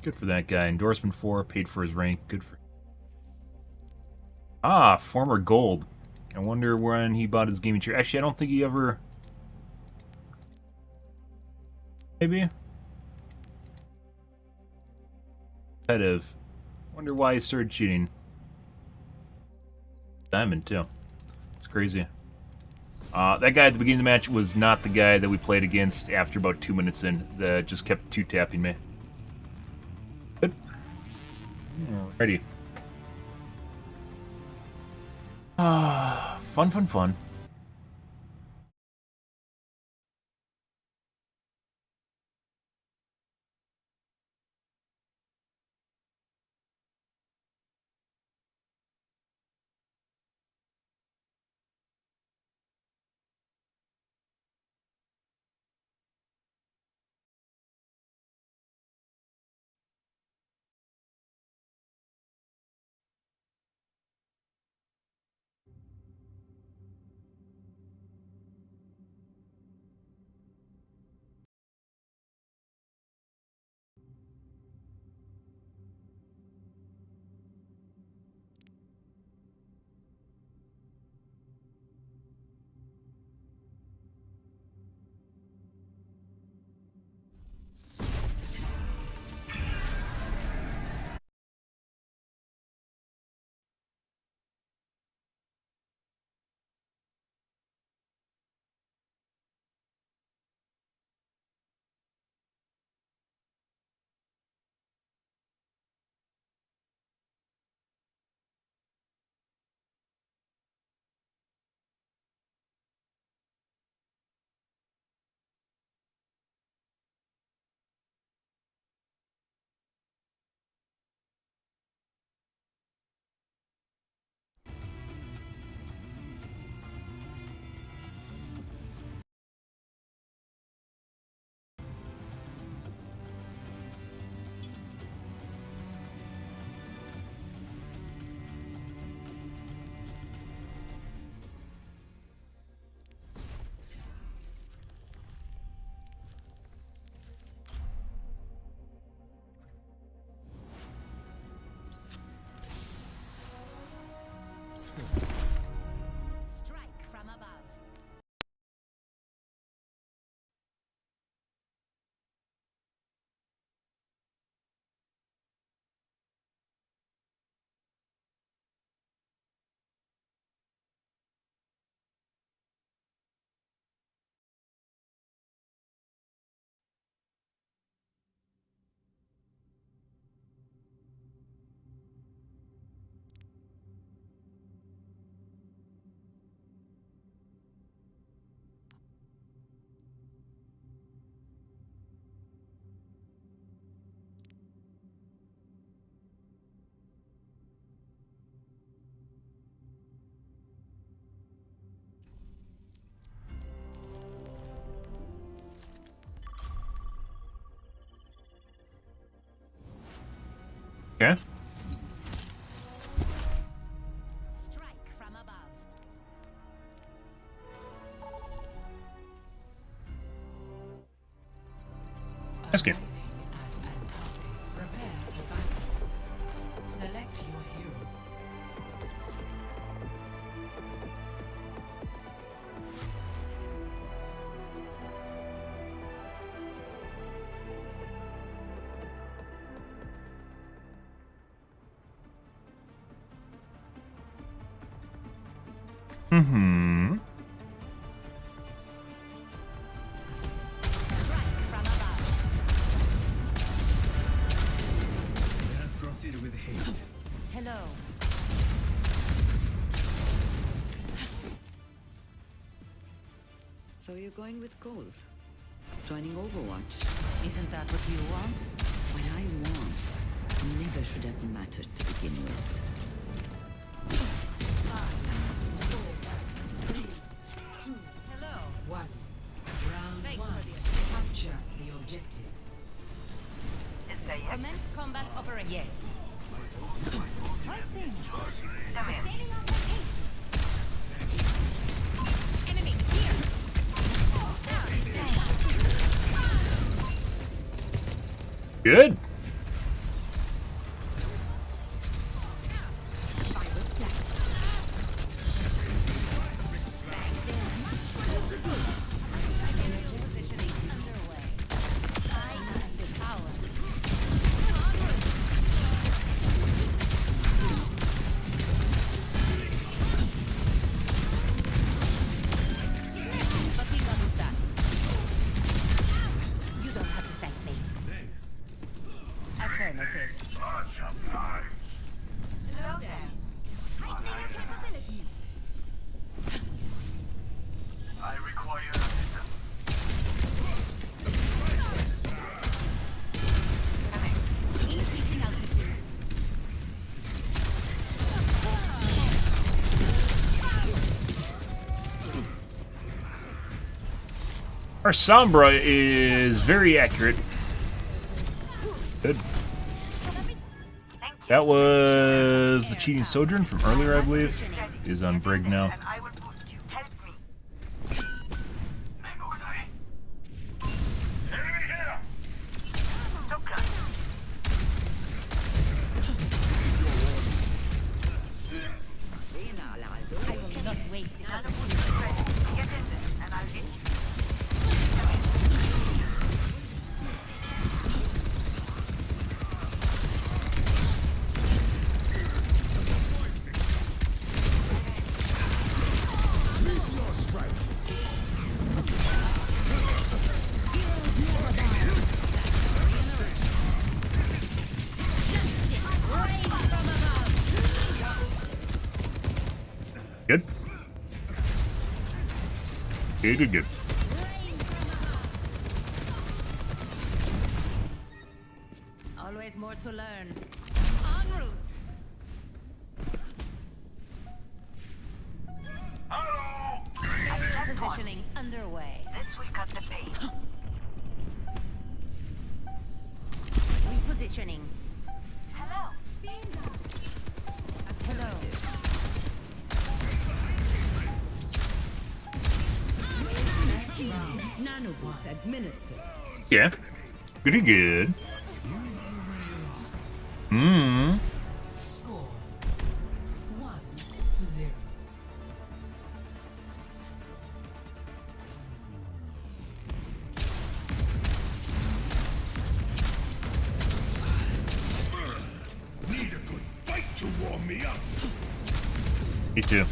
Good for that guy. Endorsement 4, paid for his rank. Good for. Ah, former gold. I wonder when he bought his gaming chair. Actually, I don't think he ever. Maybe. Competitive. Wonder why he started cheating. Diamond too. It's crazy. That guy at the beginning of the match was not the guy that we played against after about 2 minutes in. That just kept 2-tapping me. Good. Alrighty. Fun, fun, fun. Okay. Strike from above. That's good. Select your hero. Mm-hmm. Strike from above. Let us proceed with haste. Hello. So you're going with golf? Joining Overwatch? Isn't that what you want? What I want never should have mattered to begin with. Hello. One. Round Thanks one. for the Capture the objective. Commence combat operation. Yes. Enemy here. Good. Positioning underway. I am the power. You don't have to thank me. Thanks. Affirmative. Hello there. Heightening our capabilities. I require assistance. Increasing altitude. Our Sombra is very accurate. Good. That was the cheating Sojourn from earlier, I believe. Is on Brig now. I will not waste this opportunity. Good. Good. Always more to learn. En route. Positioning underway. This will cut the pace. Repositioning. Hello. Hello. Nano boost administered. Yeah. Pretty good. Hmm. Score 1-0. Need a good fight to warm me up. Me too.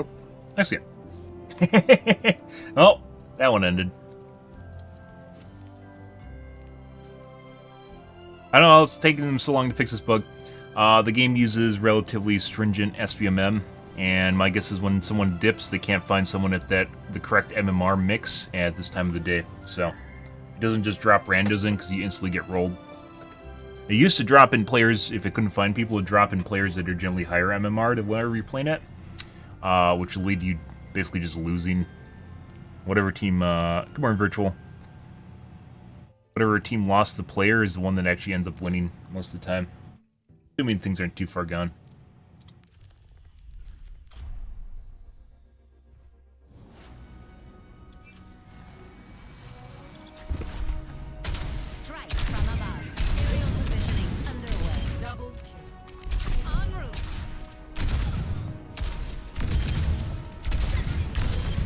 Oh, I see it. Oh, that one ended. I don't know, it's taking them so long to fix this bug. The game uses relatively stringent SVMM, and my guess is when someone dips, they can't find someone at the correct MMR mix at this time of the day. So, it doesn't just drop randos in because you instantly get rolled. It used to drop in players, if it couldn't find people, it would drop in players that are generally higher MMR to whatever you're playing at, which will lead you basically just losing whatever team, come on, Virtual. Whatever team lost the player is the one that actually ends up winning most of the time. Assuming things aren't too far gone. Strike from above. Aerial positioning underway. Double kill. En route.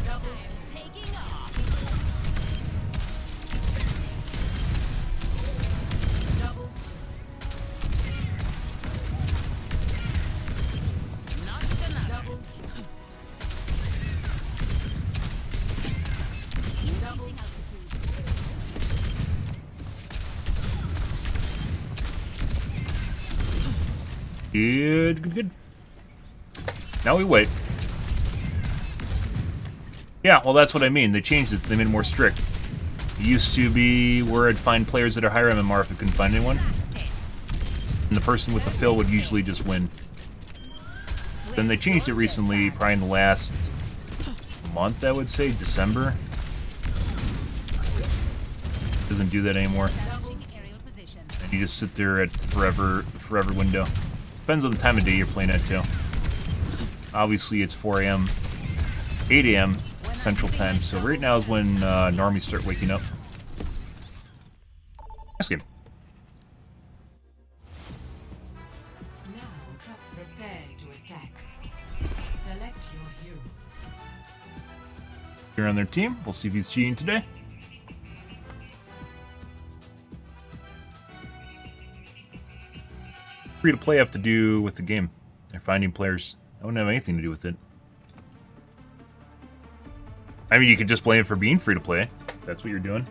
Double taking off. Double. Notched another. Double. Increasing altitude. Good. Now we wait. Yeah, well, that's what I mean. They changed it. They made it more strict. It used to be where I'd find players that are higher MMR if I couldn't find anyone. And the person with the fill would usually just win. Then they changed it recently, probably in the last month, I would say, December. Doesn't do that anymore. And you just sit there at forever window. Depends on the time of day you're playing at, too. Obviously, it's 4 a.m., 8 a.m. Central Time, so right now is when normies start waking up. Nice game. Now, prepare to attack. Select your hero. You're on their team. We'll see if he's cheating today. Free to play have to do with the game. They're finding players. I wouldn't have anything to do with it. I mean, you could just blame it for being free to play. If that's what you're doing.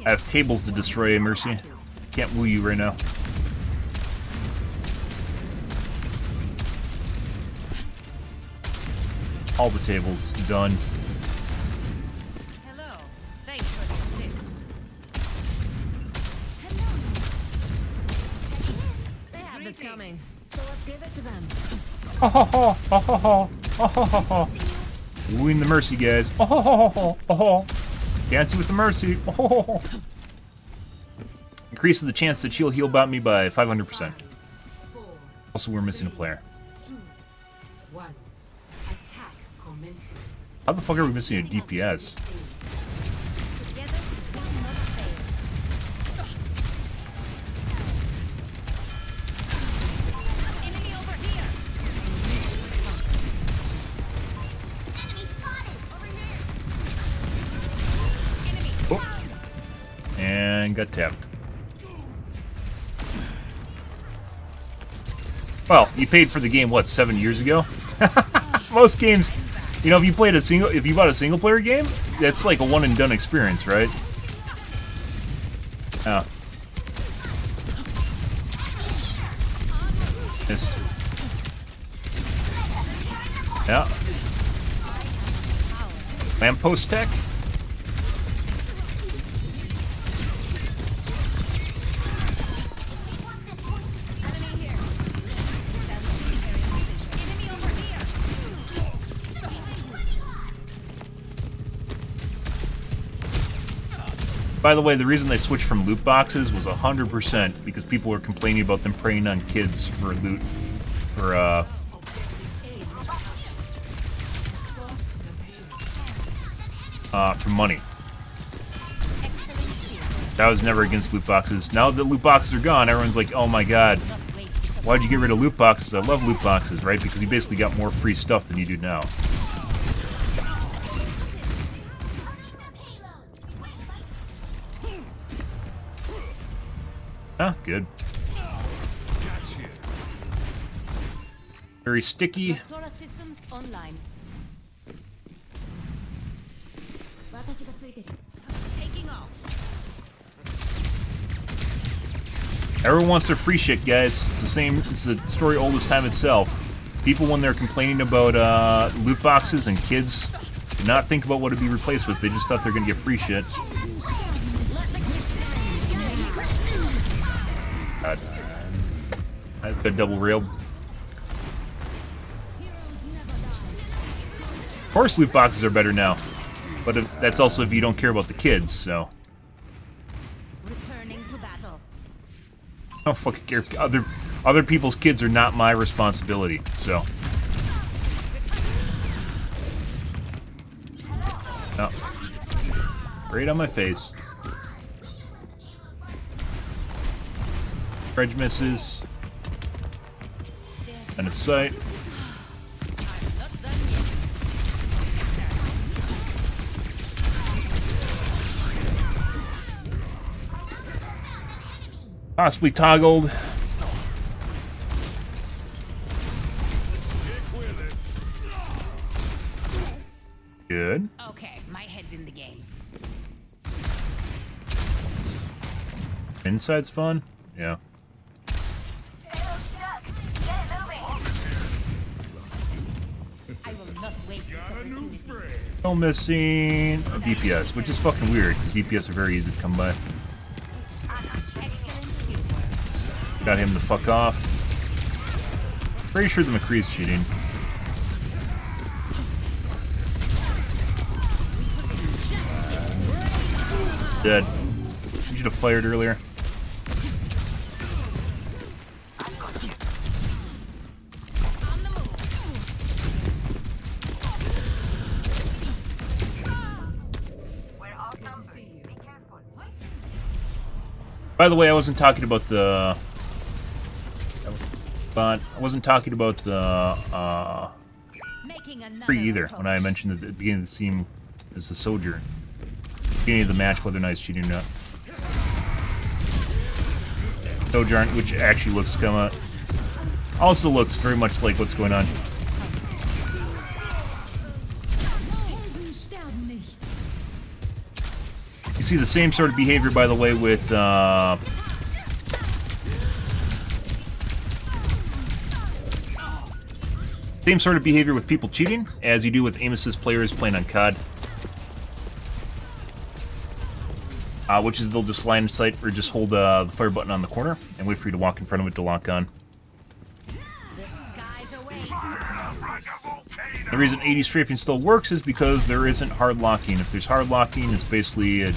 I have tables to destroy, Mercy. Can't woo you right now. All the tables done. Hello. Thanks for the assist. They have this coming, so let's give it to them. Ho ho ho ho ho ho ho ho ho. Wooing the Mercy, guys. Oh ho ho ho ho ho. Dancing with the Mercy. Oh ho ho ho. Increases the chance that she'll heal about me by 500%. Also, we're missing a player. How the fuck are we missing a DPS? Oh. And got tapped. Well, you paid for the game, what, 7 years ago? Most games, you know, if you bought a single player game, that's like a one and done experience, right? Oh. Missed. Yeah. Lamppost tech. By the way, the reason they switched from loot boxes was 100% because people were complaining about them preying on kids for loot, for money. I was never against loot boxes. Now that loot boxes are gone, everyone's like, oh my god, why'd you get rid of loot boxes? I love loot boxes, right? Because you basically got more free stuff than you do now. Ah, good. Very sticky. Systems online. Taking off. Everyone wants their free shit, guys. It's the same. It's the story old as time itself. People, when they're complaining about loot boxes and kids, do not think about what it'd be replaced with. They just thought they're gonna get free shit. God. That's got double railed. Of course, loot boxes are better now, but that's also if you don't care about the kids. So. Returning to battle. I don't fucking care. Other people's kids are not my responsibility. So. No. Right on my face. Fredge misses. And a sight. Possibly toggled. Good. Okay, my head's in the game. Inside's fun? Yeah. I will not waste this opportunity. No missing a DPS, which is fucking weird, because DPS are very easy to come by. Got him the fuck off. Pretty sure the McCree's cheating. Dead. You should have fired earlier. By the way, I wasn't talking about the... But I wasn't talking about the free either when I mentioned at the beginning of the scene as the soldier. Beginning of the match, whether or not he's cheating or not. Sojourn, which actually looks also looks very much like what's going on. You see the same sort of behavior, by the way, with same sort of behavior with people cheating as you do with aim assist players playing on COD. Which is they'll just line of sight or just hold the fire button on the corner and wait for you to walk in front of it to lock on. The reason 80 strafing still works is because there isn't hard locking. If there's hard locking, it's basically you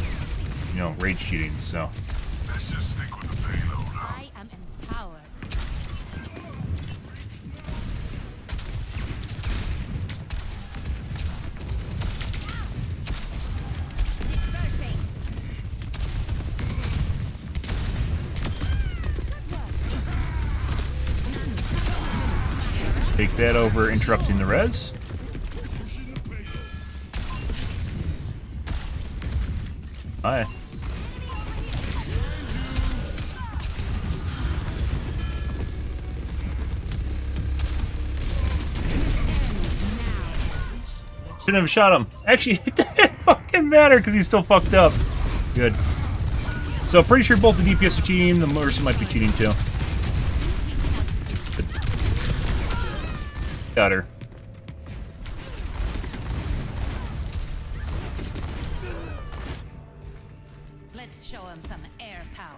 know, rage cheating. So. I am empowered. Take that over, interrupting the res. Hi. Shouldn't have shot him. Actually, it didn't fucking matter because he's still fucked up. Good. So, pretty sure both the DPS are cheating. The Mercy might be cheating too. Got her. Let's show him some air power.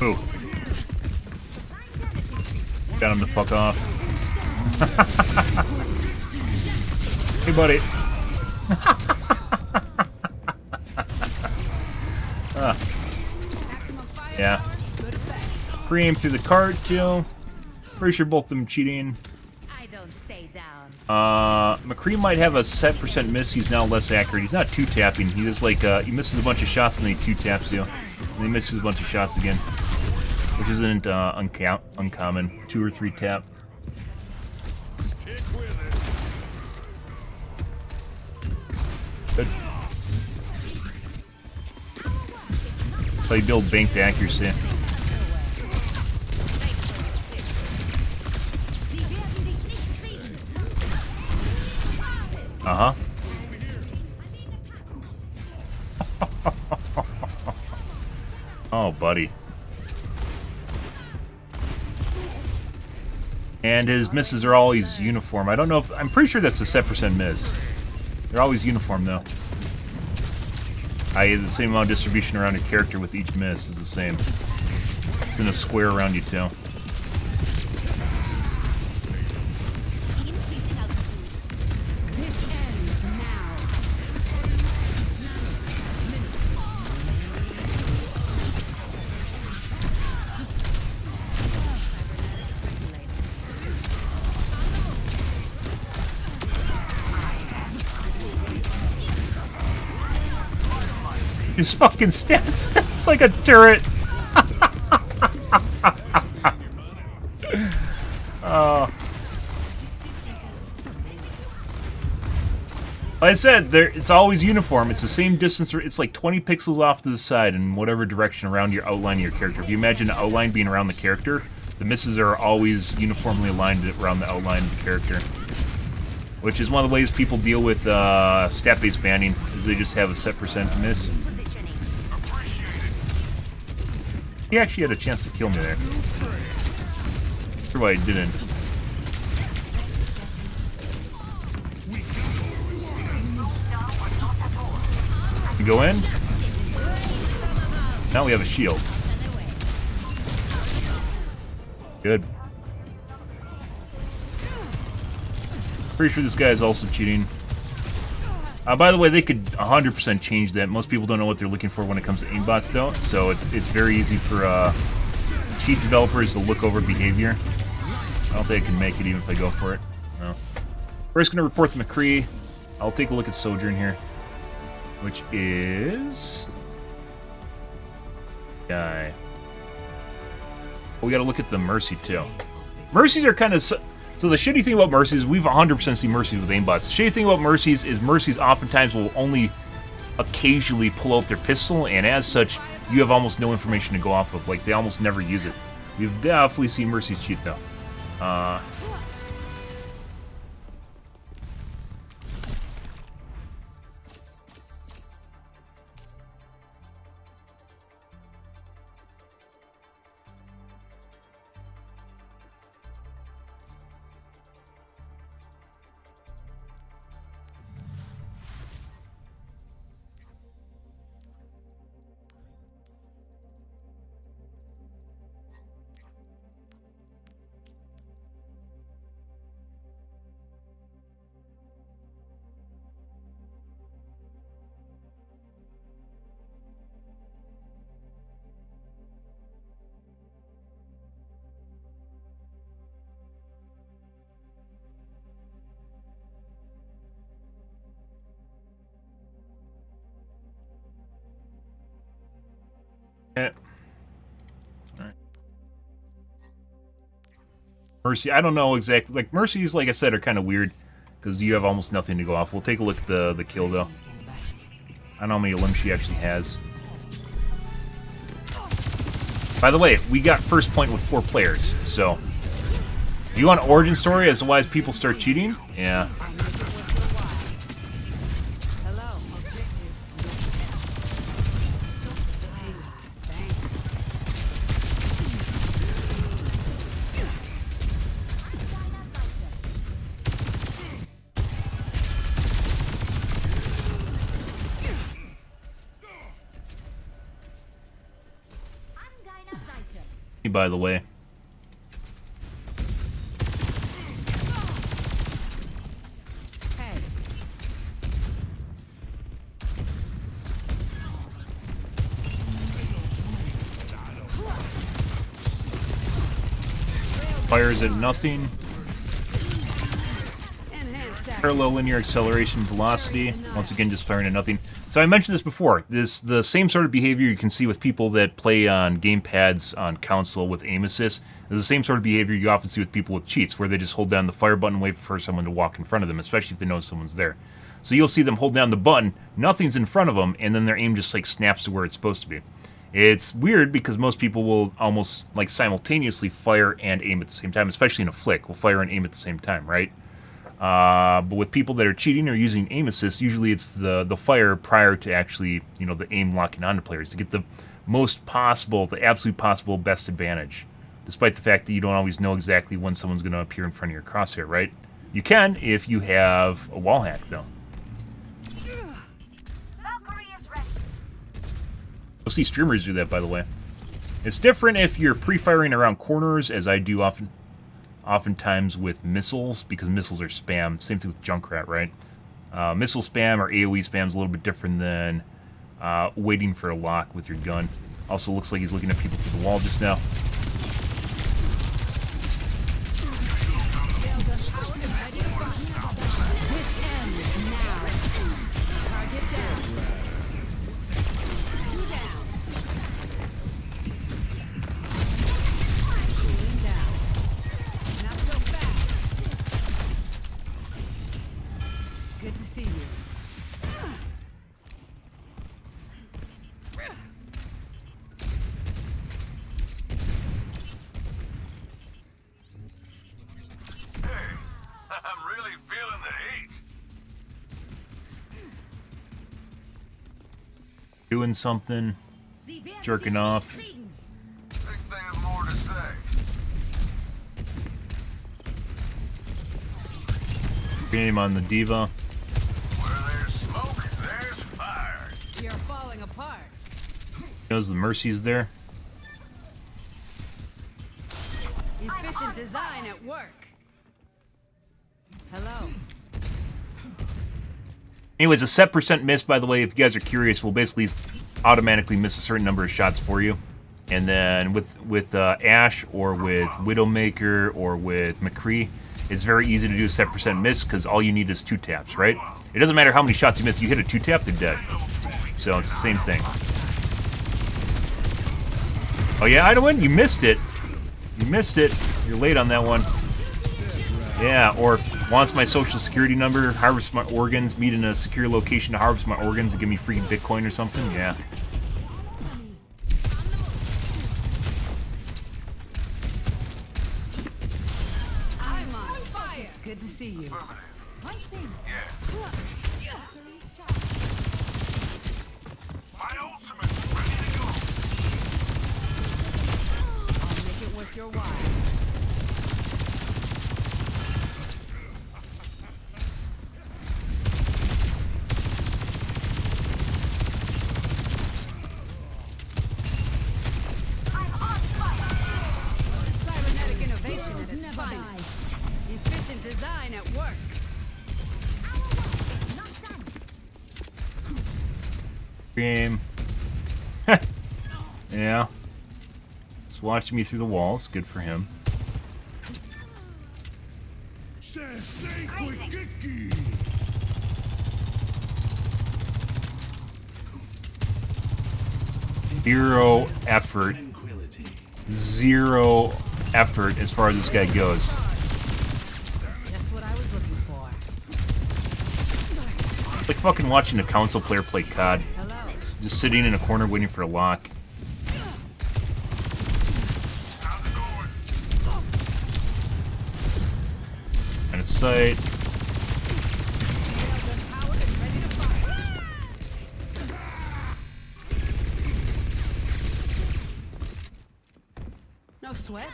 Ooh. Got him to fuck off. Hey, buddy. Yeah. Pre-aim through the cart, too. Pretty sure both of them cheating. I don't stay down. McCree might have a set percent miss. He's now less accurate. He's not two-tapping. He just like, he misses a bunch of shots and then he two-taps you. And he misses a bunch of shots again. Which isn't uncommon. 2 or 3 tap. Stick with it. Good. Play build banked accuracy. Uh-huh. Oh, buddy. And his misses are always uniform. I don't know if... I'm pretty sure that's the set percent miss. They're always uniform, though. I.e. the same amount of distribution around your character with each miss is the same. It's in a square around you, too. Just fucking stands like a turret. Like I said, it's always uniform. It's the same distance. It's like 20 pixels off to the side in whatever direction around your outline of your character. If you imagine the outline being around the character, the misses are always uniformly aligned around the outline of the character. Which is one of the ways people deal with stat-based banning, is they just have a set percent miss. He actually had a chance to kill me there. Sure why he didn't. You go in. Now we have a shield. Good. Pretty sure this guy is also cheating. By the way, they could 100% change that. Most people don't know what they're looking for when it comes to aimbots, though, so it's very easy for cheat developers to look over behavior. I don't think I can make it even if I go for it. No. First, going to report the McCree. I'll take a look at Sojourn here, which is... guy. Oh, we got to look at the Mercy, too. Mercies are kind of... So the shitty thing about Mercies is we've 100% seen Mercies with aimbots. The shitty thing about Mercies is Mercies oftentimes will only occasionally pull out their pistol, and as such, you have almost no information to go off of. Like, they almost never use it. We've definitely seen Mercies cheat, though. Yeah. All right. Mercy, I don't know exactly. Like, Mercies, like I said, are kind of weird because you have almost nothing to go off. We'll take a look at the kill, though. I don't know how many limbs she actually has. By the way, we got first point with 4 players, so... If you want an origin story as to why people start cheating? Yeah. By the way. Hey. Fires at nothing. Parallel linear acceleration velocity. Once again, just firing at nothing. So I mentioned this before. The same sort of behavior you can see with people that play on gamepads on console with aim assist. Is the same sort of behavior you often see with people with cheats, where they just hold down the fire button and wait for someone to walk in front of them, especially if they know someone's there. So you'll see them hold down the button, nothing's in front of them, and then their aim just like snaps to where it's supposed to be. It's weird because most people will almost like simultaneously fire and aim at the same time, especially in a flick. Will fire and aim at the same time, right? But with people that are cheating or using aim assist, usually it's the fire prior to actually, you know, the aim locking onto players to get the most possible, the absolute possible best advantage. Despite the fact that you don't always know exactly when someone's going to appear in front of your crosshair, right? You can if you have a wall hack, though. You'll see streamers do that, by the way. It's different if you're pre-firing around corners, as I do oftentimes with missiles, because missiles are spam. Same thing with Junkrat, right? Missile spam or AoE spam is a little bit different than waiting for a lock with your gun. Also looks like he's looking at people through the wall just now. Doing something, jerking off. Game on the diva. Where there's smoke, there's fire. You're falling apart. Knows the Mercy's there. Efficient design at work. Hello. Anyways, a set percent miss, by the way, if you guys are curious, will basically automatically miss a certain number of shots for you. And then with Ash or with Widowmaker or with McCree, it's very easy to do a set percent miss because all you need is 2 taps, right? It doesn't matter how many shots you miss. You hit a 2 tap, they're dead. So it's the same thing. Oh yeah, Idowin, you missed it. You missed it. You're late on that one. Yeah, or wants my social security number, harvest my organs, meet in a secure location to harvest my organs and give me free Bitcoin or something. Yeah. I'm on fire. Good to see you. My ultimate's ready to go. I'll make it worth your while. Efficient design at work. Game. Yeah. He's watching me through the walls. Good for him. Zero effort. Zero effort as far as this guy goes. Just what I was looking for. It's like fucking watching a console player play COD. Hello. Just sitting in a corner waiting for a lock. Kind of sight. No sweat.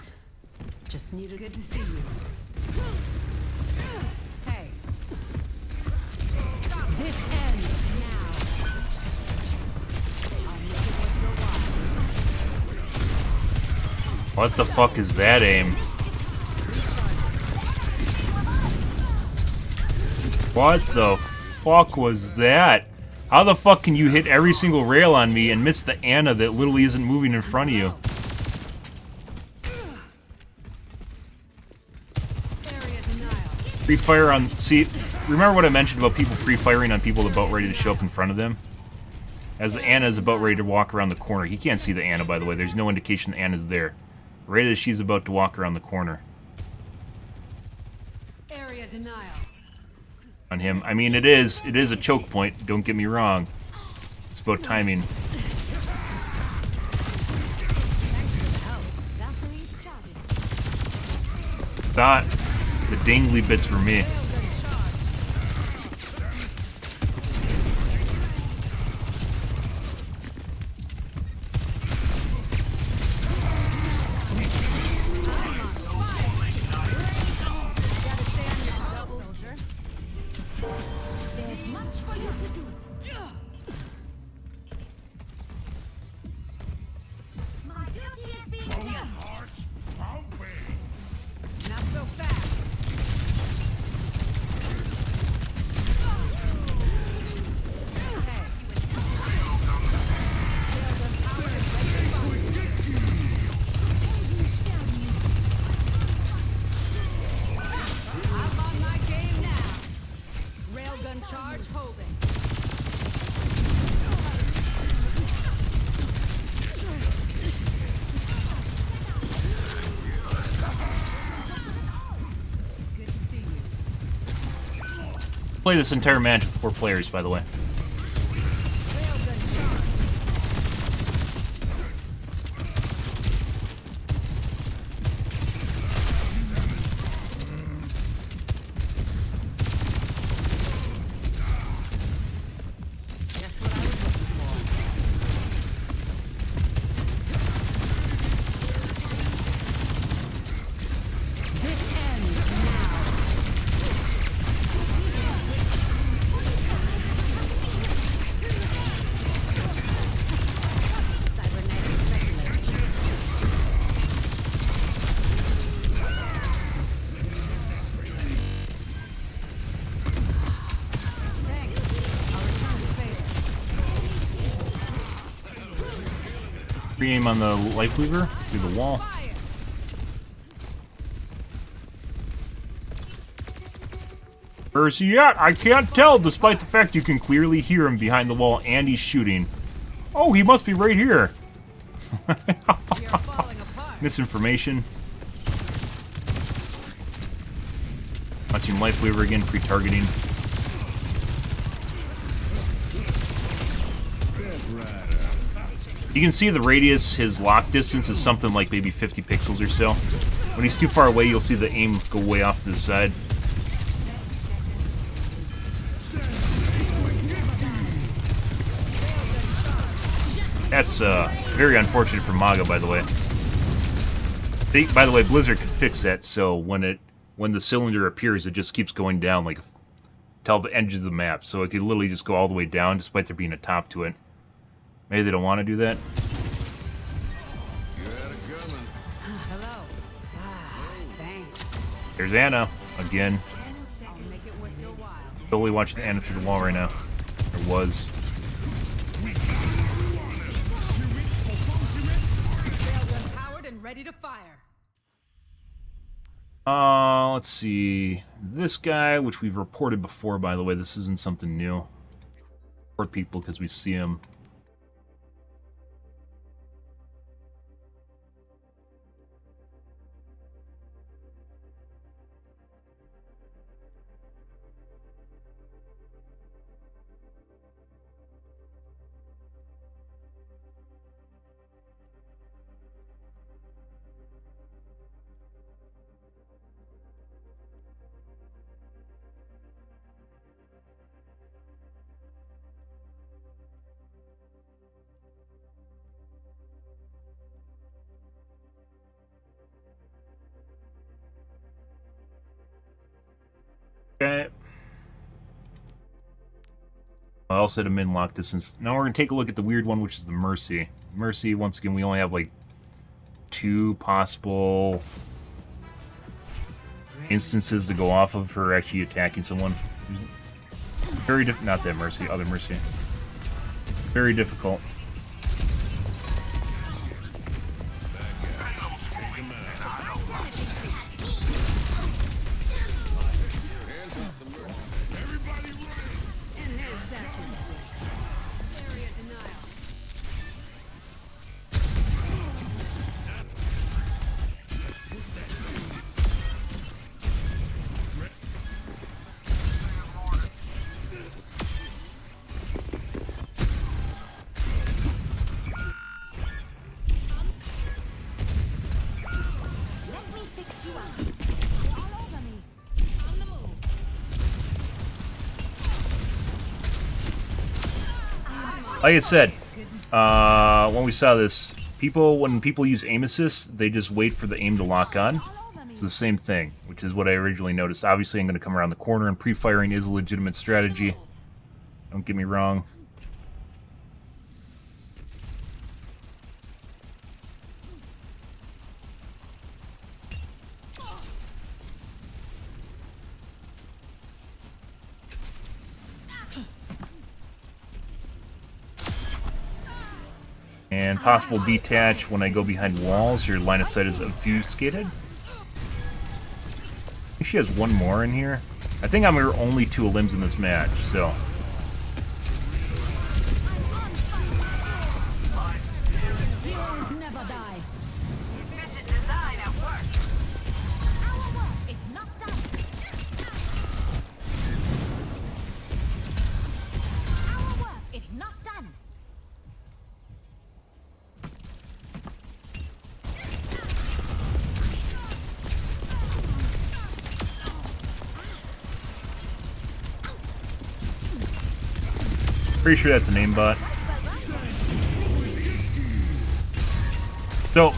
Just needed good to see you. Hey. Stop. This ends now. I'll make it worth your while. What the fuck is that aim? What the fuck was that? How the fuck can you hit every single rail on me and miss the Ana that literally isn't moving in front of you? Pre-fire on... See, remember what I mentioned about people pre-firing on people about ready to show up in front of them? As the Ana is about ready to walk around the corner. He can't see the Ana, by the way. There's no indication the Ana's there. Right as she's about to walk around the corner. Area denial. On him. I mean, it is a choke point. Don't get me wrong. It's about timing. Thought the dingly bits for me. Play this entire match with 4 players, by the way. Free aim on the life weaver through the wall. Where is he at? I can't tell, despite the fact you can clearly hear him behind the wall and he's shooting. Oh, he must be right here. Misinformation. Watching life weaver again, pre-targeting. You can see the radius, his lock distance is something like maybe 50 pixels or so. When he's too far away, you'll see the aim go way off to the side. That's very unfortunate for Maga, by the way. By the way, Blizzard can fix that, so when the cylinder appears, it just keeps going down like till the edge of the map. So it could literally just go all the way down, despite there being a top to it. Maybe they don't want to do that. Hello. Thanks. There's Anna again. Totally watching Anna through the wall right now. There was. Powered and ready to fire. Let's see. This guy, which we've reported before, by the way, this isn't something new. Report people because we see him. Okay. I also had a min lock distance. Now we're going to take a look at the weird one, which is the Mercy. Mercy, once again, we only have like 2 possible instances to go off of for actually attacking someone. Very difficult. Not that Mercy, other Mercy. Very difficult. Like I said, when we saw this, when people use aim assist, they just wait for the aim to lock on. It's the same thing, which is what I originally noticed. Obviously, I'm going to come around the corner, and pre-firing is a legitimate strategy. Don't get me wrong. And possible detach when I go behind walls, your line of sight is obfuscated. I think she has one more in here. I think I'm her only 2 limbs in this match, so. Pretty sure that's an aimbot. So,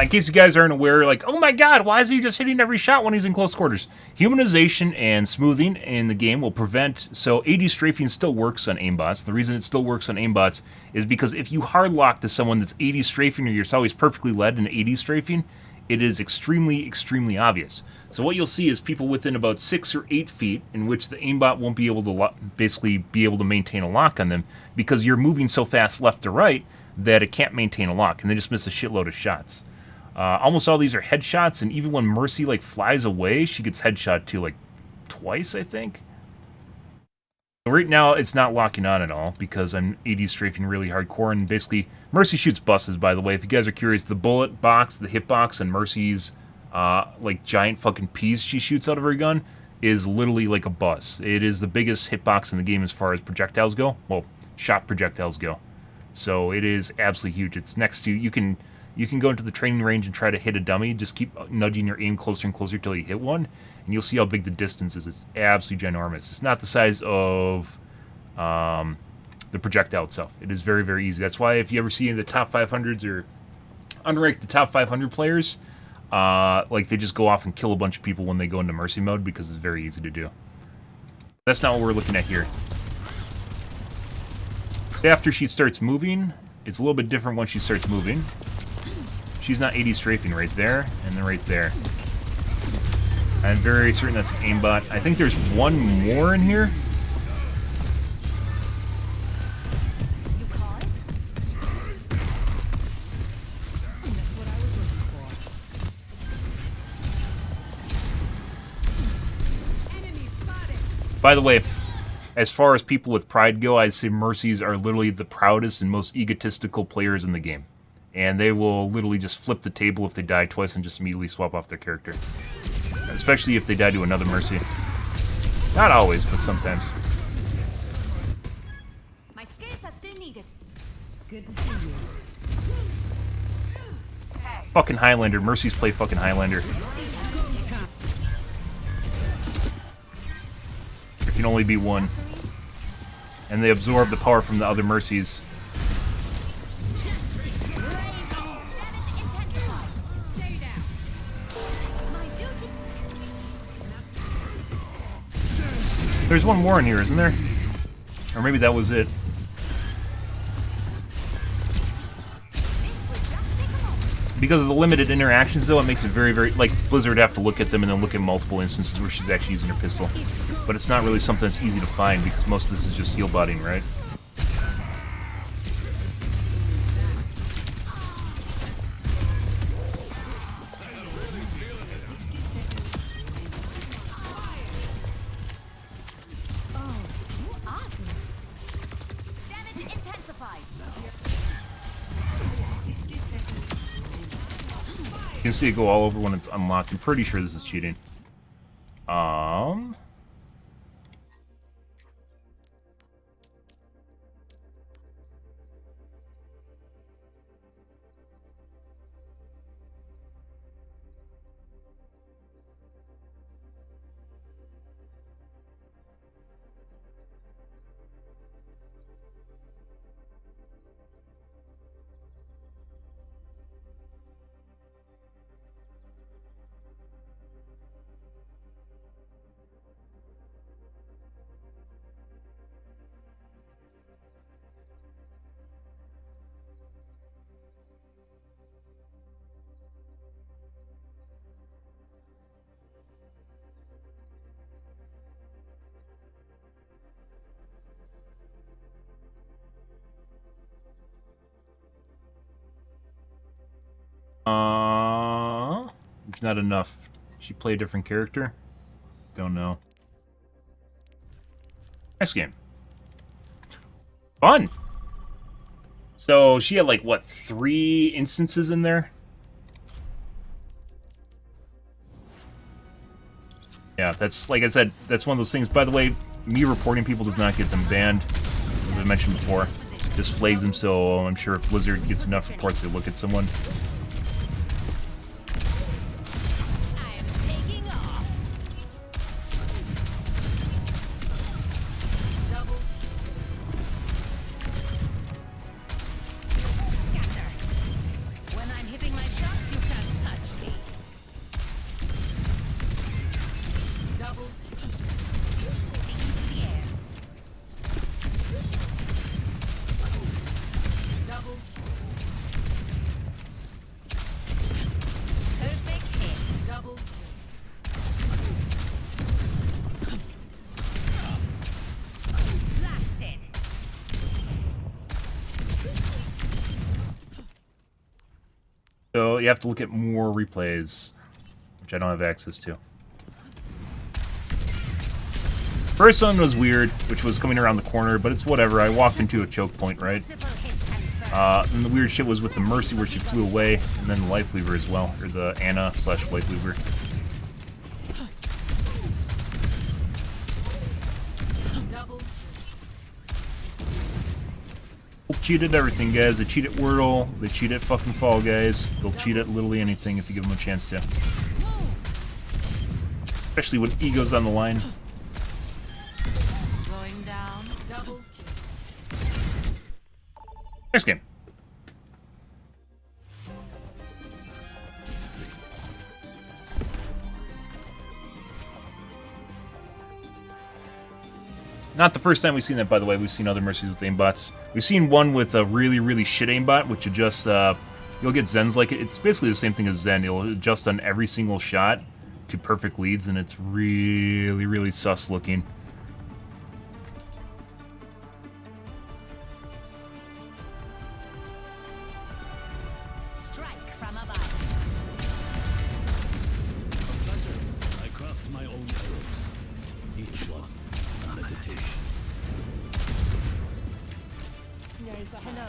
in case you guys aren't aware, like, oh my god, why is he just hitting every shot when he's in close quarters? Humanization and smoothing in the game will prevent, so AD strafing still works on aimbots. The reason it still works on aimbots is because if you hard lock to someone that's AD strafing or you're always perfectly led in AD strafing, it is extremely, extremely obvious. So what you'll see is people within about 6 or 8 feet in which the aimbot won't be able to basically be able to maintain a lock on them because you're moving so fast left to right that it can't maintain a lock, and they just miss a shitload of shots. Almost all these are headshots, and even when Mercy like flies away, she gets headshot too, like twice, I think. Right now, it's not locking on at all because I'm AD strafing really hardcore, and basically, Mercy shoots buses, by the way. If you guys are curious, the bullet box, the hitbox, and Mercy's like giant fucking peas she shoots out of her gun is literally like a bus. It is the biggest hitbox in the game as far as projectiles go. Well, shot projectiles go. So it is absolutely huge. It's next to, you can go into the training range and try to hit a dummy. Just keep nudging your aim closer and closer till you hit one, and you'll see how big the distance is. It's absolutely ginormous. It's not the size of the projectile itself. It is very, very easy. That's why if you ever see in the top 500s or unranked the top 500 players, like they just go off and kill a bunch of people when they go into Mercy mode because it's very easy to do. That's not what we're looking at here. After she starts moving, it's a little bit different when she starts moving. She's not AD strafing right there, and then right there. I'm very certain that's an aimbot. I think there's one more in here. By the way, as far as people with pride go, I'd say Mercies are literally the proudest and most egotistical players in the game. And they will literally just flip the table if they die twice and just immediately swap off their character. Especially if they die to another Mercy. Not always, but sometimes. My skills are still needed. Good to see you. Fucking Highlander. Mercies play fucking Highlander. There can only be one. And they absorb the power from the other Mercies. There's one more in here, isn't there? Or maybe that was it. Because of the limited interactions, though, it makes it very, very... Like, Blizzard would have to look at them and then look at multiple instances where she's actually using her pistol. But it's not really something that's easy to find because most of this is just heal botting, right? You can see it go all over when it's unlocked. I'm pretty sure this is cheating. It's not enough. She play a different character? Don't know. Nice game. Fun! So, she had like, what, 3 instances in there? Yeah, that's, like I said, that's one of those things. By the way, me reporting people does not get them banned, as I mentioned before. Just flags them, so I'm sure if Blizzard gets enough reports, they look at someone. So you have to look at more replays, which I don't have access to. First one was weird, which was coming around the corner, but it's whatever. I walked into a choke point, right? And the weird shit was with the Mercy where she flew away, and then the Life Weaver as well, or the Ana/Life Weaver. People cheat at everything, guys. They cheat at Wordle, they cheat at fucking Fall Guys, they'll cheat at literally anything if you give them a chance to. Especially when ego's on the line. Going down. Double. Next game. Not the first time we've seen that, by the way. We've seen other Mercies with aimbots. We've seen one with a really, really shit aimbot, which adjusts, you'll get Zens like it. It's basically the same thing as Zen. It'll adjust on every single shot to perfect leads, and it's really, really sus looking. Strike from above. A pleasure. I craft my own arrows. Each one a meditation. Hello.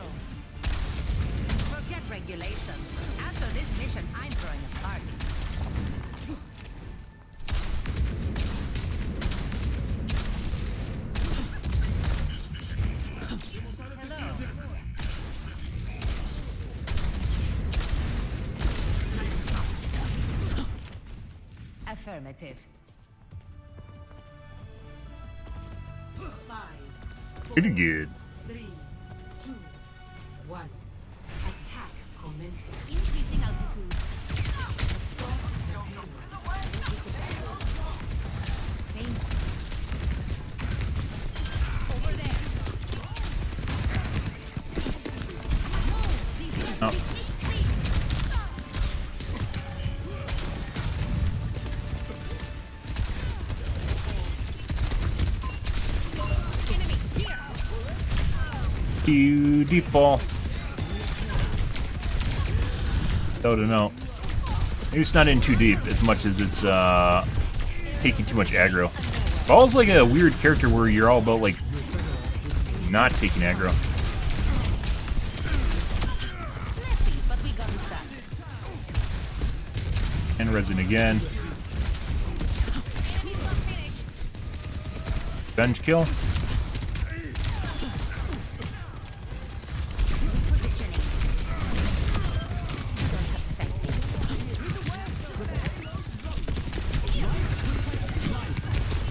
Forget regulation. After this mission, I'm throwing a party. Hello. Affirmative. Pretty good. 3, 2, 1. Attack commence. Increasing altitude. Over there. Oh. You deep ball. So to know. Maybe it's not in too deep as much as it's taking too much aggro. Ball's like a weird character where you're all about like not taking aggro. And resin again. Bench kill.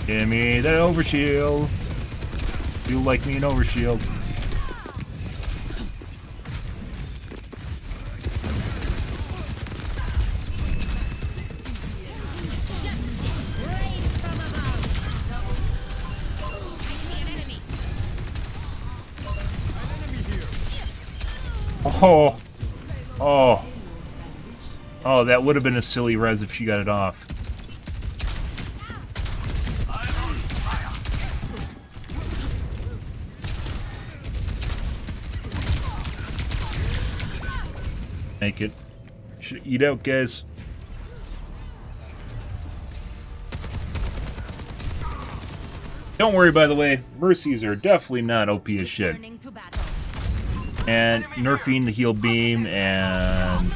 Give me that overshield. You like me an overshield. Oh. Oh. Oh, that would have been a silly res if she got it off. Make it. Should eat out, guys. Don't worry, by the way, Mercies are definitely not OP as shit. And nerfing the heal beam and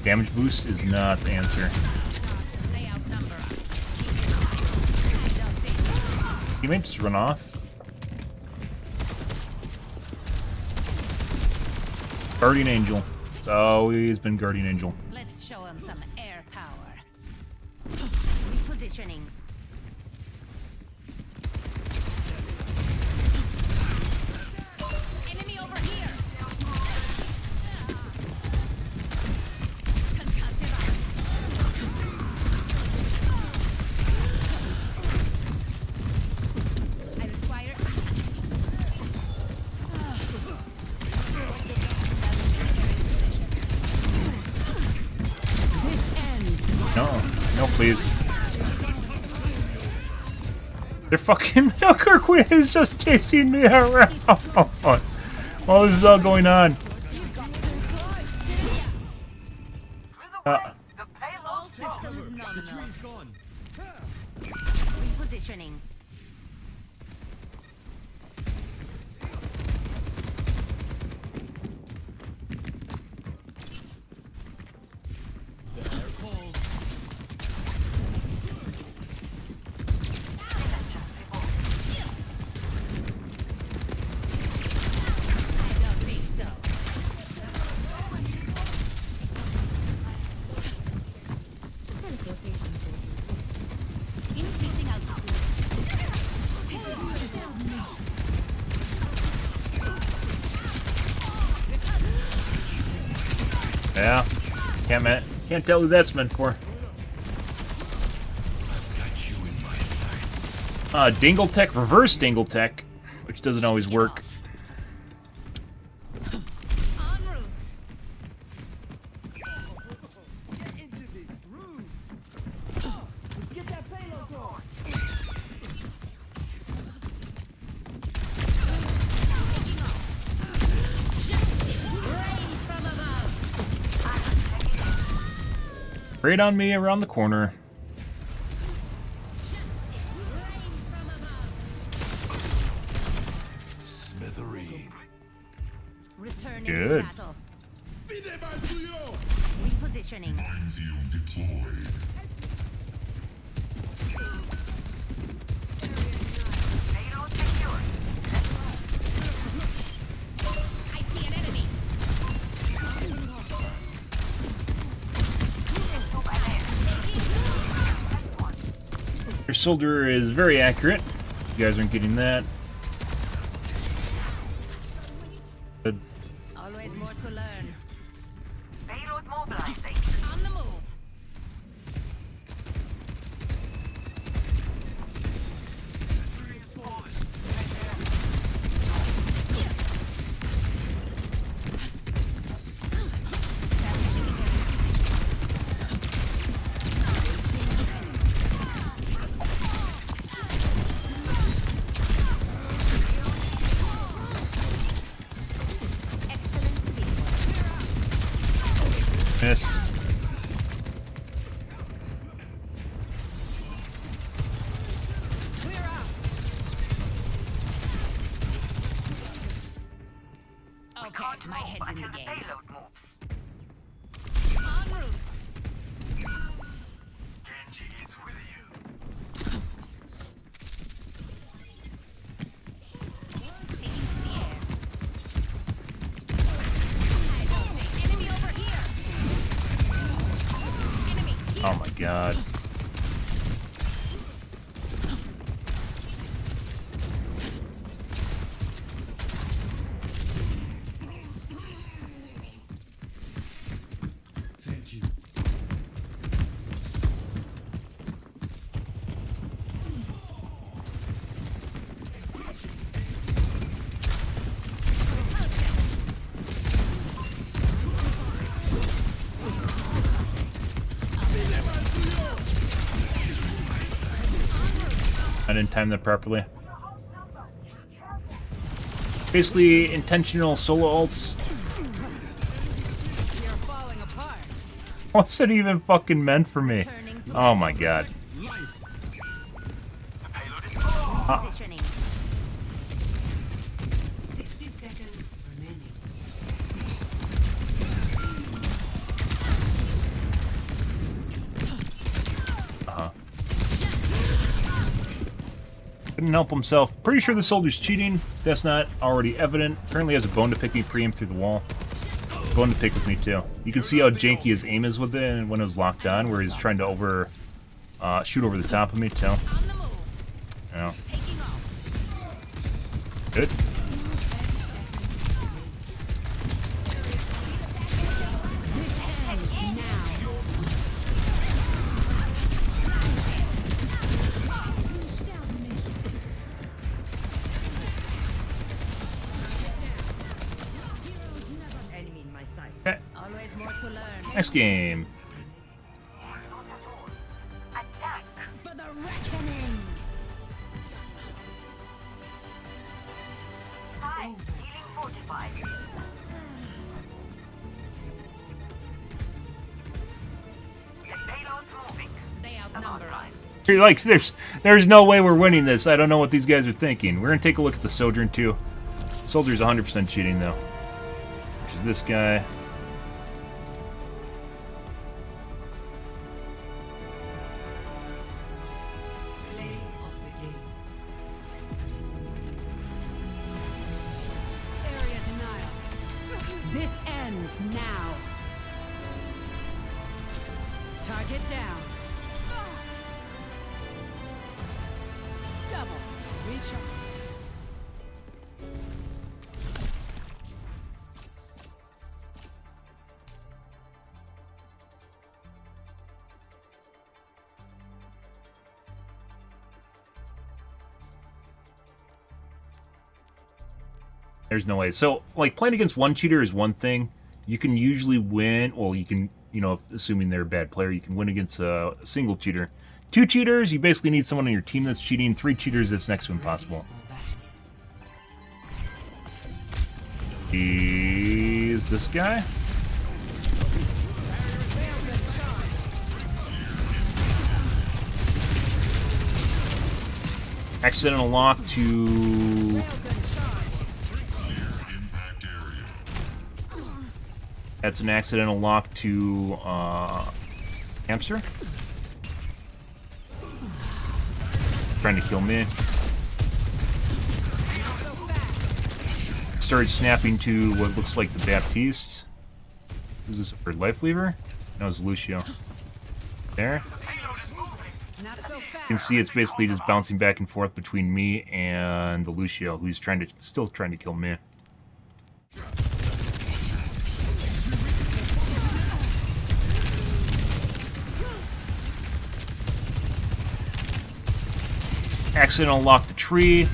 damage boost is not the answer. Teammates just run off. Guardian Angel. It's always been Guardian Angel. Let's show him some air power. Repositioning. Enemy over here. Concussive arms. I require. No, please. They're fucking. Queen is just chasing me around. while this is all going on. All systems nominal. Repositioning. Yeah, can't tell who that's meant for. Dingle Tech, reverse Dingle Tech, which doesn't always work. Right on me around the corner. Smithereen. Returning Good. to battle. Repositioning. Minefield deployed. I see an enemy. Your soldier is very accurate. You guys aren't getting that. Good. Always more to learn. Payload mobilizing. On the move. Excellent teamwork. Missed. We're up. Okay, my head's in the game. Payload moves. En route. Genji is with you. Taking to the air. Enemy over here. Enemy here. Oh my god. Thank you. I didn't time that properly. Basically, intentional solo ults. You're falling apart. What's it even fucking meant for me? Oh my god. Positioning. 60 seconds remaining. Couldn't help himself. Pretty sure the soldier's cheating. That's not already evident. Apparently has a bone to pick me pre-aim through the wall. Bone to pick with me too. You can see how janky his aim is with it and when it was locked on, where he's trying to shoot over the top of me too. On the move. Yeah. Taking off. Good. Enemy in my sight. Okay. Always more to learn. Next game. Attack. For the reckoning. Healing fortified. Like, there's no way we're winning this. I don't know what these guys are thinking. We're gonna take a look at the Sojourn too. Soldier's 100% cheating though, which is this guy. Area denial. This ends now. Target down. Double. Recharge. There's no way. So, like, playing against one cheater is one thing. You can usually win. Well, you can, you know, assuming they're a bad player, you can win against a single cheater. 2 cheaters, you basically need someone on your team that's cheating. 3 cheaters, it's next to impossible. Is this guy? Accidental lock to... That's an accidental lock to hamster. Trying to kill me. Started snapping to what looks like the Baptiste. Who's this for? Life Lever? No, it's Lucio. There. You can see it's basically just bouncing back and forth between me and the Lucio, who's still trying to kill me. Accidental lock the tree.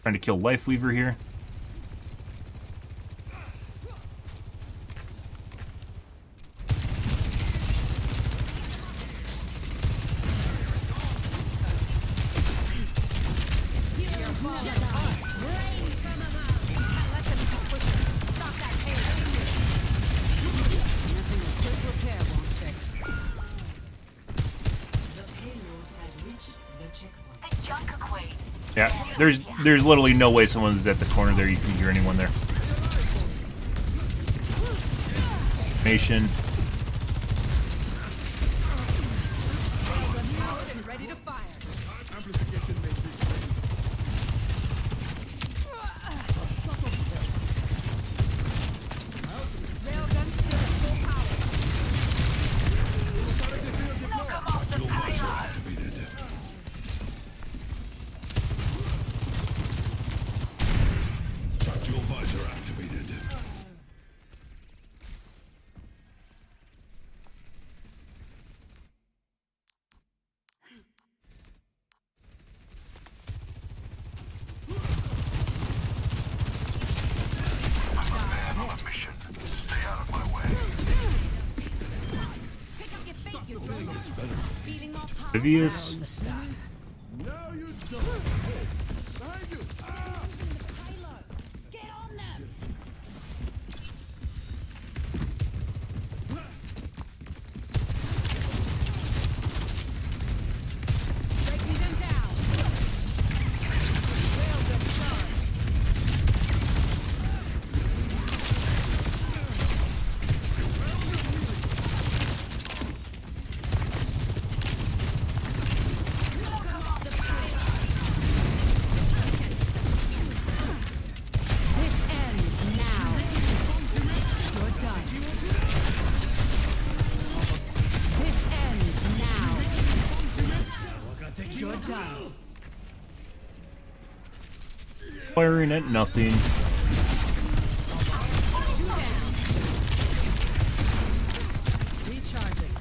Trying to kill Life Weaver here. Yeah, there's literally no way someone's at the corner there. You can hear anyone there. Nation. Vivius. Firing at nothing. Recharging.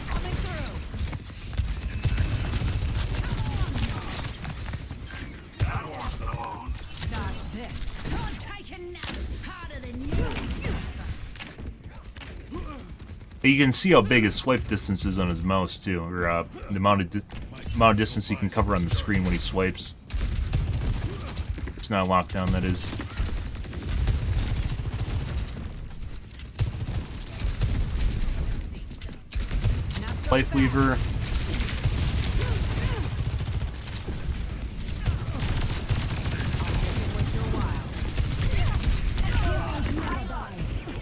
Coming through. Dodge this. Can't take a nap harder than you. You can see how big his swipe distance is on his mouse too, or the amount of distance he can cover on the screen when he swipes. It's not a lockdown, that is. Life Weaver.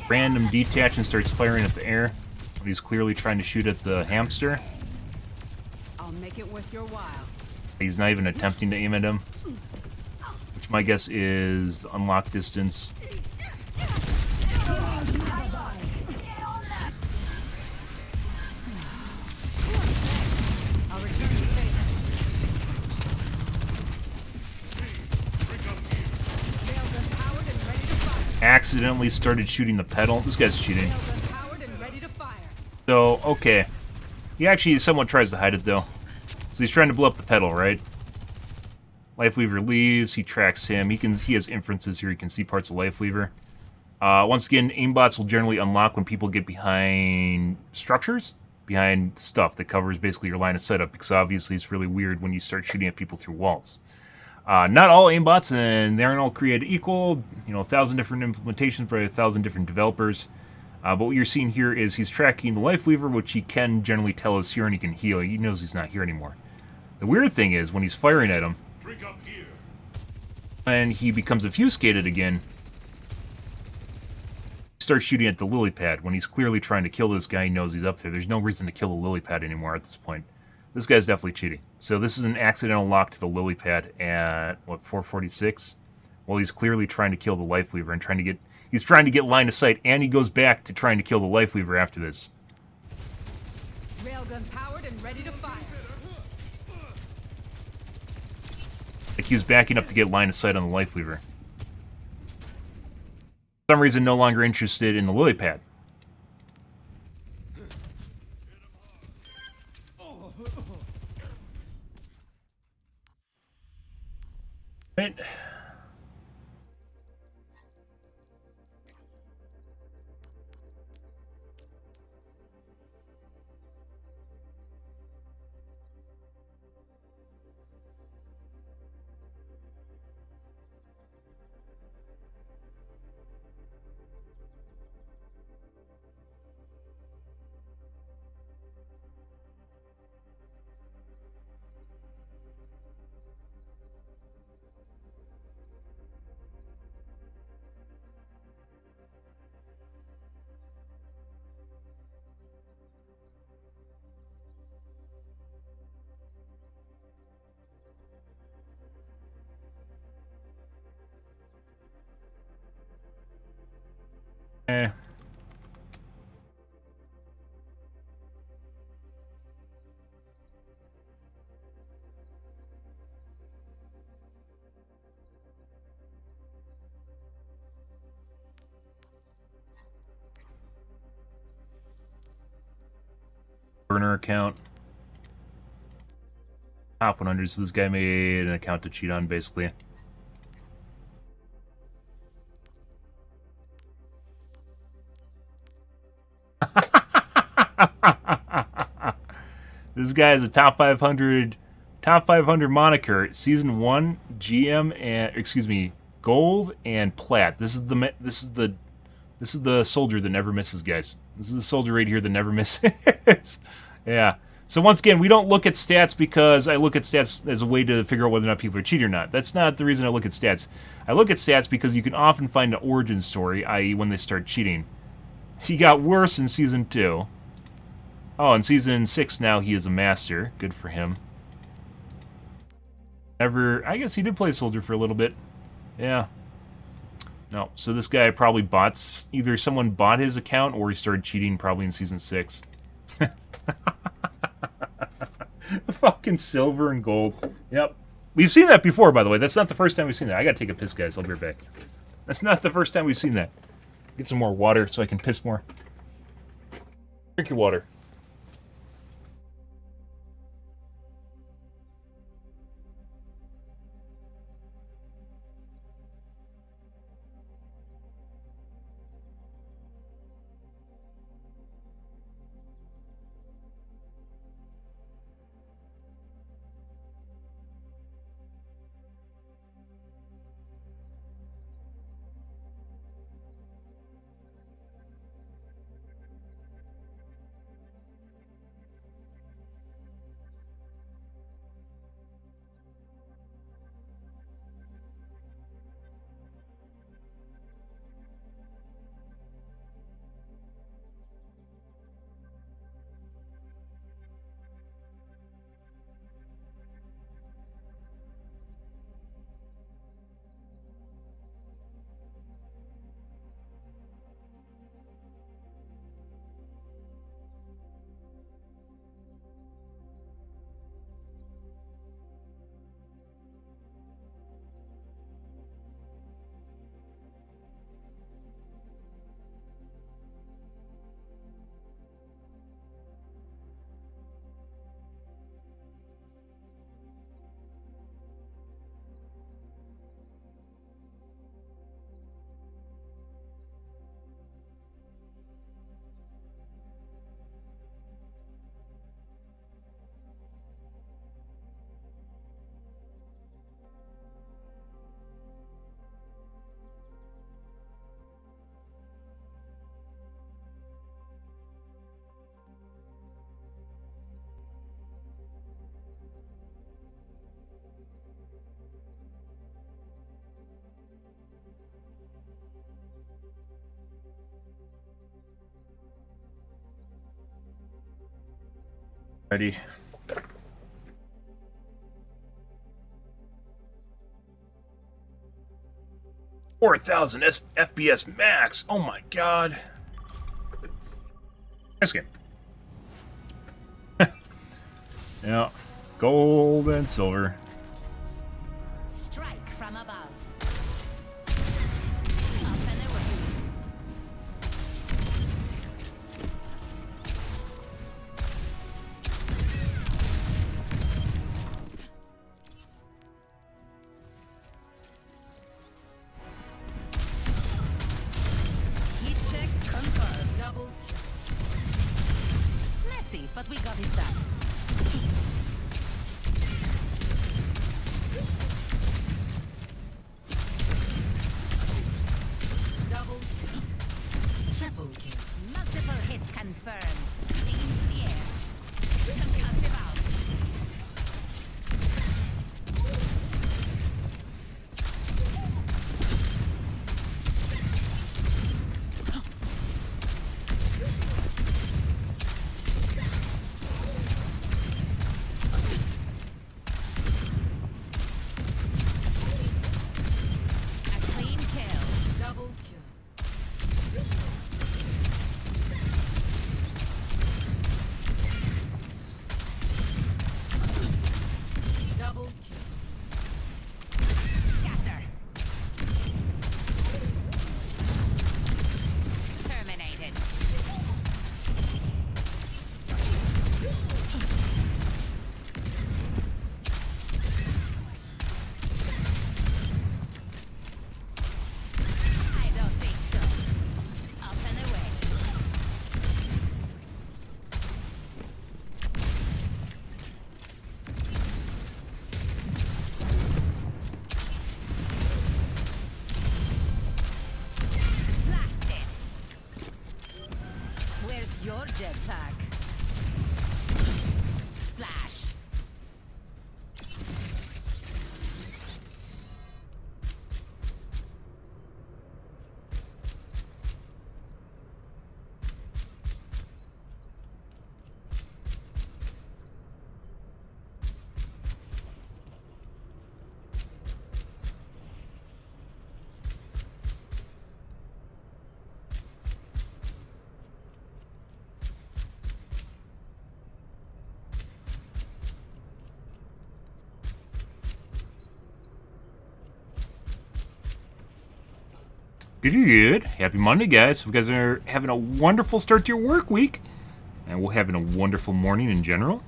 Random detach and starts firing at the air. He's clearly trying to shoot at the hamster. I'll make it worth your while. He's not even attempting to aim at him. Which my guess is unlock distance. Accidentally started shooting the pedal. This guy's cheating. So, okay. He actually somewhat tries to hide it, though. So he's trying to blow up the pedal, right? Lifeweaver leaves. He tracks him. He has inferences here. He can see parts of Lifeweaver. Once again, aimbots will generally unlock when people get behind structures, behind stuff that covers basically your line of setup, because obviously it's really weird when you start shooting at people through walls. Not all aimbots, and they aren't all created equal. You know, 1,000 different implementations by 1,000 different developers. But what you're seeing here is he's tracking the Lifeweaver, which he can generally tell is here, and he can heal. He knows he's not here anymore. The weird thing is, when he's firing at him, and he becomes obfuscated again, he starts shooting at the lily pad. When he's clearly trying to kill this guy, he knows he's up there. There's no reason to kill the lily pad anymore at this point. This guy's definitely cheating. So this is an accidental lock to the lily pad at, what, 446? Well, he's clearly trying to kill the Lifeweaver and trying to get... He's trying to get line of sight, and he goes back to trying to kill the Lifeweaver after this. Railgun powered and ready to fire. Like he was backing up to get line of sight on the Lifeweaver. For some reason, no longer interested in the lily pad. Right. Burner account. Top 100, so this guy made an account to cheat on, basically. This guy is a top 500 moniker. Season 1, GM and excuse me, gold and plat. This is the soldier that never misses, guys. This is the soldier right here that never misses. Yeah. So once again, we don't look at stats because I look at stats as a way to figure out whether or not people are cheating or not. That's not the reason I look at stats. I look at stats because you can often find an origin story, i.e. when they start cheating. He got worse in Season 2. Oh, in Season 6 now he is a master. Good for him. I guess he did play soldier for a little bit. Yeah. No, so this guy probably bought... Either someone bought his account or he started cheating probably in Season 6. Fucking silver and gold. Yep. We've seen that before, by the way. That's not the first time we've seen that. I gotta take a piss, guys. I'll be right back. That's not the first time we've seen that. Get some more water so I can piss more. Drink your water. Alrighty. $4,000 FPS max. Oh my god. Nice game. Yeah. Gold and silver. Strike from above. Up and away. Heat check confirmed. Double. Messy, but we got it done. Double. Triple kill. Multiple hits confirmed. Heading into the air. Concussive out. A clean kill. Double kill. Double kill. Scatter. Terminated. I don't think so. Up and away. Blasted. Where's your jetpack? Splash. Good. Happy Monday, guys. Hope you guys are having a wonderful start to your work week. And we're having a wonderful morning in general.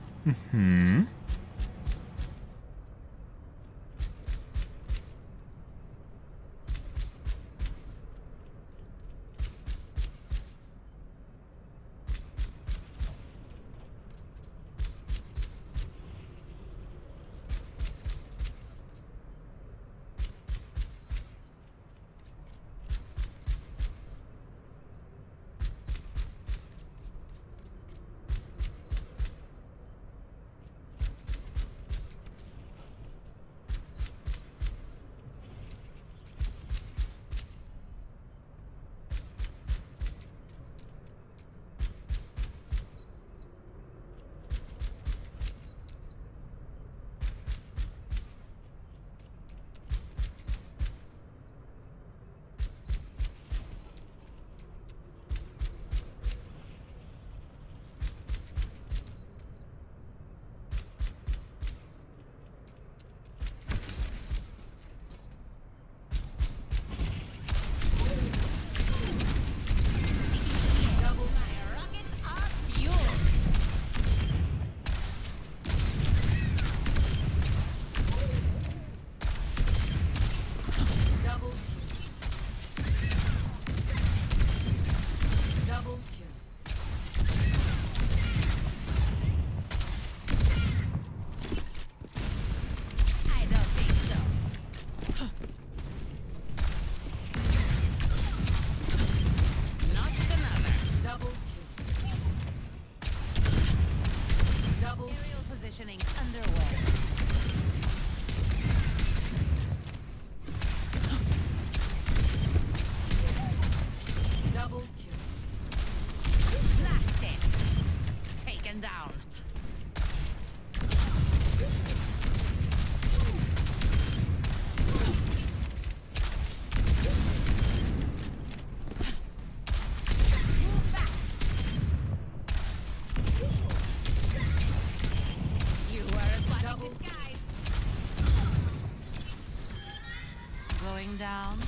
down.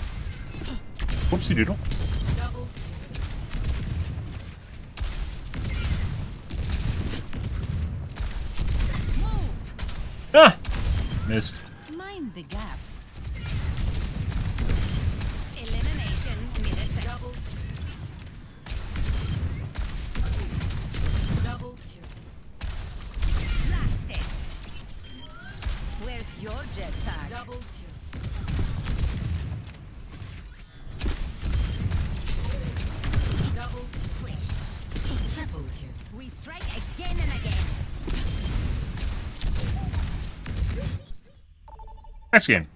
Whoopsie doodle. Ah! Missed. Mind the gap. Elimination. Double. Double kill. Blasted. Where's your jetpack? Double kill. Double flash. Triple kill. We strike again and again. Next game.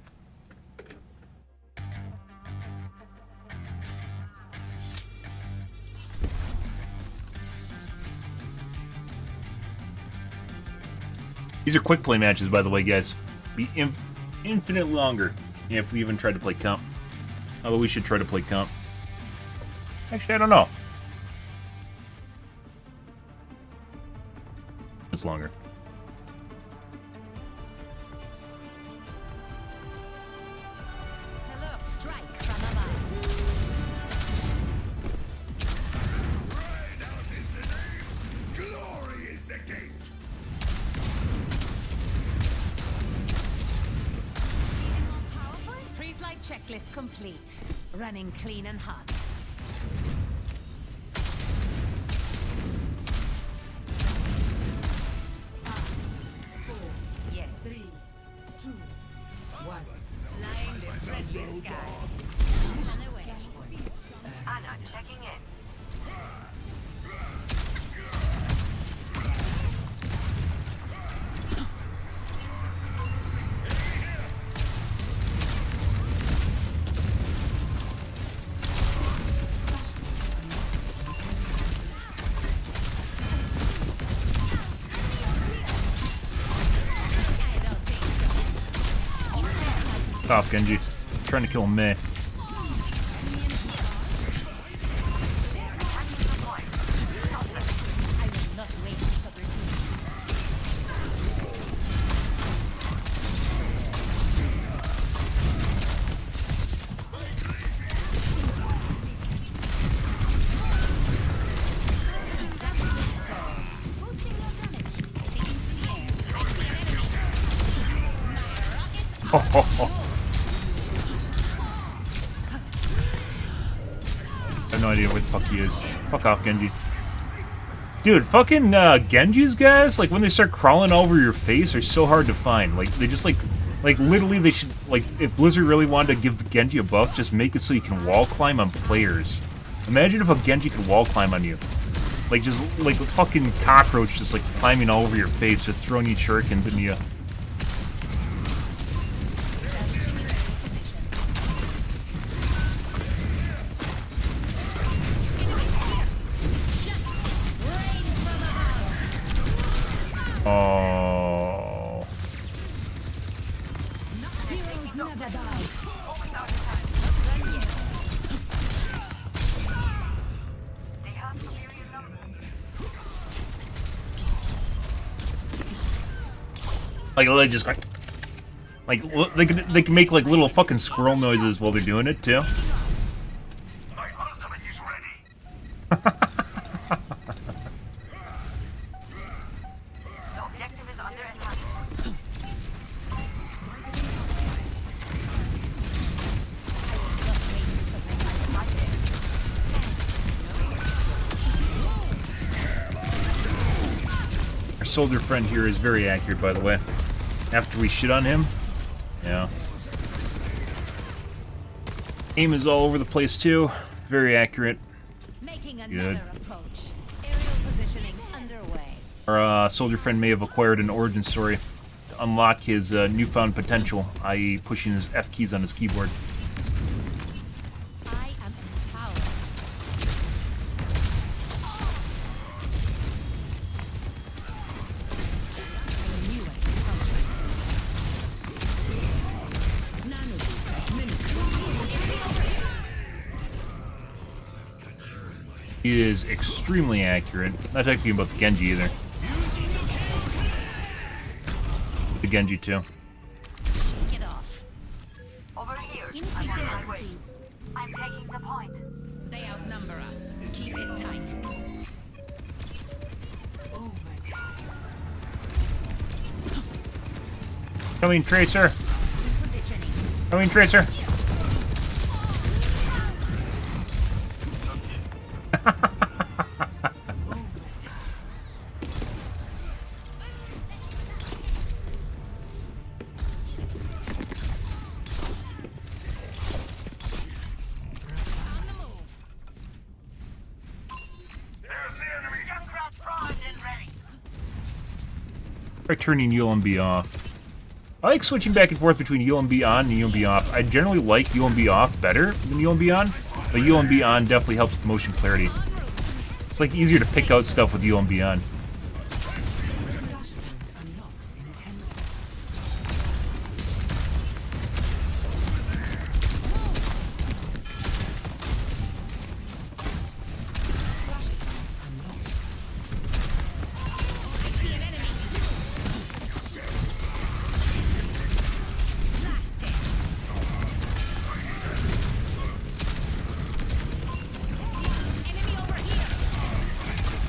These are quick play matches, by the way, guys. Be infinitely longer if we even tried to play comp. Although we should try to play comp. Actually, I don't know. It's longer. Hello. Strike from above. Red out is the name. Glory is the gate. Pre-flight checklist complete. Running clean and hot. Yes. 3, 2, 1. Lying the friendly skies. On the way. Anna checking in. Off, Genji. Trying to kill me. I have no idea where the fuck he is. Fuck off, Genji. Dude, fucking Genjis, guys, like when they start crawling over your face, are so hard to find. Like they just like literally they should, like, if Blizzard really wanted to give Genji a buff, just make it so you can wall climb on players. Imagine if a Genji could wall climb on you. Like just like a fucking cockroach just like climbing all over your face, just throwing you shurikens into you. Oh. Like they just like they can make like little fucking squirrel noises while they're doing it too. My ultimate is ready. The objective is under attack. Our soldier friend here is very accurate, by the way. After we shit on him, yeah. Aim is all over the place too. Very accurate. Making Good. another approach. Aerial positioning underway. Our soldier friend may have acquired an origin story to unlock his newfound potential, i.e. pushing his F keys on his keyboard. I am empowered. He is extremely accurate. Not talking about the Genji either. The Genji too. Get off. Over here. Increasing point. They outnumber us. Keep it tight. Coming, Tracer. Coming, Tracer. Try turning UMB off. I like switching back and forth between UMB on and UMB off. I generally like UMB off better than UMB on, but UMB on definitely helps with motion clarity. It's like easier to pick out stuff with UMB on.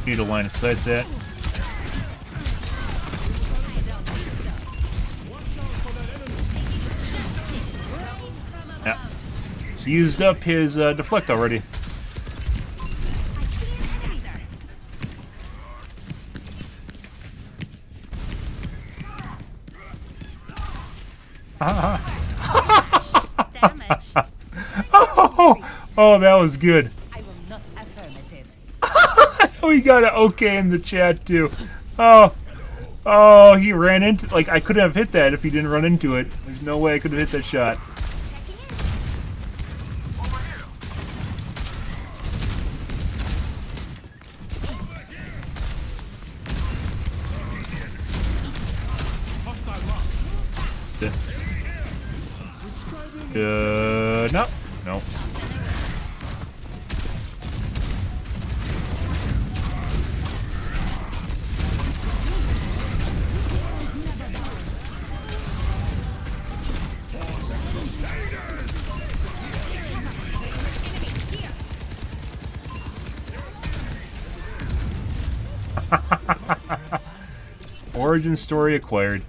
Need a line of sight that. Yeah. He used up his deflect already. Oh, that was good. Oh, he got an okay in the chat too. Oh, he ran into, like, I couldn't have hit that if he didn't run into it. There's no way I could have hit that shot. No. No. Origin story acquired.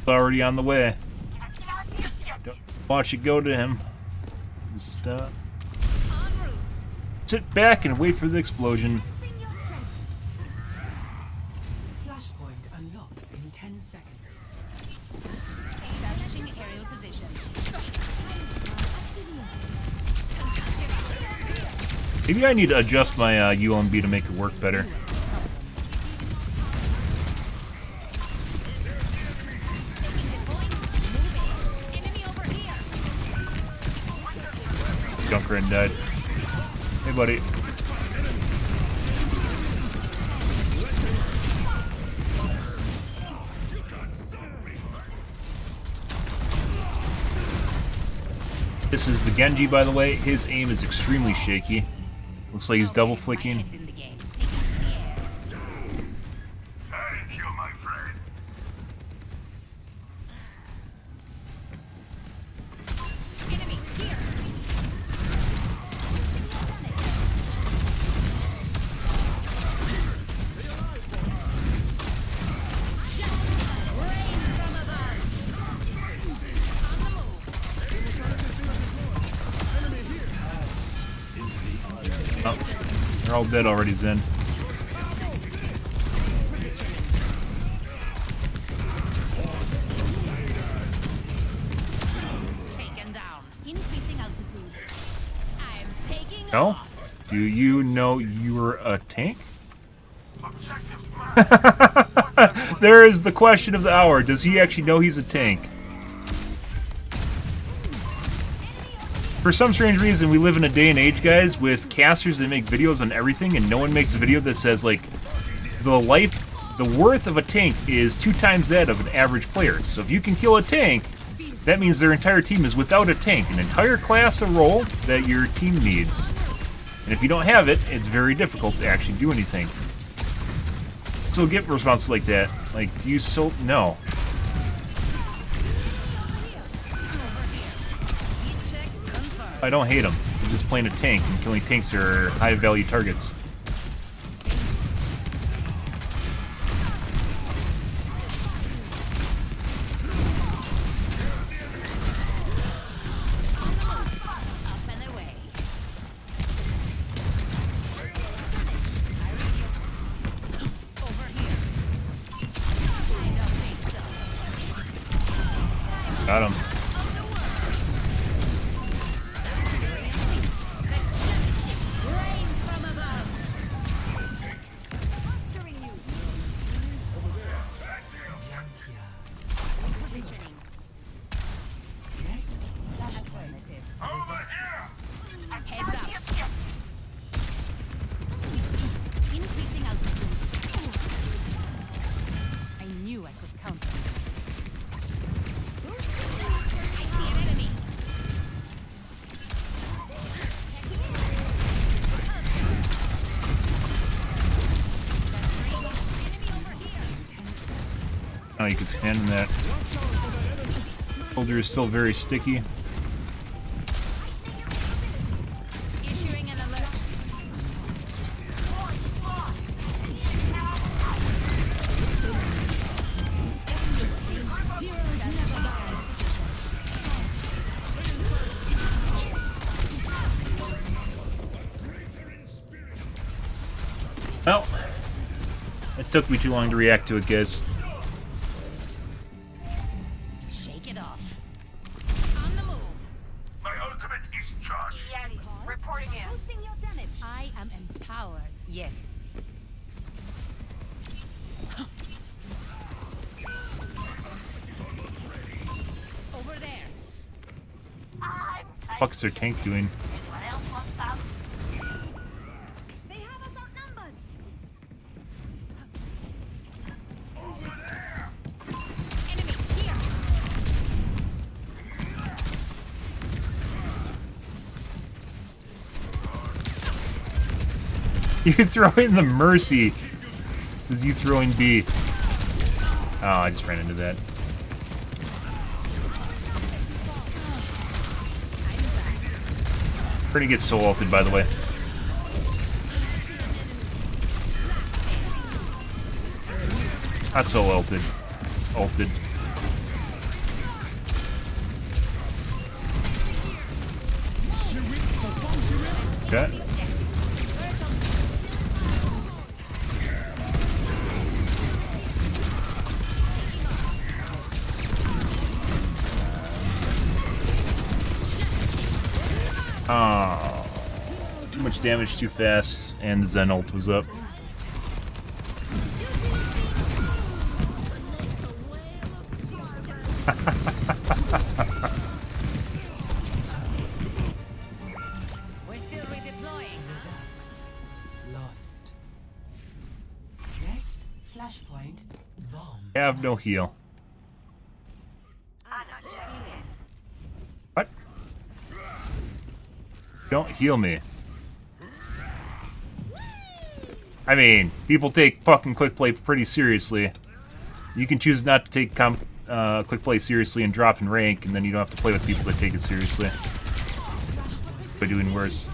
Already on the way. Don't watch it go to him. Just sit back and wait for the explosion. Flashpoint unlocks in 10 seconds. Establishing aerial position. Maybe I need to adjust my UMB to make it work better. Junker died. Hey, buddy. This is the Genji, by the way. His aim is extremely shaky. Looks like he's double flicking. Thank you, my friend. Oh, they're all dead already, Zen. Taken down. Increasing altitude. I'm taking No? Do you know you're a tank? There is the question of the hour. Does he actually know he's a tank? For some strange reason, we live in a day and age, guys, with casters that make videos on everything, and no one makes a video that says, like, the worth of a tank is 2 times that of an average player. So if you can kill a tank, that means their entire team is without a tank, an entire class of role that your team needs. And if you don't have it, it's very difficult to actually do anything. So get responses like that. Like, use so... No. I don't hate them. I'm just playing a tank, and killing tanks are high-value targets. Got him. Oh, you can stand in that. Soldier is still very sticky. Issuing an alert. Well, it took me too long to react to it, guys. Shake it off. On the move. My ultimate is charged. Yeti, reporting in. Boosting your damage. I am empowered. Yes. Over there. What is their tank doing? What else wants up? They have us outnumbered. Enemies here. You throw in the mercy. Says you throwing B. Oh, I just ran into that. We're gonna get soul ulted, by the way. Not soul ulted. It's ulted. Okay. Oh, too much damage too fast, and the Zen ult was up. We're still redeploying. Lost. Next, flashpoint, bomb. Have no heal. I'm not checking in. What? Don't heal me. I mean, people take fucking quick play pretty seriously. You can choose not to take quick play seriously and drop in rank, and then you don't have to play with people that take it seriously. By doing worse.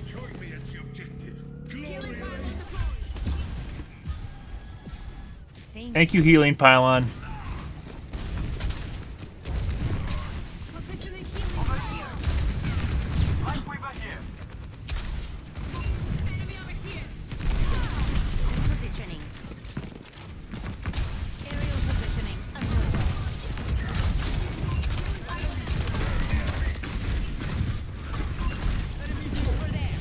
Join me at the objective. Glory! Thank you, healing pylon. Positioning. Aerial positioning. Under attack. Over there.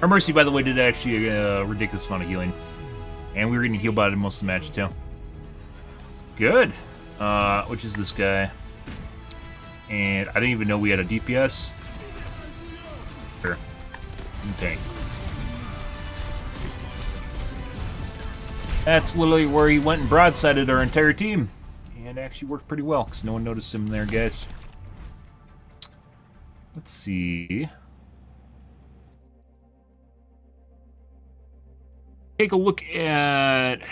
Our Mercy, by the way, did actually a ridiculous amount of healing. And we were getting healed by it most of the match, too. Good. Which is this guy. And I didn't even know we had a DPS. Sure. Tank. That's literally where he went and broadsided our entire team. And actually worked pretty well, because no one noticed him there, guys. Let's see. Take a look at...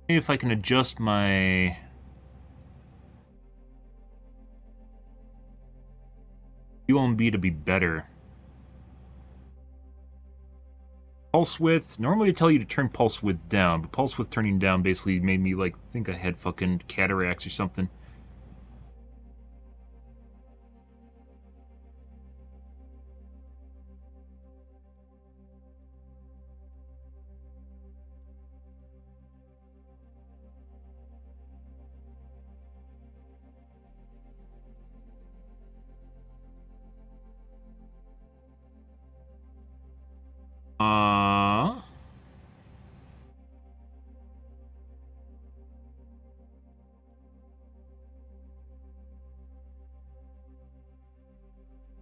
if I can adjust my... UMB to be better. Pulse width. Normally I tell you to turn pulse width down, but pulse width turning down basically made me like think I had fucking cataracts or something.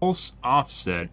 Pulse offset.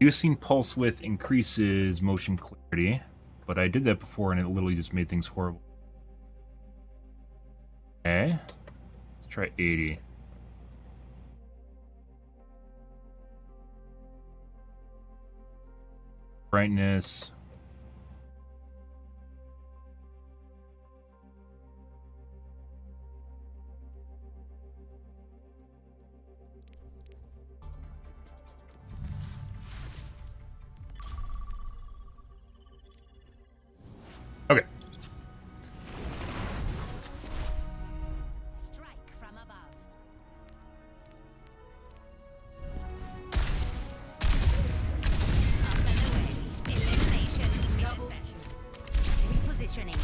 Using pulse width increases motion clarity, but I did that before and it literally just made things horrible. Okay, let's try 80. Brightness. Okay. Strike from above. Up and away. Elimination millisecond. Repositioning.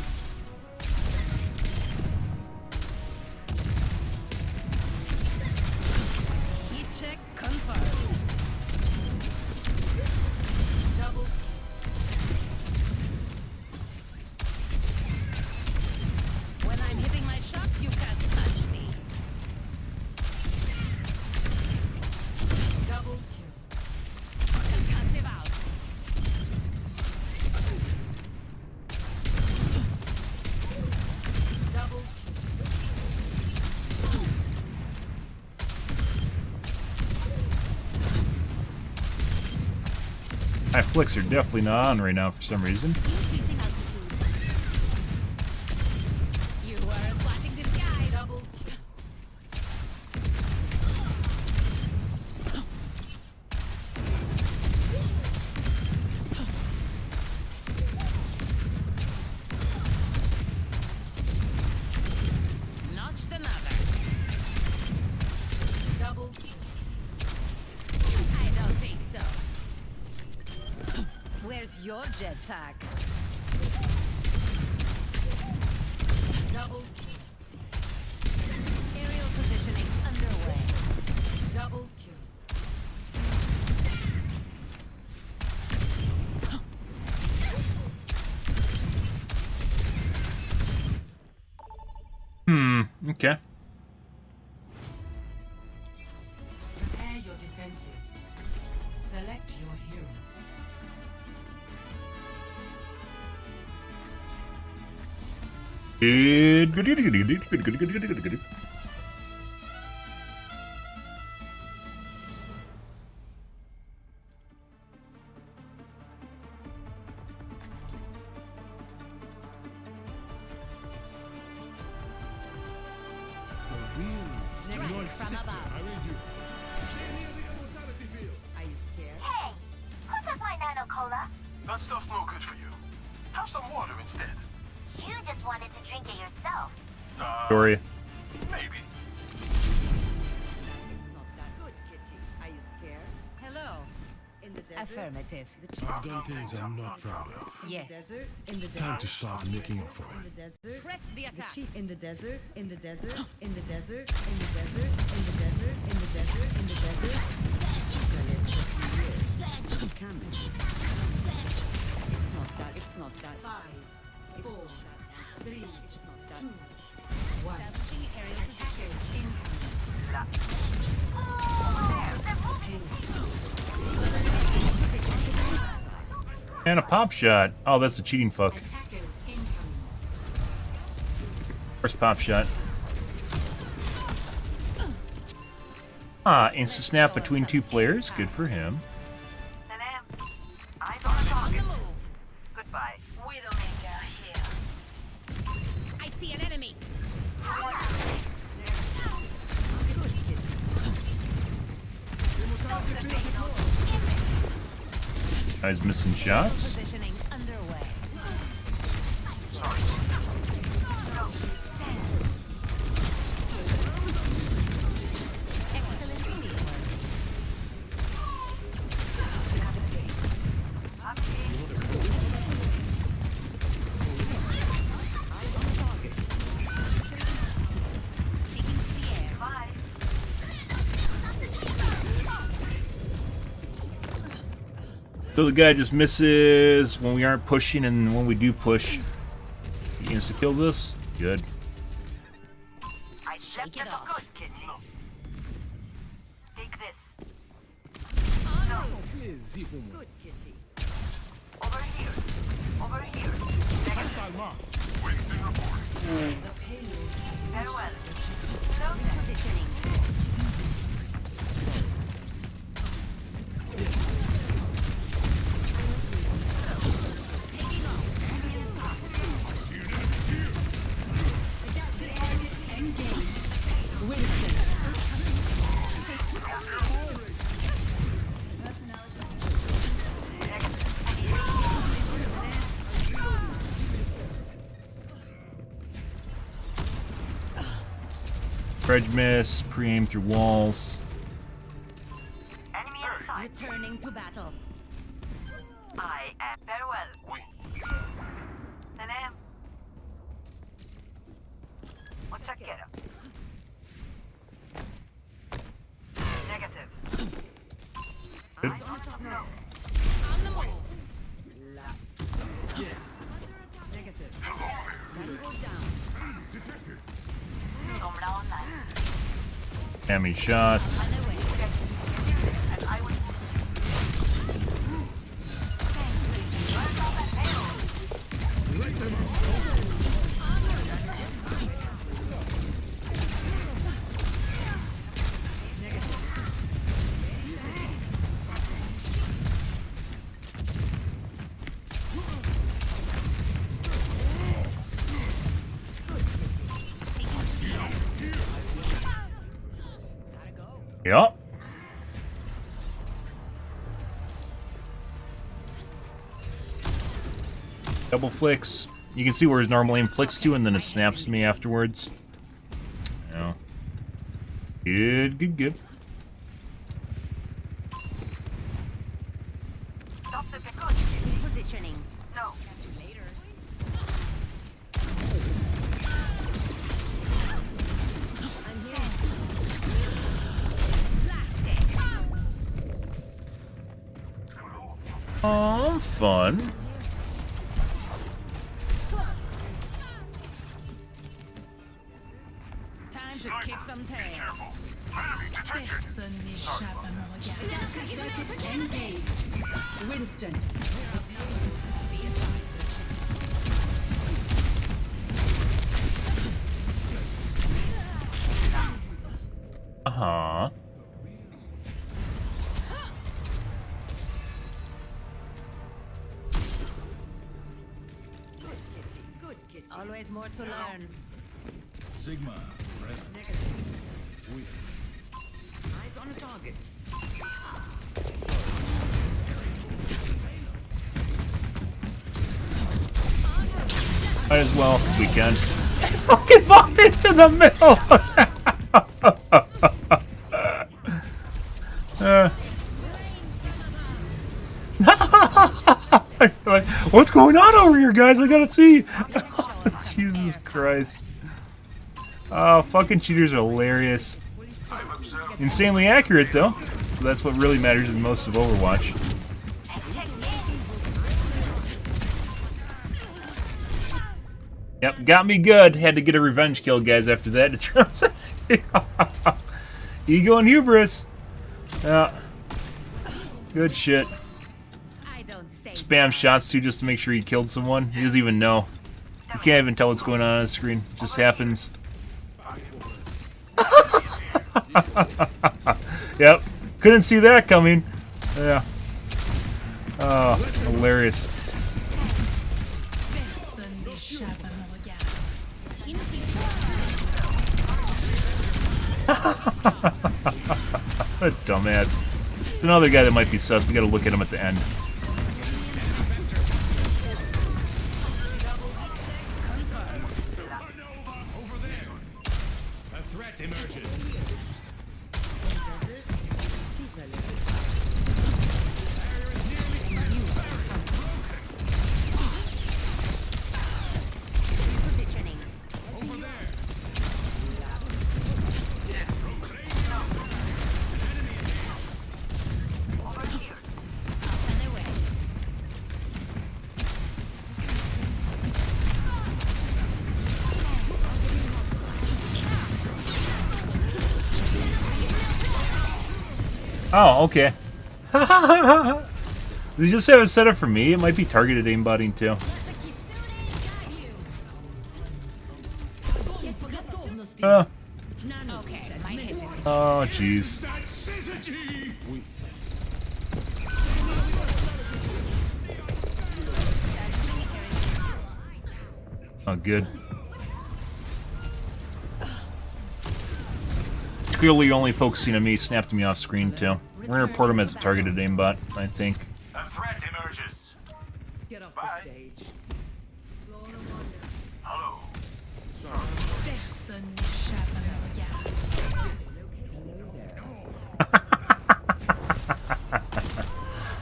Heat check confirmed. Double. When I'm hitting my shots, you can't touch me. Double kill. Concussive out. Double My flicks are definitely not on right now for some reason. increasing altitude. You weren't watching the sky. Double kill. Notched another. Double kill. I don't think so. Where's your jetpack? Double kill. Aerial positioning. Okay. Prepare your defenses. Select your hero. Good. Hey, who took my nano cola? That stuff's no good for you. Have some water instead. You just wanted to drink it yourself. Story. Maybe. Hello. Affirmative. I've done things I'm not proud of. Yes. Time to start making up for it. Press the attack. In the desert, in the desert, in the desert, in the desert, in the desert, in the desert, in the desert. It's not that. 5, 4, 3, 2, 1. Establishing area attackers And a pop shot. Oh, that's a cheating fuck. First pop shot. Ah, instant snap between two players. Good for him. Eyes on the target. Goodbye. Widowmaker here. I see an enemy. Guys missing shots. Positioning underway. Excellent teamwork. Taking to the air. Bye. So the guy just misses when we aren't pushing, and when we do push, he insta kills us. Good. I Shake it left off. good, kitty. Take this. Good kitty. Over here. Over here. Wasting report. Very well. Positioning. Fredge miss, pre-aim through walls. Enemy inside. Returning to battle. I am very well. We. Salam. Mutshakira. Negative. Good. I don't know. On the move. Negative. Tango down. Sombra online. Hammy shots. Underway. And I will. Yep. Double flicks. You can see where his normal aim flicks to, and then it snaps to me afterwards. Yeah. Good. Stop the good. Positioning. No. Catch you later. I'm here. Blast it. Oh, fun. kick some tail. Personne n'échappe à mon regard. Circuit engaged. Winston. Uh-huh. Always more to learn. Sigma, present. Eyes on a target. Might as well, if we can. Fucking bumped into the middle! What's going on over here, guys? I gotta see! Jesus Christ. Oh, fucking cheaters are hilarious. Insanely accurate, though. So that's what really matters in most of Overwatch. Yep, got me good. Had to get a revenge kill, guys, after that. Ego and hubris. Yeah. Good shit. Spam shots, too, just to make sure he killed someone. He doesn't even know. You can't even tell what's going on the screen. It just happens. Yep. Couldn't see that coming. Yeah. Oh, hilarious. What a dumbass. It's another guy that might be sus. We gotta look at him at the end. A threat emerges. Oh, okay. Does he just have it set up for me? It might be targeted aimbotting too. Oh, jeez. Oh, good. Clearly only focusing on me snapped me off screen too. We're gonna report him as a targeted aimbot, I think. A threat emerges. Get off the stage. Hello. Personne n'échappe à mon regard.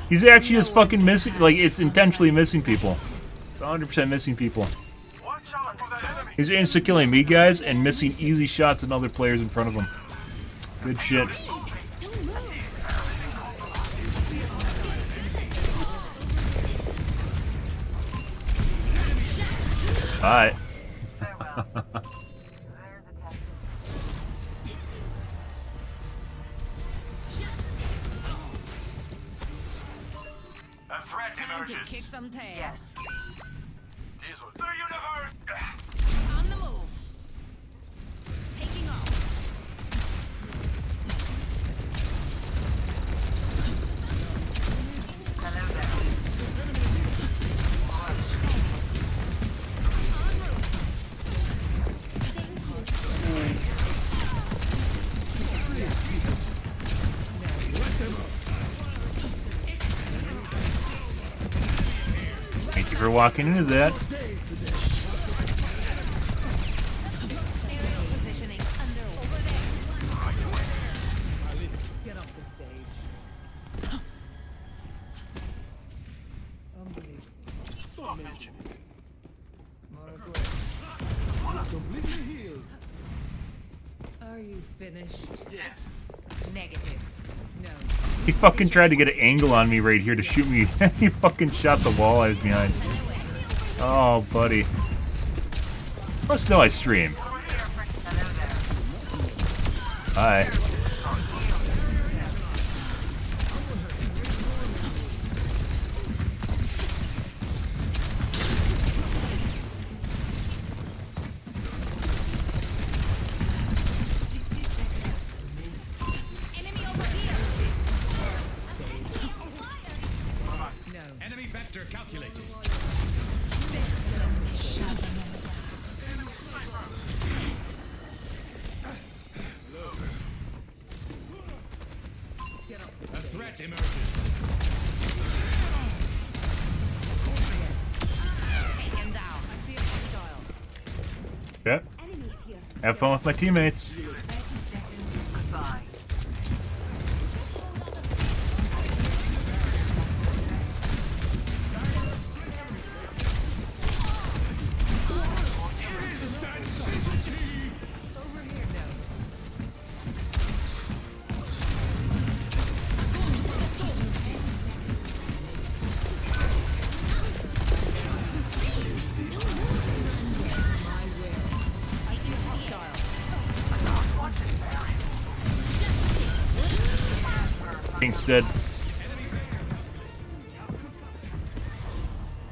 He's actually just fucking missing, like, it's intentionally missing people. It's 100% missing people. He's insta-killing me, guys, and missing easy shots at other players in front of him. Good shit. Alright. A threat emerges. Kick some tail. Yes. The universe. On the move. Taking off. Hello there. Thank you for walking into that. Get off the stage. Don't mention it. Completely healed. Are you finished? Yes. Negative. No. He fucking tried to get an angle on me right here to shoot me. He fucking shot the wall I was behind. Oh, buddy. Must know I stream. Hi. Enemy vector calculated. A threat emerges. Taken down. I see a hostile. Yep. Have fun with my teammates. 30 seconds. Goodbye. Instead.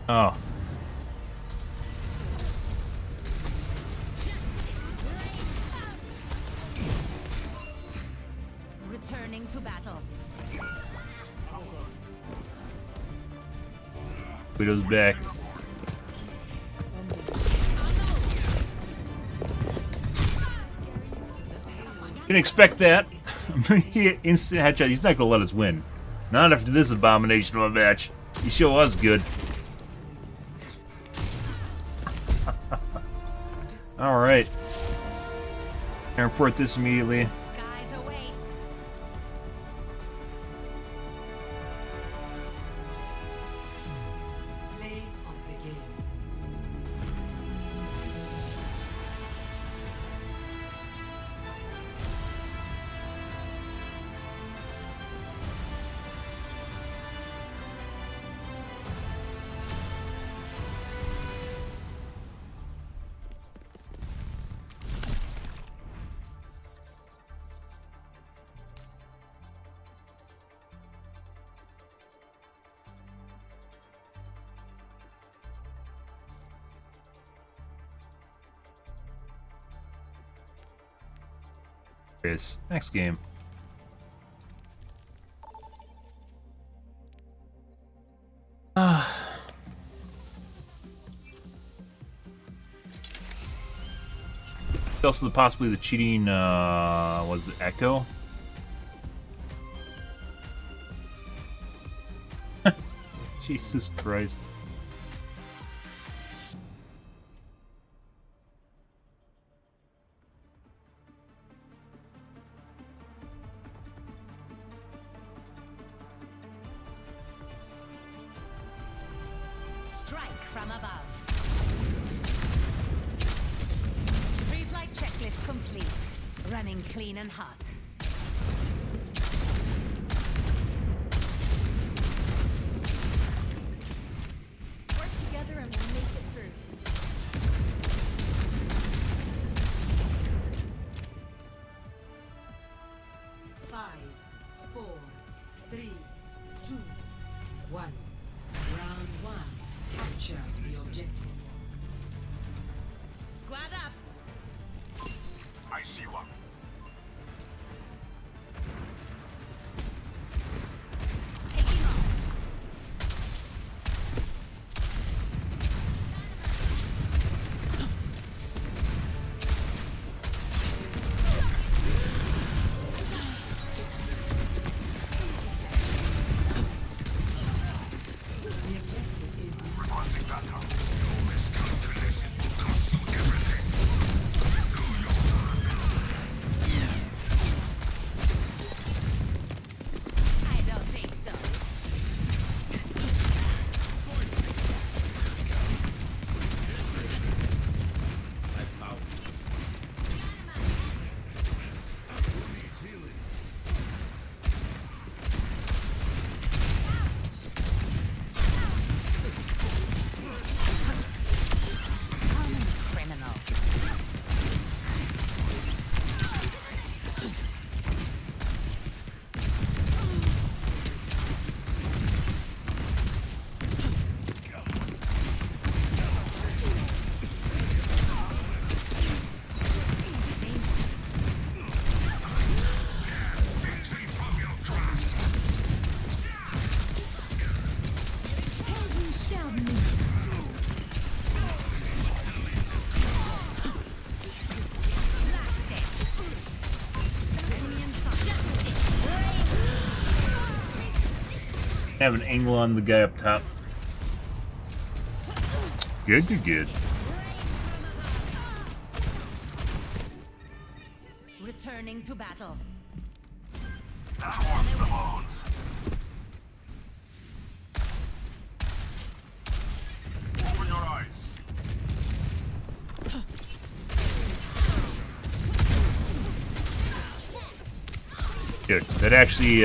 Oh. Returning to battle. Widow's back. Can expect that. Instant headshot. He's not gonna let us win. Not after this abomination of a match. He sure was good. Alright. I'll report this immediately. Skies await. Play of the game. Is next game. Also, possibly the cheating. Was it Echo? Jesus Christ. Strike from above. Pre-flight checklist complete. Running clean and hot. Work together and we'll make it through. Five, 4, 3, 2, 1. Round 1. Capture the objective. Squad up. I see one. Taking off. Have an angle on the guy up top. Good, good, good. Returning to battle. That one's the bones. Open your eyes. Good. That actually,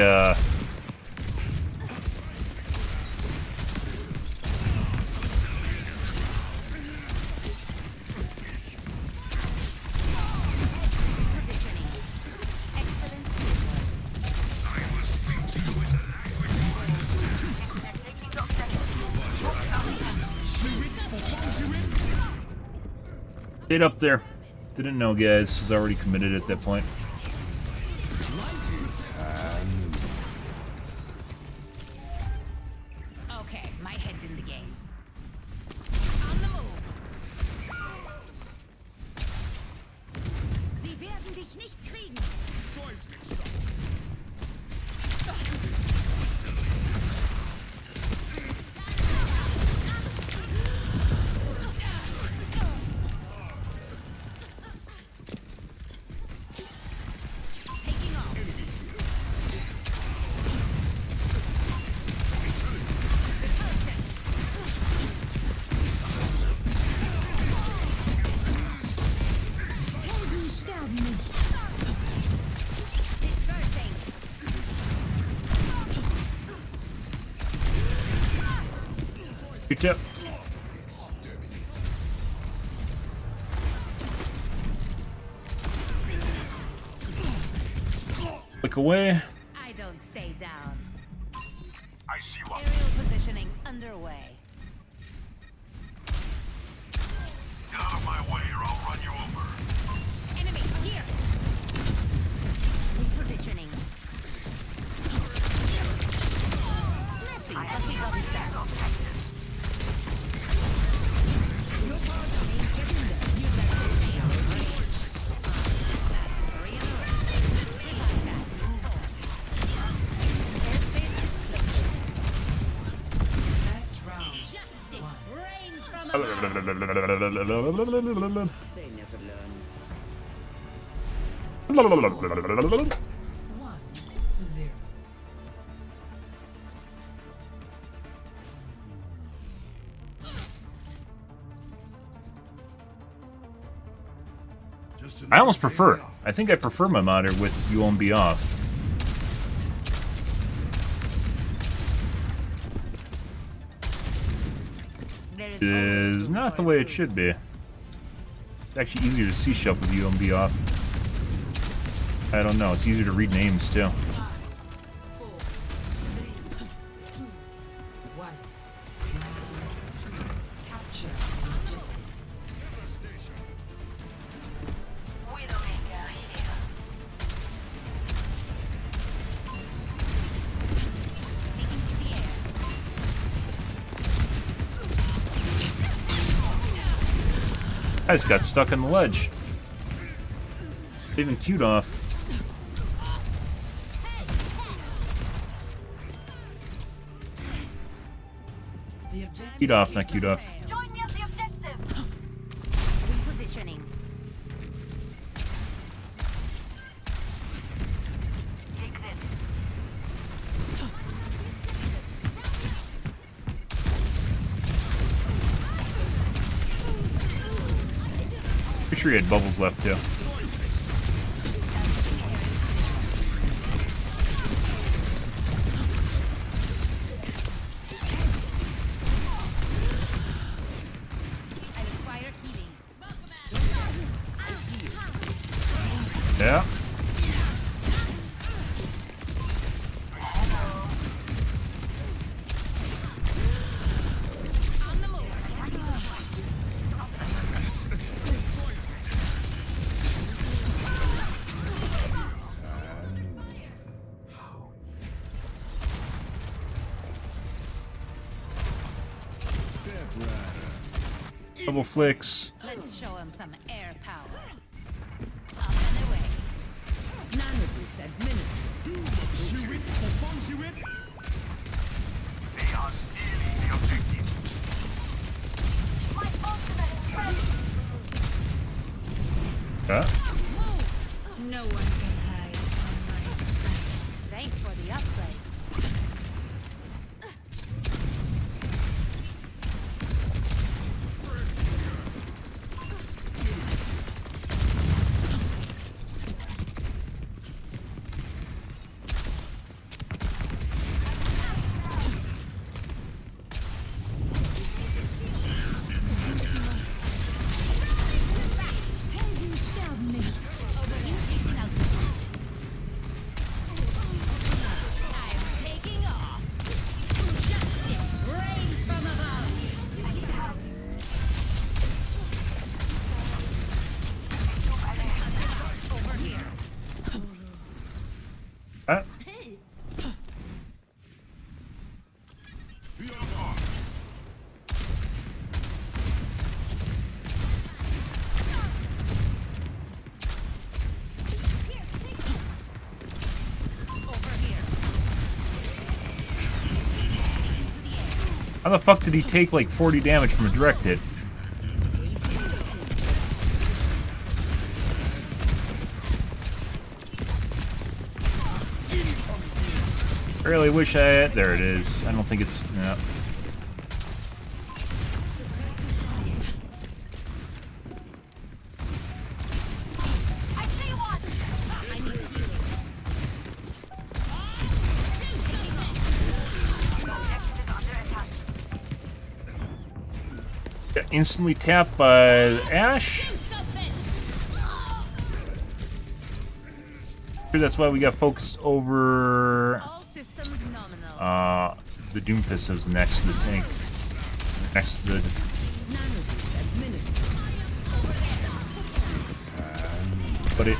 stayed up there. Didn't know, guys. Was already committed at that point. Okay, my head's in the game. On the move. Sie werden dich nicht kriegen. Good tip. Click away. I don't stay down. I see one. Aerial positioning underway. Get out of my way or I'll run you over. Enemy here. Repositioning. Messy, but we got it done. I almost prefer. I think I prefer my monitor with UMB off. It is not the way it should be. It's actually easier to see stuff with UMB off. I don't know. It's easier to read names too. I just got stuck on the ledge. They even queued off. Queued off, not queued off. Join me at the objective. Repositioning. Take this. Pretty sure he had bubbles left too. Yeah. Double flicks. Let's show him some air power. On the way. Nanoboost administered. Thanks for the upgrade. How the fuck did he take like 40 damage from a direct hit? I really wish I had... There it is. I don't think it's... Yeah. Got instantly tapped by Ash. That's why we got focused over the Doomfist is next to the tank. Next to the... But it...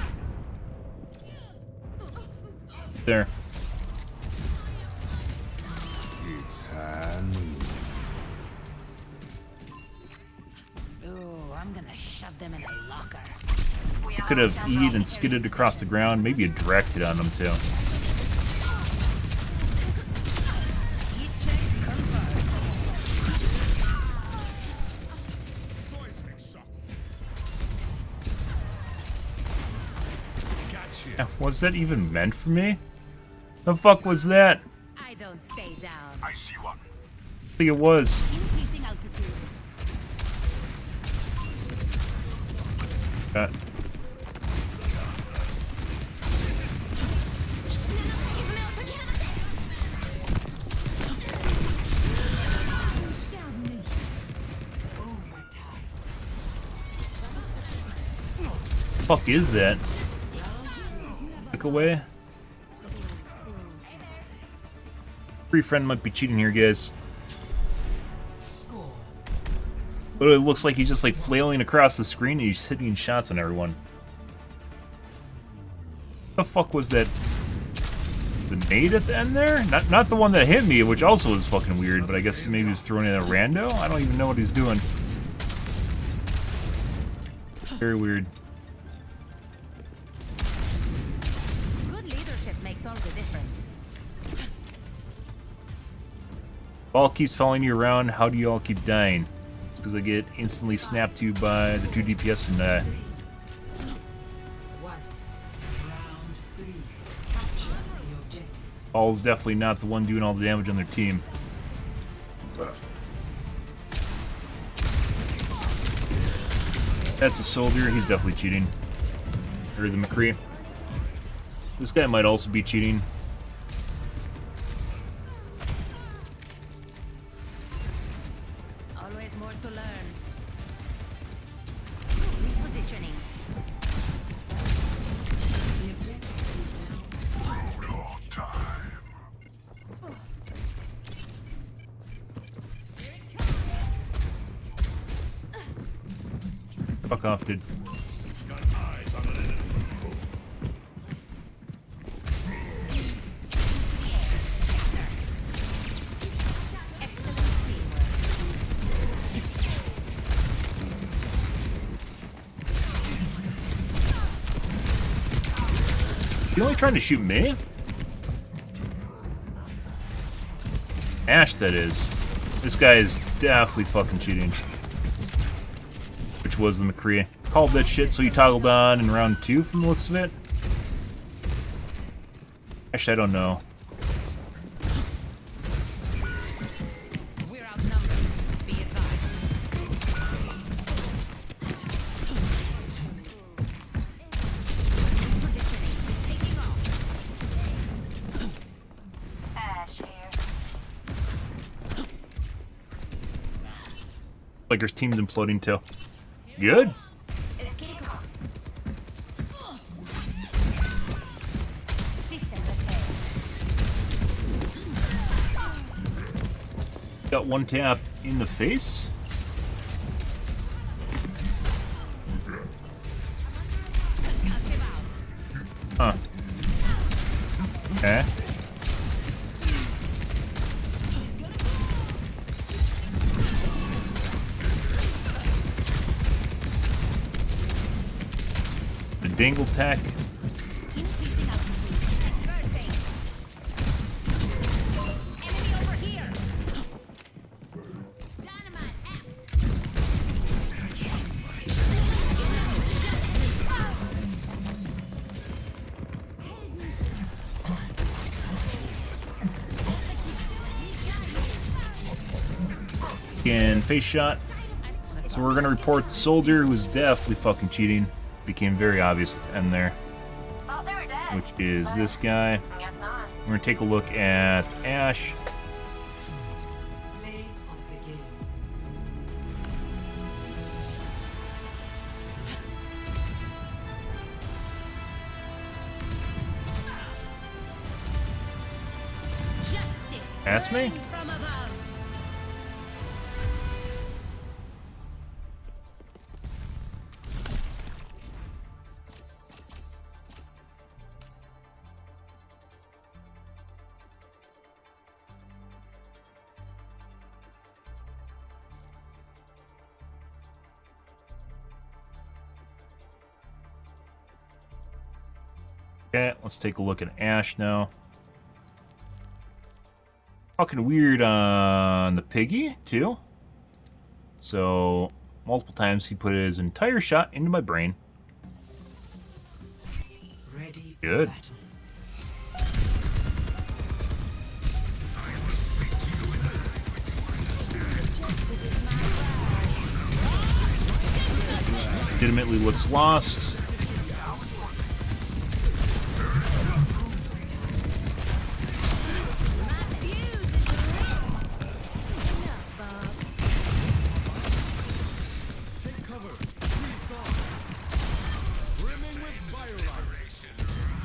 There. It's I'm gonna shove them in a locker. Could have E'd and skidded across the ground. Maybe a direct hit on them too. Yeah, was that even meant for me? The fuck was that? I don't stay down. I see one. I think it was. Increasing altitude. Fuck is that? Click away. Free friend might be cheating here, guys. But it looks like he's just like flailing across the screen and he's hitting shots on everyone. What the fuck was that? The nade at the end there? Not the one that hit me, which also was fucking weird, but I guess maybe he was throwing in a rando? I don't even know what he's doing. Very weird. Good leadership makes all the difference. Ball keeps following you around. How do you all keep dying? It's because I get instantly snapped to by the 2 DPS and Ball's definitely not the one doing all the damage on their team. That's a soldier. He's definitely cheating. Or the McCree. This guy might also be cheating. Always more to learn. Repositioning. Fuck off, dude. You only trying to shoot me? Ash, that is. This guy is definitely fucking cheating. Which was the McCree. Called that shit, so he toggled on in round 2 from the looks of it. Actually, I don't know. We're outnumbered. Be advised. Positioning. Taking off. Ash here. Like our team's imploding too. Good. It's getting off. System repair. Got one tapped in the face. Concussive out. Huh. Okay. The dangle tack. Increasing altitude. Dispersing. Enemy over here. Dynamite aft. And face shot. So we're gonna report the soldier who's definitely fucking cheating. Became very obvious at the end there. Thought they were dead. Which is this guy. I guess not. We're gonna take a look at Ash. Play of the game. Justice. That's me. reigns from above. Okay, let's take a look at Ash now. Fucking weird on the piggy, too. So, multiple times he put his entire shot into my brain. Ready for Good. battle. Legitimately looks lost.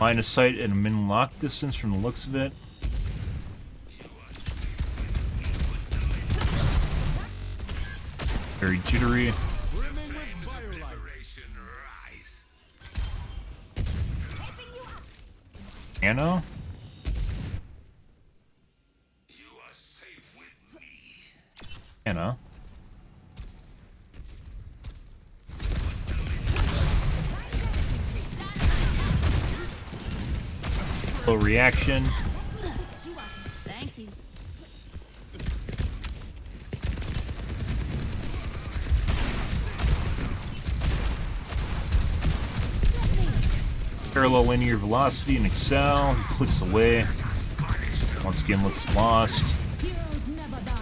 Line of sight at a min lock distance from the looks of it. Very jittery. Anna? Anna? Slow reaction. Thank you. Parallel linear velocity and excel. He flicks away. Once again looks lost. Heroes never die.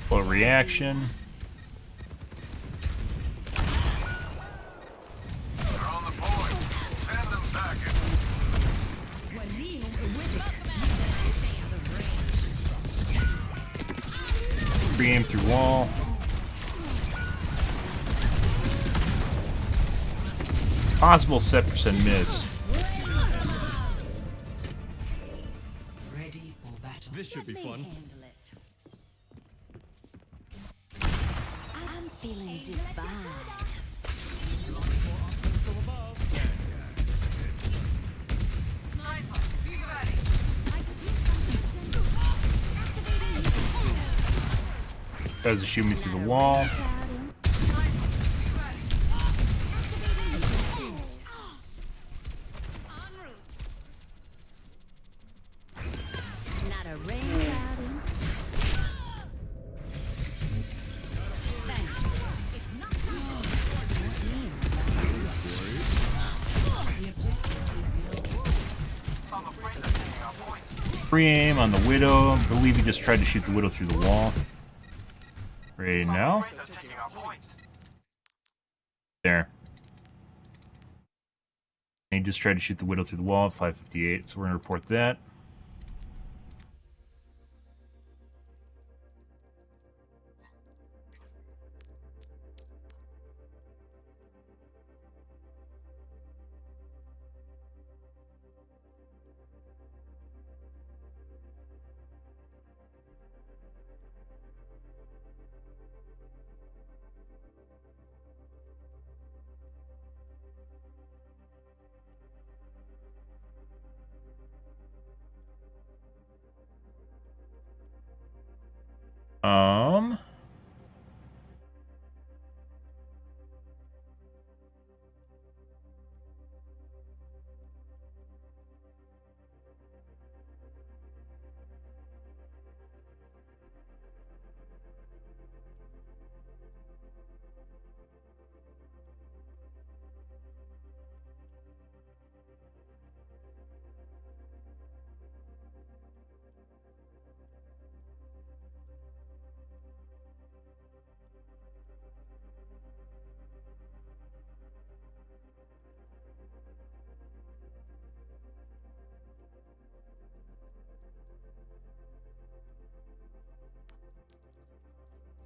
Slow reaction. Pre-aim through wall. Possible set percent miss. Ready for battle. This should be fun. Handle it. I'm feeling divine. Tries to shoot me through the wall. Pre-aim on the Widow. I believe he just tried to shoot the Widow through the wall. Ready now? There. And he just tried to shoot the Widow through the wall at 558, so we're going to report that.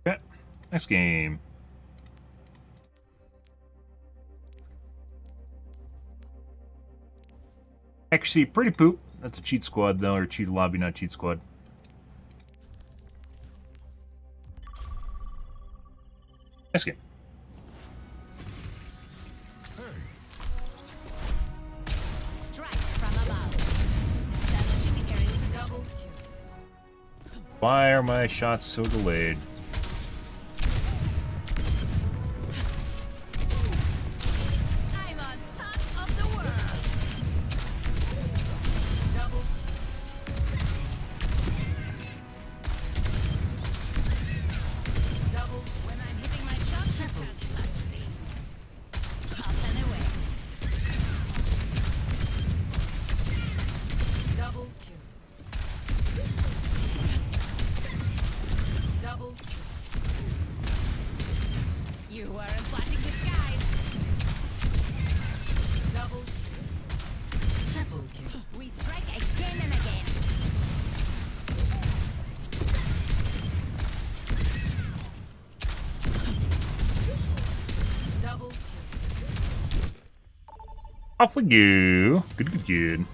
Okay, next game. Actually, pretty poop. That's a cheat squad, though, or cheat lobby, not cheat squad. Next game. Strike from above. Double kill. Why are my shots so delayed? I'm on top of the world. Double. Double. When I'm hitting my shots, you can't touch me. Up and away. Double kill. Double. You weren't flashing the skies. Double. Triple kill. We strike again and again. Double kill. Off we go. Good, good, good.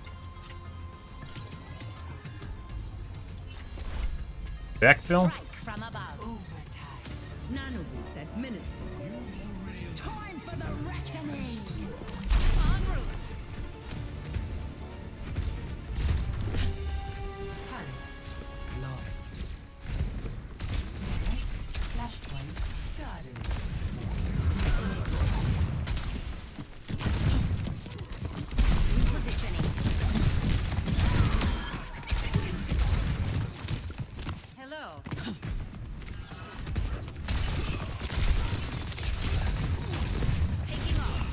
Backfill? Strike from above. Overtime. Nanoboost administered. Time for the reckoning. En route. Palace lost. Next flashpoint guarded. Repositioning. Hello. Taking off.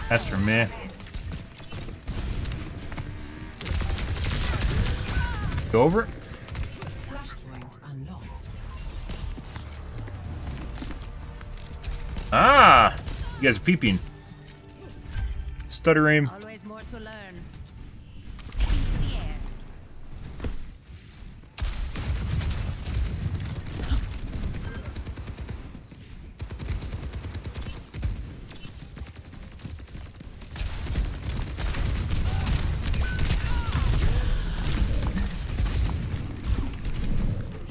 That's for me. Go over it. Flashpoint unlocked. Ah! You guys are peeping. Stutter aim. Always more to learn. Into the air.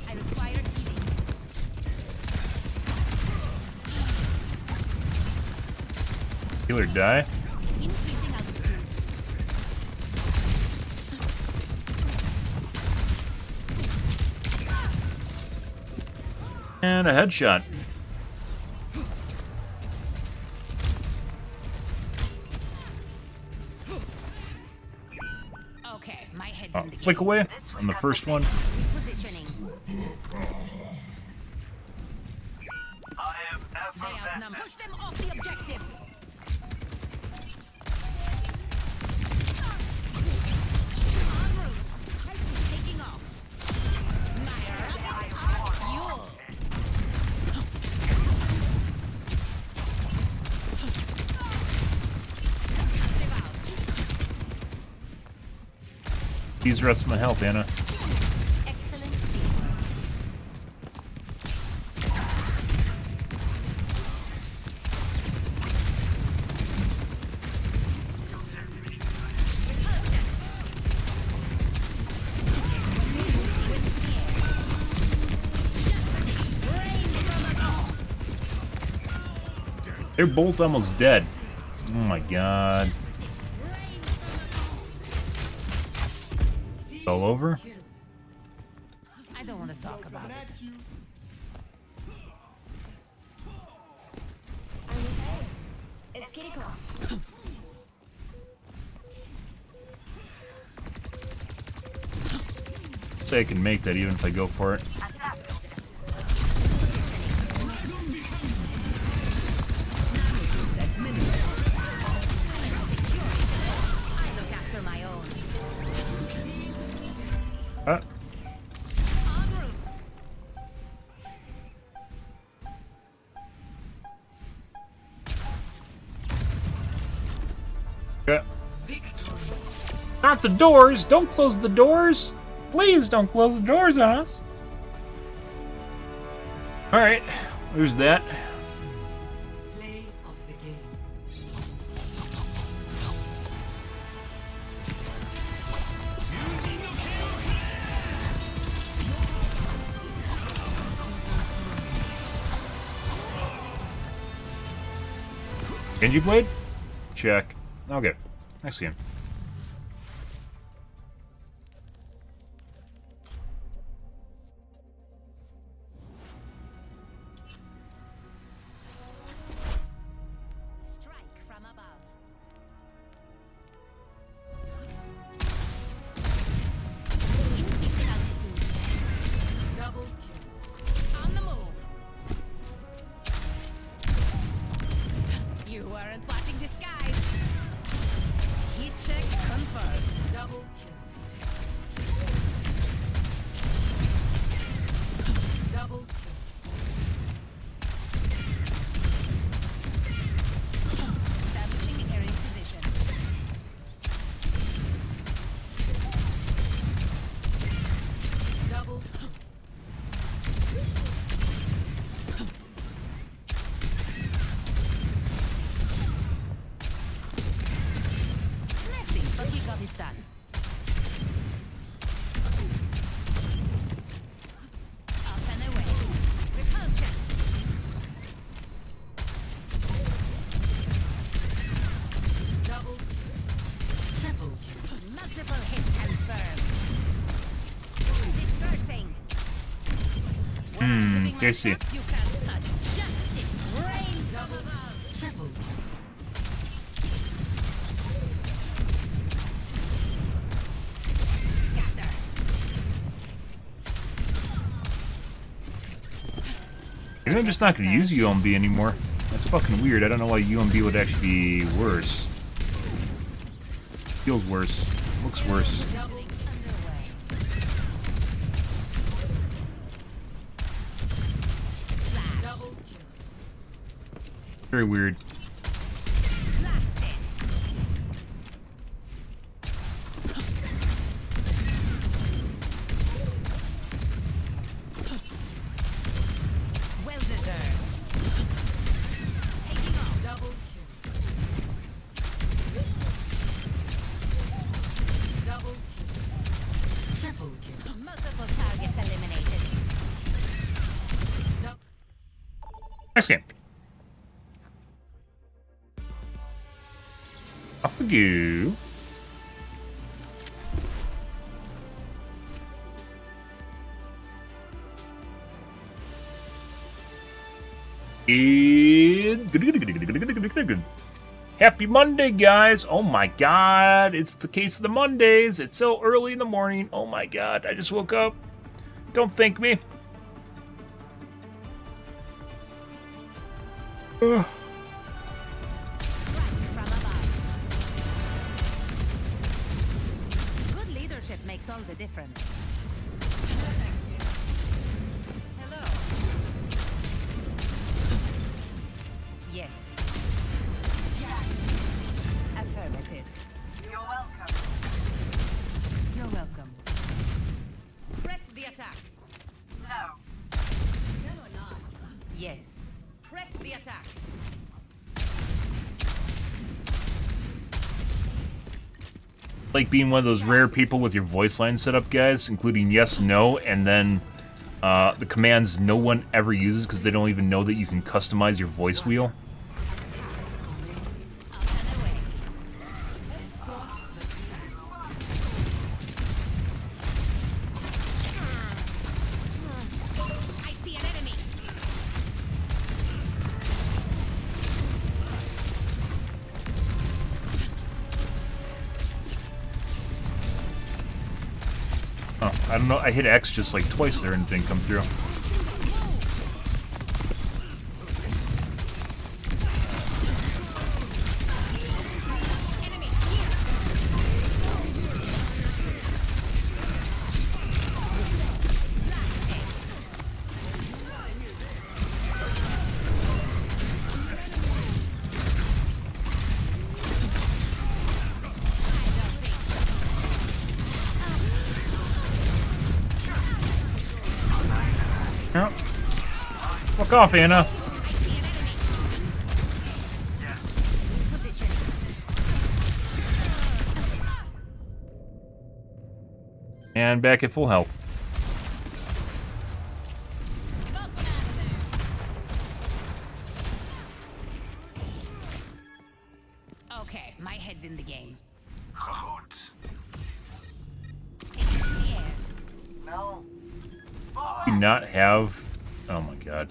I require healing. Heal or die. Increasing altitude. And a headshot. Okay, my head's Oh, in the flick game. away on the first one. Repositioning. I am They outnumber. Push them off the objective. Use the rest of my health, Anna. Excellent teamwork. They're both almost dead. Oh my god. All over? I don't want to talk about it. It's kitty claw. Say I can make that even if I go for it. Yeah. Not the doors! Don't close the doors! Please don't close the doors on us! Alright, there's that. Play of the game. Genji Blade? Check. Okay, I see him. Strike from above. Increase altitude. Double kill. On the move. You weren't watching the skies. Heat check confirmed. Double kill. Double kill. Establishing area position. Double kill. Messy, but we got it done. Up and away. Repulsion. Double. Triple. Multiple hits confirmed. Dispersing. I see. You can't touch. Justice reigns above. Triple. Scatter. Maybe I'm just not going to use UMB anymore. That's fucking weird. I don't know why UMB would actually be worse. Feels worse. Looks worse. Doubling underway. Splash. Double kill. Very weird. Blasted. Well deserved. Taking off. Double kill. Double kill. Triple kill. Multiple targets eliminated. Nice game. Off we go. Happy Monday, guys. Oh my god, it's the case of the Mondays. It's so early in the morning. Oh my god, I just woke up. Don't thank me. Strike from above. Good leadership makes all the difference. Hello. Yes. Affirmative. You're welcome. You're welcome. Yes. Press the attack. Like being one of those rare people with your voice line set up, guys, including yes, no, and then the commands no one ever uses because they don't even know that you can customize your voice wheel. I see an enemy. Oh, I don't know. I hit X just like twice there and it didn't come through. Yep. Fuck off, Anna. And back at full health. Okay, my head's in the game. No. Do not have. Oh my god.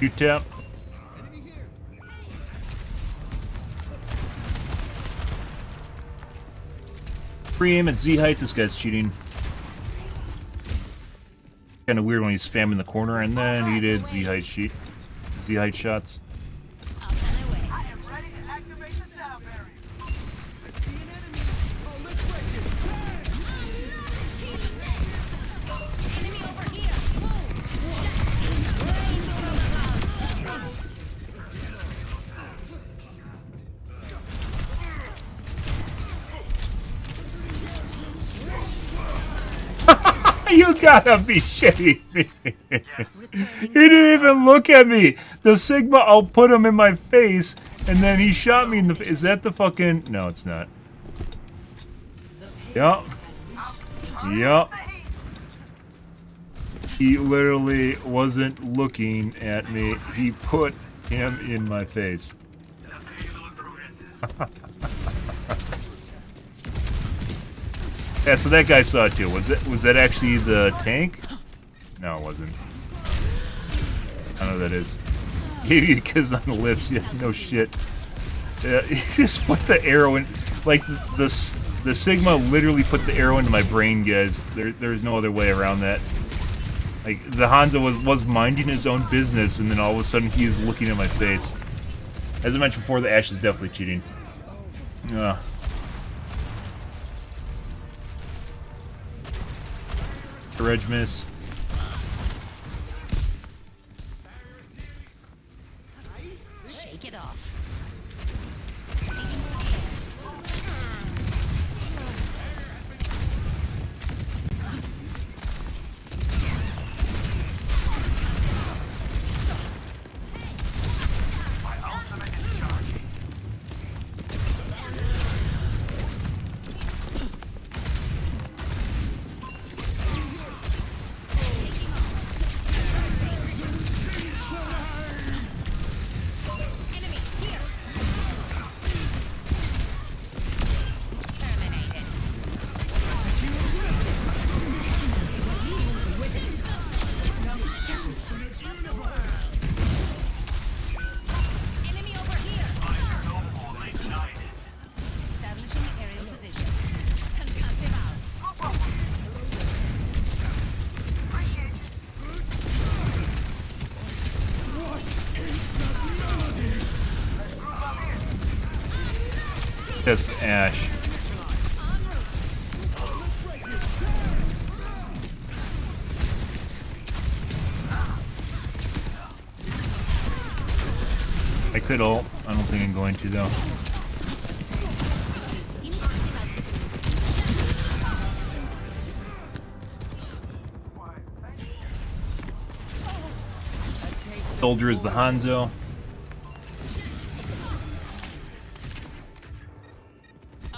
You tap. Free aim at Z height. This guy's cheating. Kind of weird when he's spamming the corner, and then he did Z height shots. You gotta be shitting me. He didn't even look at me. The Sigma, I'll put him in my face, and then he shot me in the face. Is that the fucking... No, it's not. Yup. Yup. He literally wasn't looking at me. He put him in my face. Yeah, so that guy saw it too. Was that actually the tank? No, it wasn't. I don't know who that is. Gave you a kiss on the lips. Yeah, no shit. Yeah, he just put the arrow in. Like the Sigma literally put the arrow into my brain, guys. There's no other way around that. Like the Hanzo was minding his own business, and then all of a sudden he is looking at my face. As I mentioned before, the Ashe is definitely cheating. Reg miss. Shake it off. Just Ashe. I could ult. I don't think I'm going to though. Soldier is the Hanzo.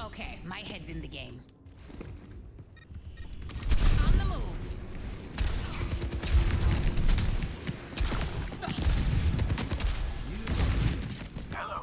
Okay, my head's in the game. On the move. Hello.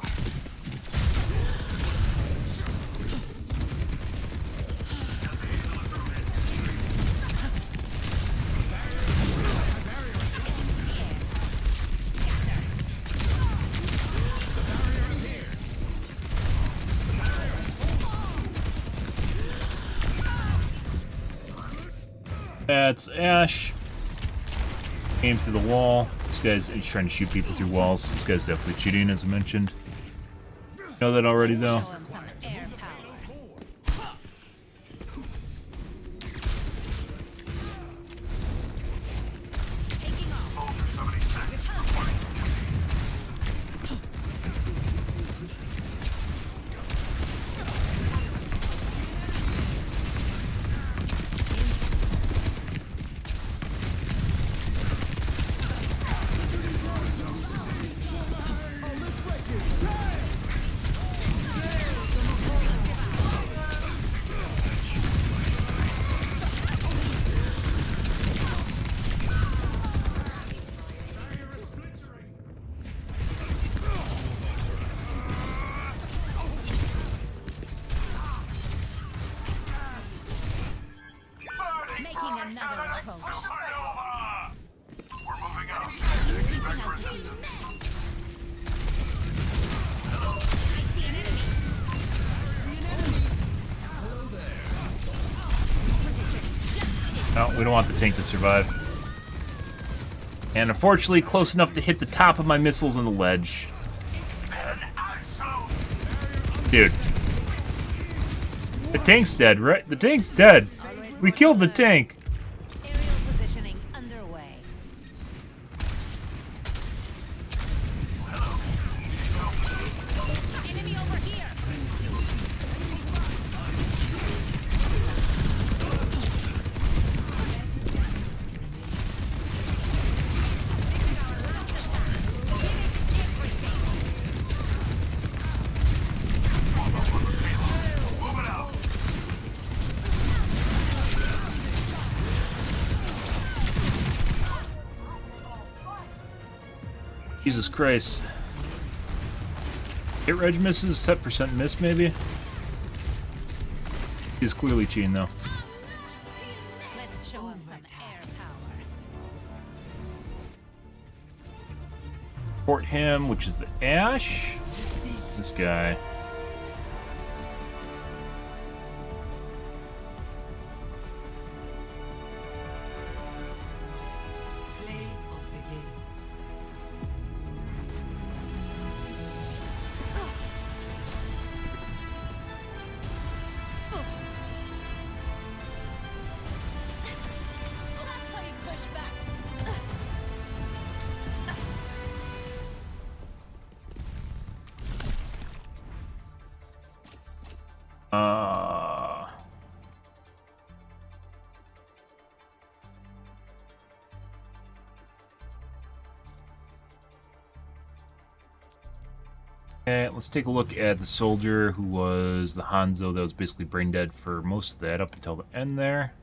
That's Ash. Aim through the wall. This guy's he's trying to shoot people through walls. This guy's definitely cheating, as I mentioned. Know that already, though. Show him some air power. Taking off. Making another approach. We're moving out. Increasing altitude. I see an enemy. No, we don't want the tank to survive. And unfortunately, close enough to hit the top of my missiles on the ledge. Dude. The tank's dead, right? The tank's dead. We killed the tank. Aerial positioning underway. Enemy over here. Jesus Christ. Hit reg misses, set percent miss maybe? He's clearly cheating though. Let's show him some air power. Support him, which is the Ash. This guy. That's how you push back. Okay, let's take a look at the soldier who was the Hanzo that was basically brain dead for most of that up until the end there.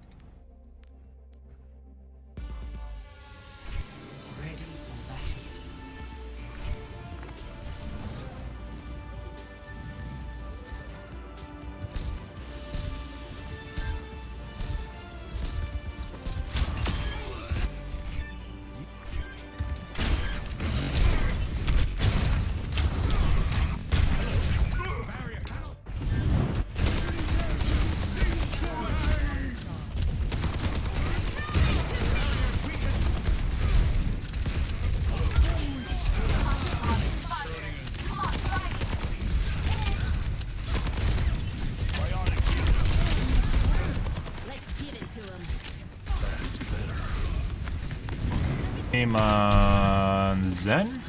Aim on Zen.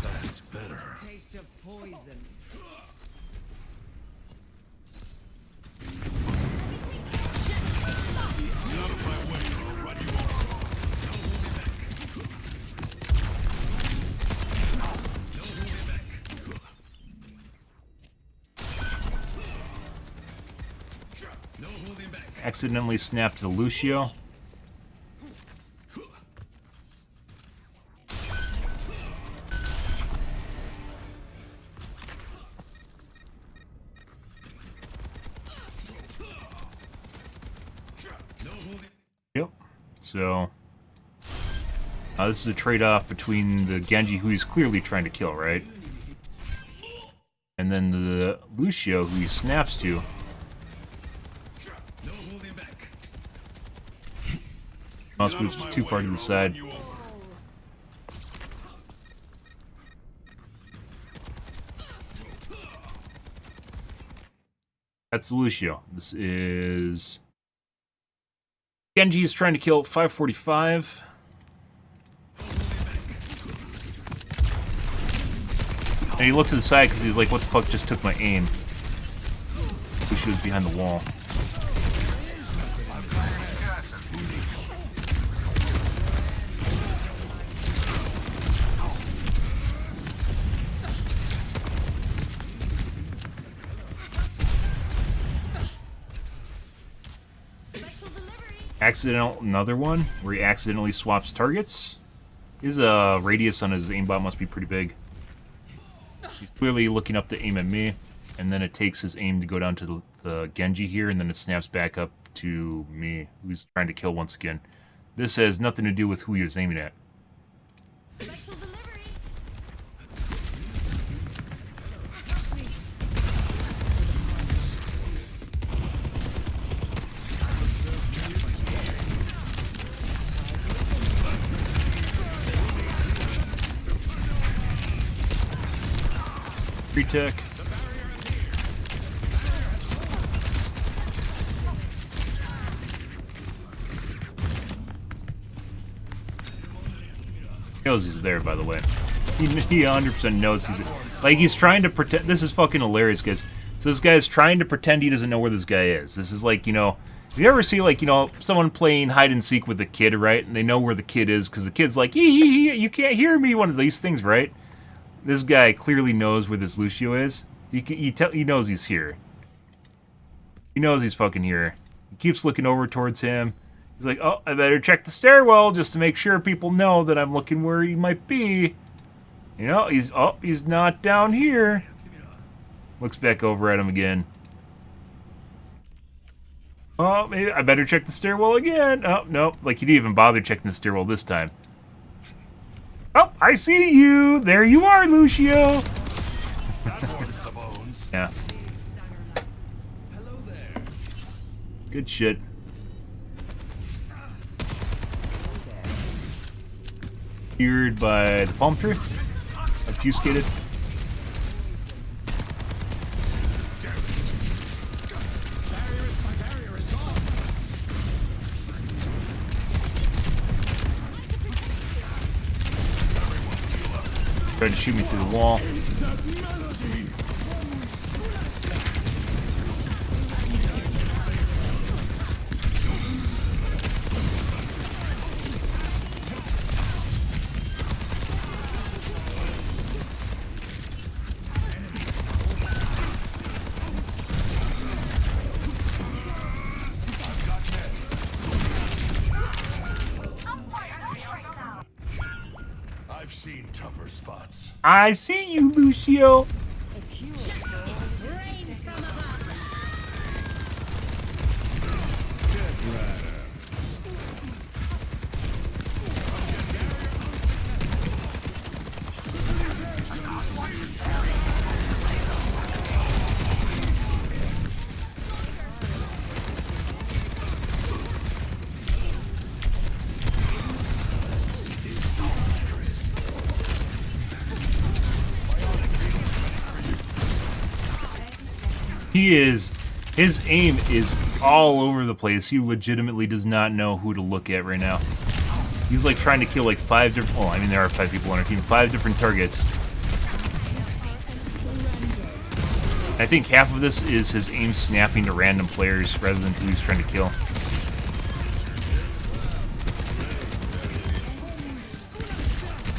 That's better. to poison. Accidentally snapped the Lucio. Yep. So this is a trade-off between the Genji, who he's clearly trying to kill, right? And then the Lucio, who he snaps to. Mouse moves too far to the side. That's Lucio. This is... Genji is trying to kill 545. And he looked to the side because he's like, what the fuck just took my aim? Lucio's behind the wall. Another one where he accidentally swaps targets. His radius on his aimbot must be pretty big. He's clearly looking up to aim at me, and then it takes his aim to go down to the Genji here, and then it snaps back up to me, who's trying to kill once again. This has nothing to do with who he was aiming at. Special delivery. Pre-tech. He knows he's there, by the way. He 100% knows he's... Like, he's trying to pretend... This is fucking hilarious, guys. So this guy's trying to pretend he doesn't know where this guy is. This is like, you know... If you ever see, like, you know, someone playing hide-and-seek with a kid, right? And they know where the kid is, because the kid's like, you can't hear me, one of these things, right? This guy clearly knows where this Lucio is. He knows he's here. He knows he's fucking here. He keeps looking over towards him. He's like, oh, I better check the stairwell just to make sure people know that I'm looking where he might be. You know, he's not down here. Looks back over at him again. Oh, maybe I better check the stairwell again. Oh, no, like he didn't even bother checking the stairwell this time. Oh, I see you! There you are, Lucio! Yeah. Good shit. Cured by the palm tree. Obfuscated. Tried to shoot me through the wall. I've seen tougher spots. I see you, Lucio. His aim is all over the place. He legitimately does not know who to look at right now. He's like trying to kill like 5 different, well, I mean there are 5 people on our team, 5 different targets. I think half of this is his aim snapping to random players rather than who he's trying to kill.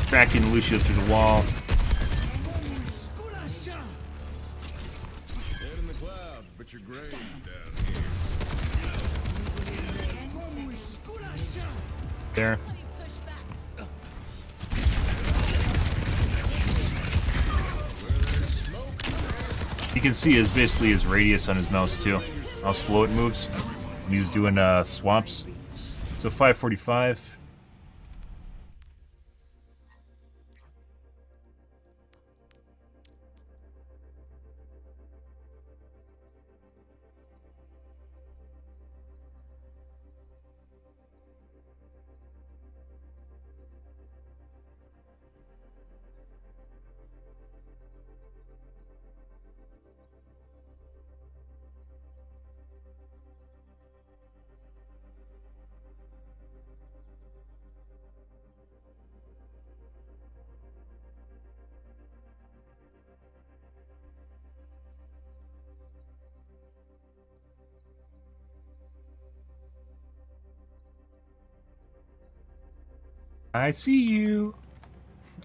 Tracking Lucio through the wall. There. You can see his basically his radius on his mouse too, how slow it moves when he's doing swaps. So 545. I see you.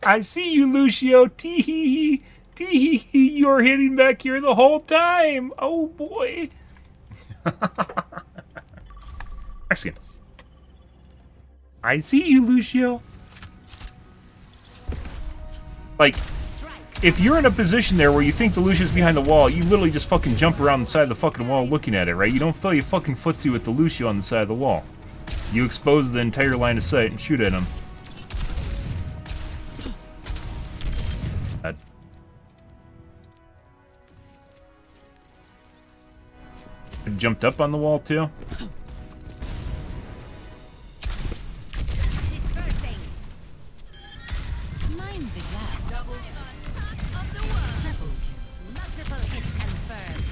I see you, Lucio. Tee hee hee. You're hitting back here the whole time. Oh boy. I see him. I see you, Lucio. Like, if you're in a position there where you think the Lucio's behind the wall, you literally just fucking jump around the side of the fucking wall looking at it, right? You don't fill your fucking footsie with the Lucio on the side of the wall. You expose the entire line of sight and shoot at him. Jumped up on the wall too. Dispersing. Mind the gap. Double of the world. Triple kill. Multiple hits confirmed.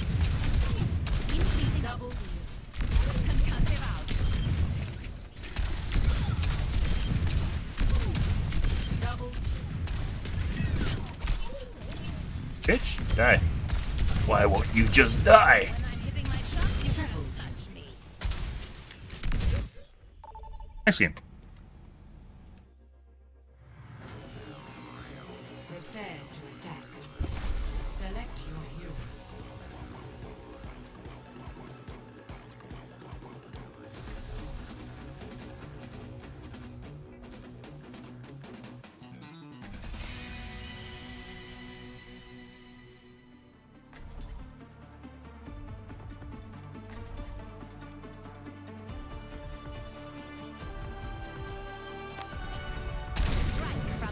Increasing double. Concussive out. Double. Bitch, die. Why won't you just die? Next game. Prepare to attack. Select your hero.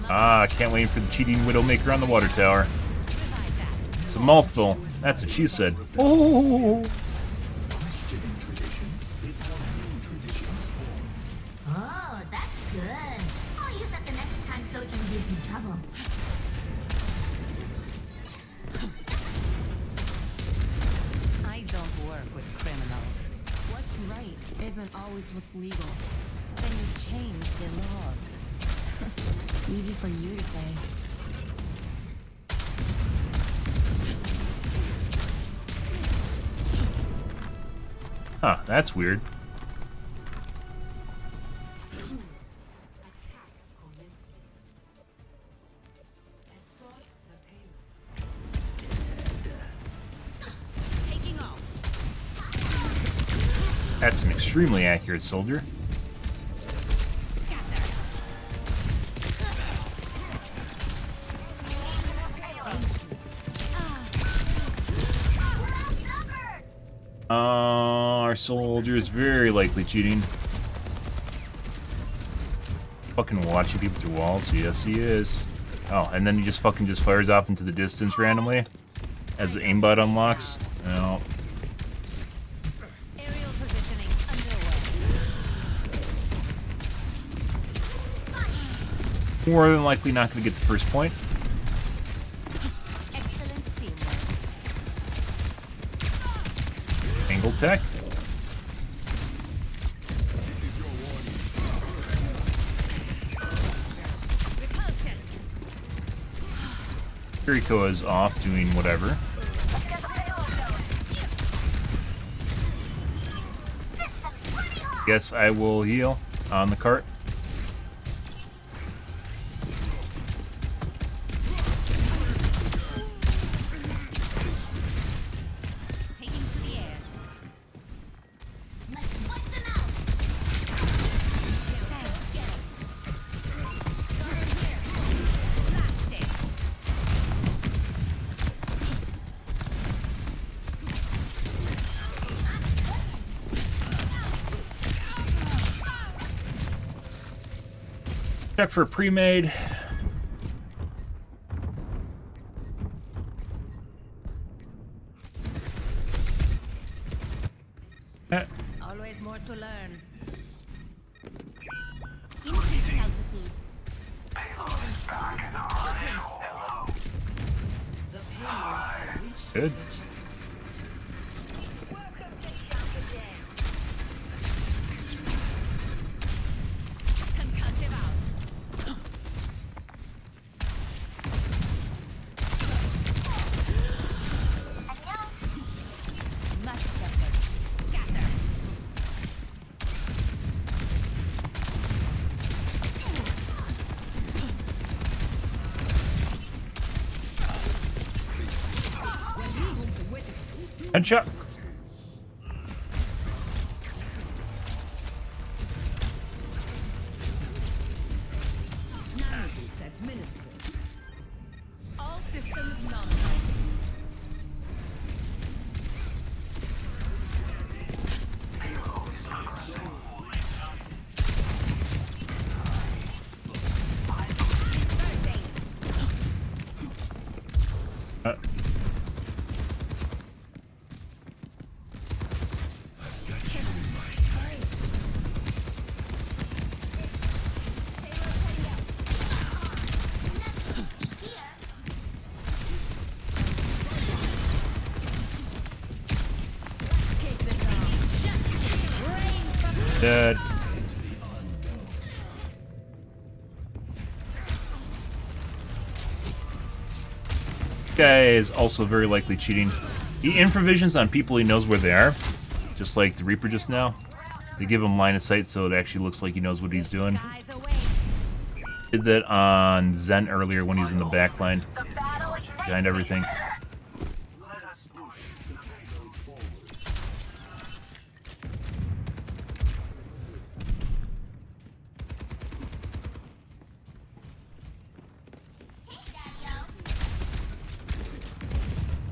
Ah, I can't wait for the cheating Widowmaker on the water tower. It's a mouthful. That's what she said. Oh. Oh, that's good. I'll use that the next time Sojin gives me trouble. I don't work with criminals. What's right isn't always what's legal. Then you change the laws. Easy for you to say. Huh, that's weird. Taking off. That's an extremely accurate soldier. Our soldier is very likely cheating. Fucking watching people through walls. Yes, he is. Oh, and then he just fucking just fires off into the distance randomly as the aimbot unlocks. No. Aerial positioning underway. More than likely not going to get the first point. Excellent teamwork. Angle tech. Repulsion. Kiriko is off doing whatever. Guess I will heal on the cart. Check for pre-made. Always more to learn. Increasing altitude. Payload is back in the running. Hello. The payload has reached Good. Concussive out. Much better. Scatter. Headshot. administered. All systems nominal. Dispersing. I've got you in my sights. Kick this off. Just rain from Dead. Guy is also very likely cheating. He infravisions on people he knows where they are, just like the Reaper just now. They give him line of sight so it actually looks like he knows what he's doing. skies away. Did that on Zen earlier when he was in the back line, behind everything.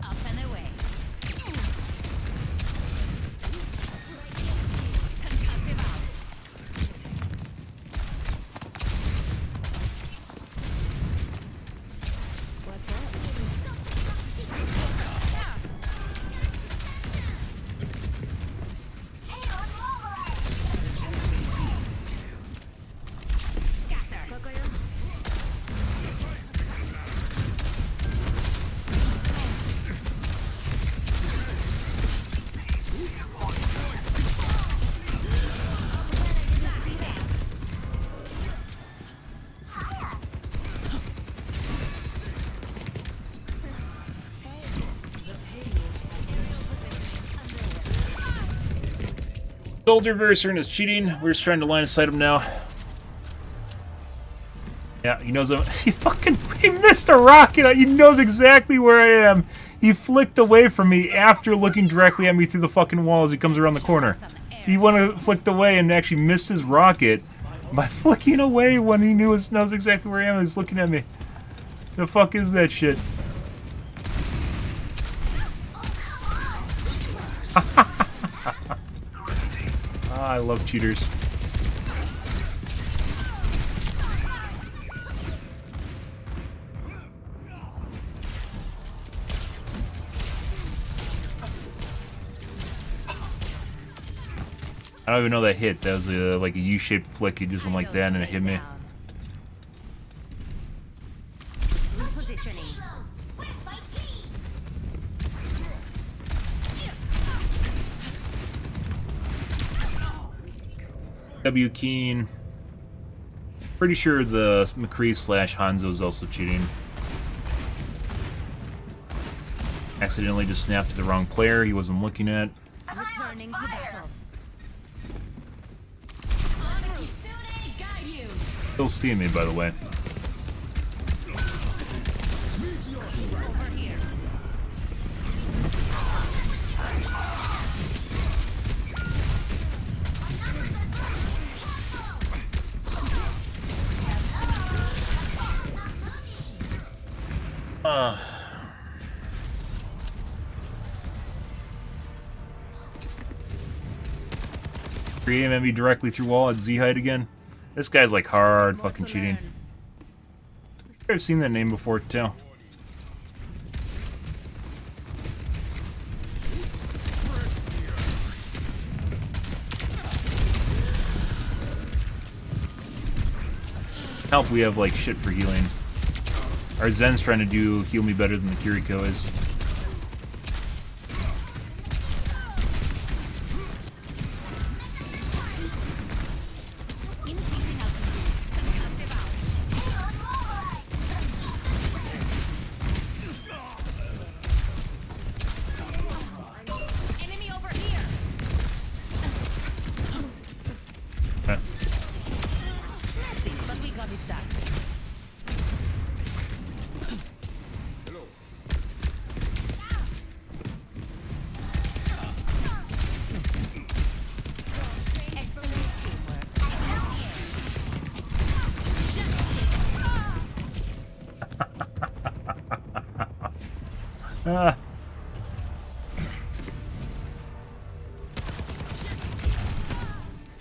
Up and away. Concussive out. What's Scatter. Soldier very certain is cheating. We're just trying to line of sight him now. Yeah, he knows he missed a rocket. He knows exactly where I am. He flicked away from me after looking directly at me through the fucking wall as he comes around the corner. He went and flicked away and actually missed his rocket by flicking away when he knows exactly where I am and he's looking at me. The fuck is that shit? I love cheaters. I don't even know that hit. That was like a U-shaped flick. He just went like that and it hit me. Repositioning. W Keen. Pretty sure the McCree / Hanzo is also cheating. Accidentally just snapped to the wrong player he wasn't looking at. Returning to battle. Still steamy, by the way. Create enemy directly through wall at Z height again. This guy's like hard fucking cheating. I've seen that name before too. Help, we have like shit for healing. Our Zen's trying to do heal me better than the Kiriko is.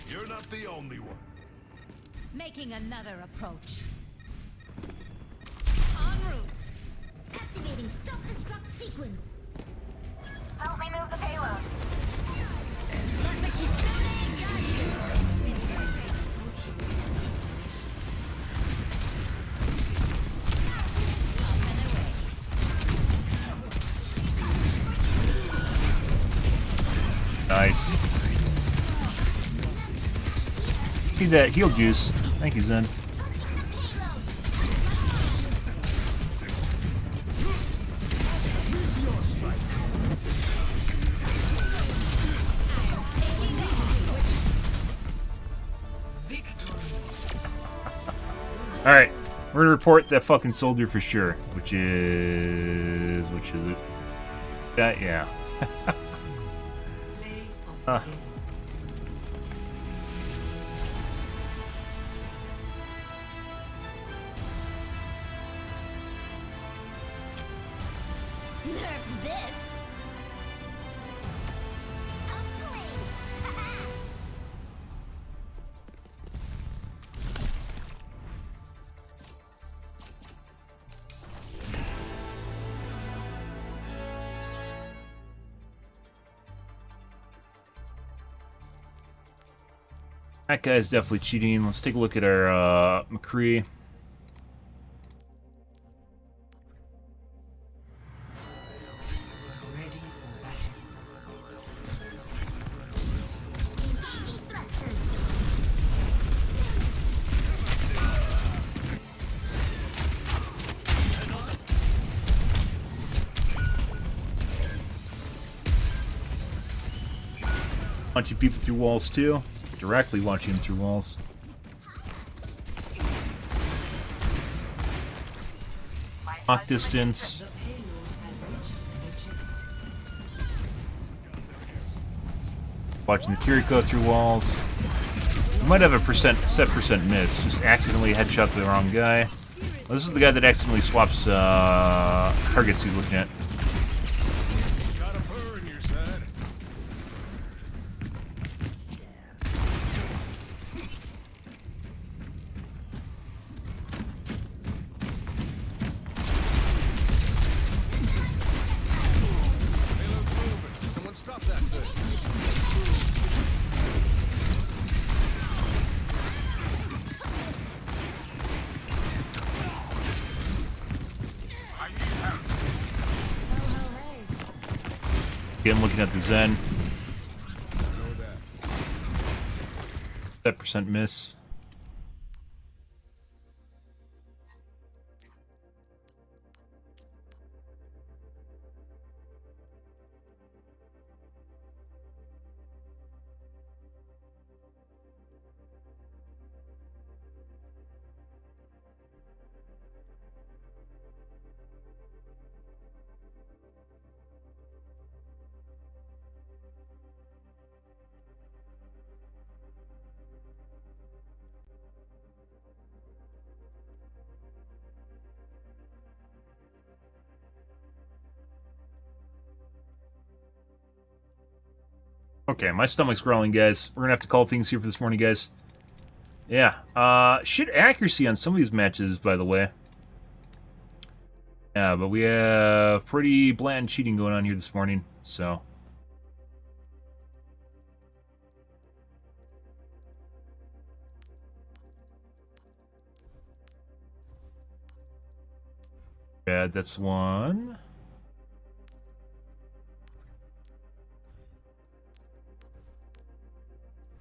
You're not the only one. Making another approach. En route. Activating self-destruct sequence. Help me move the payload. Let the Kitsune guide you. This place is approaching its destination. Up and away. Nice. Need that heal juice. Thank you, Zen. Alright, we're gonna report that fucking soldier for sure. Which is it? That, yeah. Nerf this. That guy's definitely cheating. Let's take a look at our McCree. Launching people through walls too. Directly launching them through walls. Lock distance. Watching the Kiriko through walls. We might have a set percent miss. Just accidentally headshot the wrong guy. Well, this is the guy that accidentally swaps targets he's looking at. Again, looking at the Zen. That percent miss. Okay, my stomach's growling, guys. We're gonna have to call things here for this morning, guys. Yeah, shit accuracy on some of these matches, by the way. Yeah, but we have pretty blatant cheating going on here this morning, so... Yeah, that's one.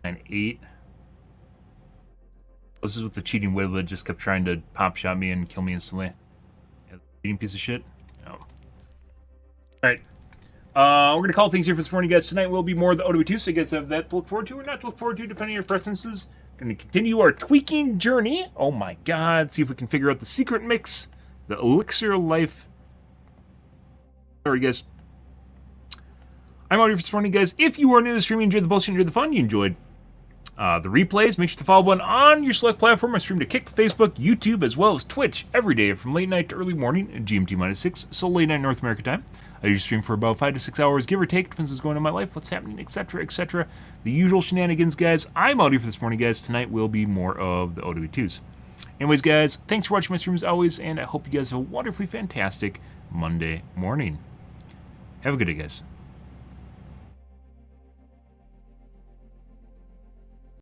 And 8. This is with the cheating whale that just kept trying to pop shot me and kill me instantly. Yeah, cheating piece of shit. No. Alright. We're going to call things here for this morning, guys. Tonight will be more of the OW2, so you guys have that to look forward to or not to look forward to, depending on your preferences. Going to continue our tweaking journey. Oh my god. See if we can figure out the secret mix. The elixir of life. Sorry, guys. I'm out here for this morning, guys. If you are new to the stream, you enjoyed the bullshit, you enjoyed the fun, you enjoyed the replays, make sure to follow button on your select platform. I stream to Kick, Facebook, YouTube, as well as Twitch every day from late night to early morning at GMT-6, so late night North America time. I usually stream for about 5 to 6 hours, give or take, depends what's going on in my life, what's happening, etc., etc. The usual shenanigans, guys. I'm out here for this morning, guys. Tonight will be more of the OW2s. Anyways, guys, thanks for watching my stream as always, and I hope you guys have a wonderfully fantastic Monday morning. Have a good day, guys.